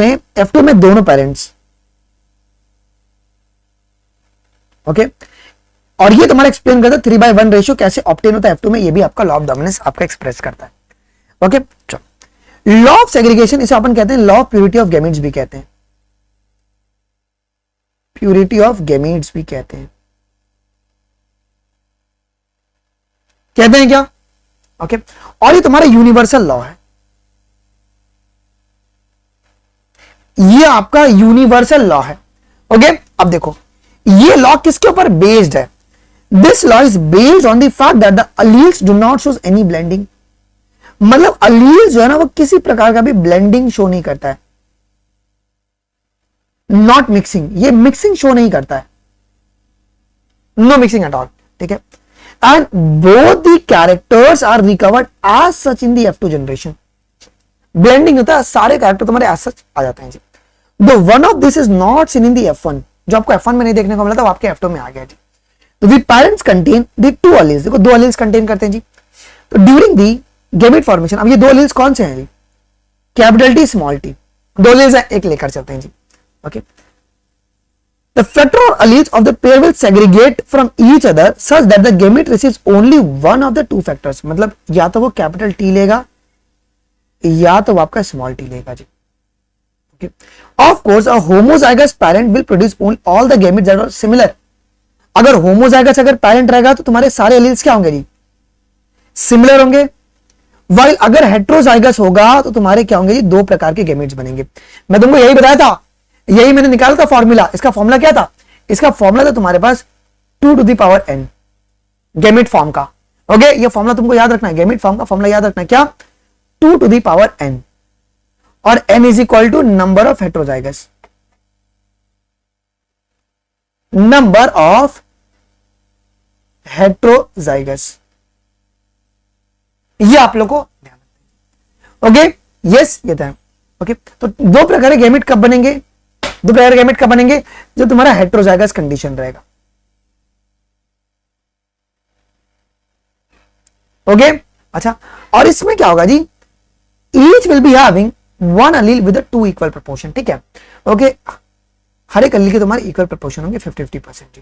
में दोनों पेरेंट्स। ओके, और ये तुम्हारा एक्सप्लेन करता है 3/1 रेशियो कैसे ऑब्टेन होता है F2 में, ये भी आपका लॉ ऑफ डोमिनेंस आपका एक्सप्रेस करता है। ओके, चलो लॉ ऑफ सेग्रीगेशन, इसे अपन कहते हैं law of purity of gametes भी कहते हैं, प्यूरिटी ऑफ गैमेट्स भी कहते हैं क्या? ओके, और ये तुम्हारा यूनिवर्सल लॉ है, ये आपका यूनिवर्सल लॉ है। ओके, अब देखो ये लॉ किसके ऊपर बेस्ड है? This law is based on the fact that the alleles do not shows any blending. मतलब अलील जो है ना वो किसी प्रकार का भी ब्लेंडिंग शो नहीं करता है, नॉट मिक्सिंग, ये मिक्सिंग शो नहीं करता है, नो मिक्सिंग एट ऑल। ठीक है, and both the characters are recovered as such in the F2 generation. Blending होता है, सारे कैरेक्टर तुम्हारे एज सच आ जाते हैं जी। दो one of this is not seen in the F1, जो आपको F1 में नहीं देखने को मिला था वो आपके F2 में आ गया जी। तो the parents contain the two alleles, देखो दो अलील्स कंटेन करते हैं जी। तो ड्यूरिंग द गैमेट फॉर्मेशन, अब ये दो अलील्स कौन से हैं जी? कैपिटल टी स्मॉल टी, दो अलील्स हैं, एक लेकर चलते हैं जी। ओके, द फैक्टर और alleles of the pair will segregate from each other such that the gamete receives only one of the two factors. मतलब या तो वो कैपिटल टी लेगा या तो वो आपका स्मॉल टी लेगा जी। Okay. Of course, a homozygous parent will produce all the gametes that are similar. अगर homozygous अगर parent रहेगा तो तुम्हारे सारे एलील्स क्या होंगे जी? सिमिलर होंगे। While अगर heterozygous होगा तो तुम्हारे क्या होंगे जी? दो प्रकार के gametes बनेंगे। मैं तुमको यही बताया था यही मैंने निकाला था फॉर्मूला। इसका फॉर्मूला क्या था? इसका फॉर्मूला था तुम्हारे पास 2 to the power n, gamete form का। ओके, ये फॉर्मूला तुमको याद रखना है, गैमेट फॉर्म का फॉर्मूला याद रखना है क्या? 2 to the power n, और n is equal to number of heterozygous, number of heterozygous. ये आप लोग को ध्यान रखना। ओके, यस, ये ध्यान। ओके, तो दो प्रकार के गैमेट कब बनेंगे? दो प्रकार के गैमेट कब बनेंगे? जब तुम्हारा हेट्रोजाइगस कंडीशन रहेगा। ओके, अच्छा, और इसमें क्या होगा जी? Each will be having one allele with 2 equal proportion. ठीक है, ओके, हर एक अलील के तुम्हारे इक्वल प्रोपोर्शन होंगे 50-50%।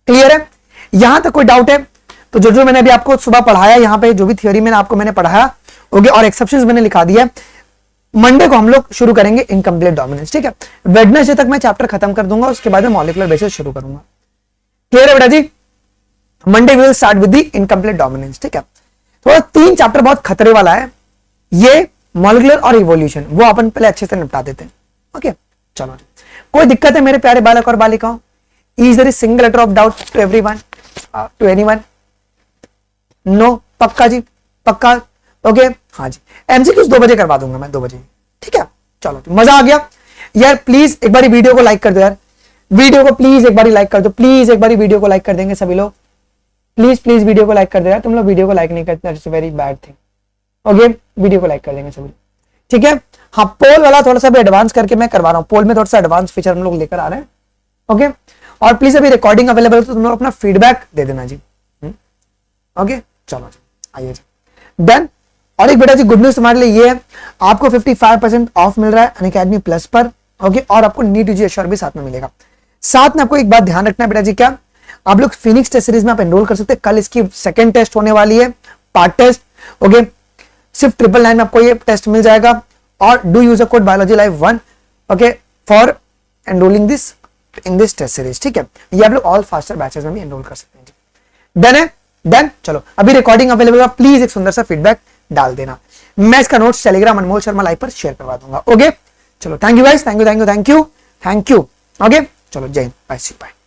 क्लियर है? यहां तक कोई डाउट है? तो जो मैंने अभी आपको सुबह पढ़ाया, यहां पे जो भी थ्योरी मैंने पढ़ाया, ओके, और एक्सेप्शंस मैंने लिखा दिया। मंडे को हम लोग शुरू करेंगे इनकम्प्लीट डोमिनेंस। ठीक है, वेडनेसडे तक मैं चैप्टर खत्म कर दूंगा, उसके बाद में मॉलिक्यूलर बेसिस शुरू करूंगा। क्लियर है बेटा जी? Monday will start with the incomplete dominance. ठीक है, तो 3 चैप्टर बहुत खतरे वाला है, ये मॉलिक्यूलर और इवोल्यूशन, वो अपन पहले अच्छे से निपटा देते हैं। ओके, चलो जी, कोई दिक्कत है मेरे प्यारे बालक और बालिकाओं? Is there single letter of doubt to everyone, to anyone? No? पक्का जी, पक्का? ओके, हाँ जी, एमसीक्यूज 2 बजे करवा दूंगा मैं, 2 बजे। ठीक है, चलो जी, मजा आ गया यार। प्लीज एक बार वीडियो को लाइक कर दो यार, वीडियो को प्लीज एक बार लाइक कर दो, प्लीज एक बार वीडियो को लाइक कर देंगे सभी लोग, प्लीज प्लीज वीडियो को लाइक कर दो यार। तुम लोग वीडियो को लाइक नहीं करते, that's very bad thing. Okay, video को लाइक कर देंगे सभी, ठीक है? हाँ, पोल वाला थोड़ा सा भी एडवांस करके मैं करवा रहा हूँ, पोल में थोड़ा सा एडवांस फीचर हम लोग लेकर आ रहे हैं। ओके, और प्लीज अभी रिकॉर्डिंग अवेलेबल है तो तुम लोग अपना फीडबैक दे देना जी। ओके, चलो जी, आइए जी, डन। और एक बेटा जी गुड न्यूज तुम्हारे लिए ये है, आपको 55% ऑफ मिल रहा है अनअकैडमी प्लस पर। ओके, और आपको नीट यूजी एश्योर भी साथ में मिलेगा। साथ में आपको एक बात ध्यान रखना है बेटा जी, क्या आप लोग फिनिक्स टेस्ट सीरीज में आप एनरोल कर सकते हैं। कल इसकी सेकंड टेस्ट होने वाली है, पार्ट टेस्ट। ओके, सिर्फ 999 में आपको ये टेस्ट मिल जाएगा, और do use a code biology live 1, okay, for enrolling this in this test series. ठीक है, ये आप लोग ऑल फास्टर बैचेस में भी एनरोल कर सकते हैं। डन है? डन। चलो, अभी रिकॉर्डिंग अवेलेबल है, प्लीज एक सुंदर सा फीडबैक डाल देना। मैं इसका नोट्स टेलीग्राम अनमोल शर्मा लाइव पर शेयर करवा दूंगा। ओके, चलो, thank you guys, thank you, thank you, thank you, thank you. Okay, चलो, जय हिंद, बाय, सी बाय।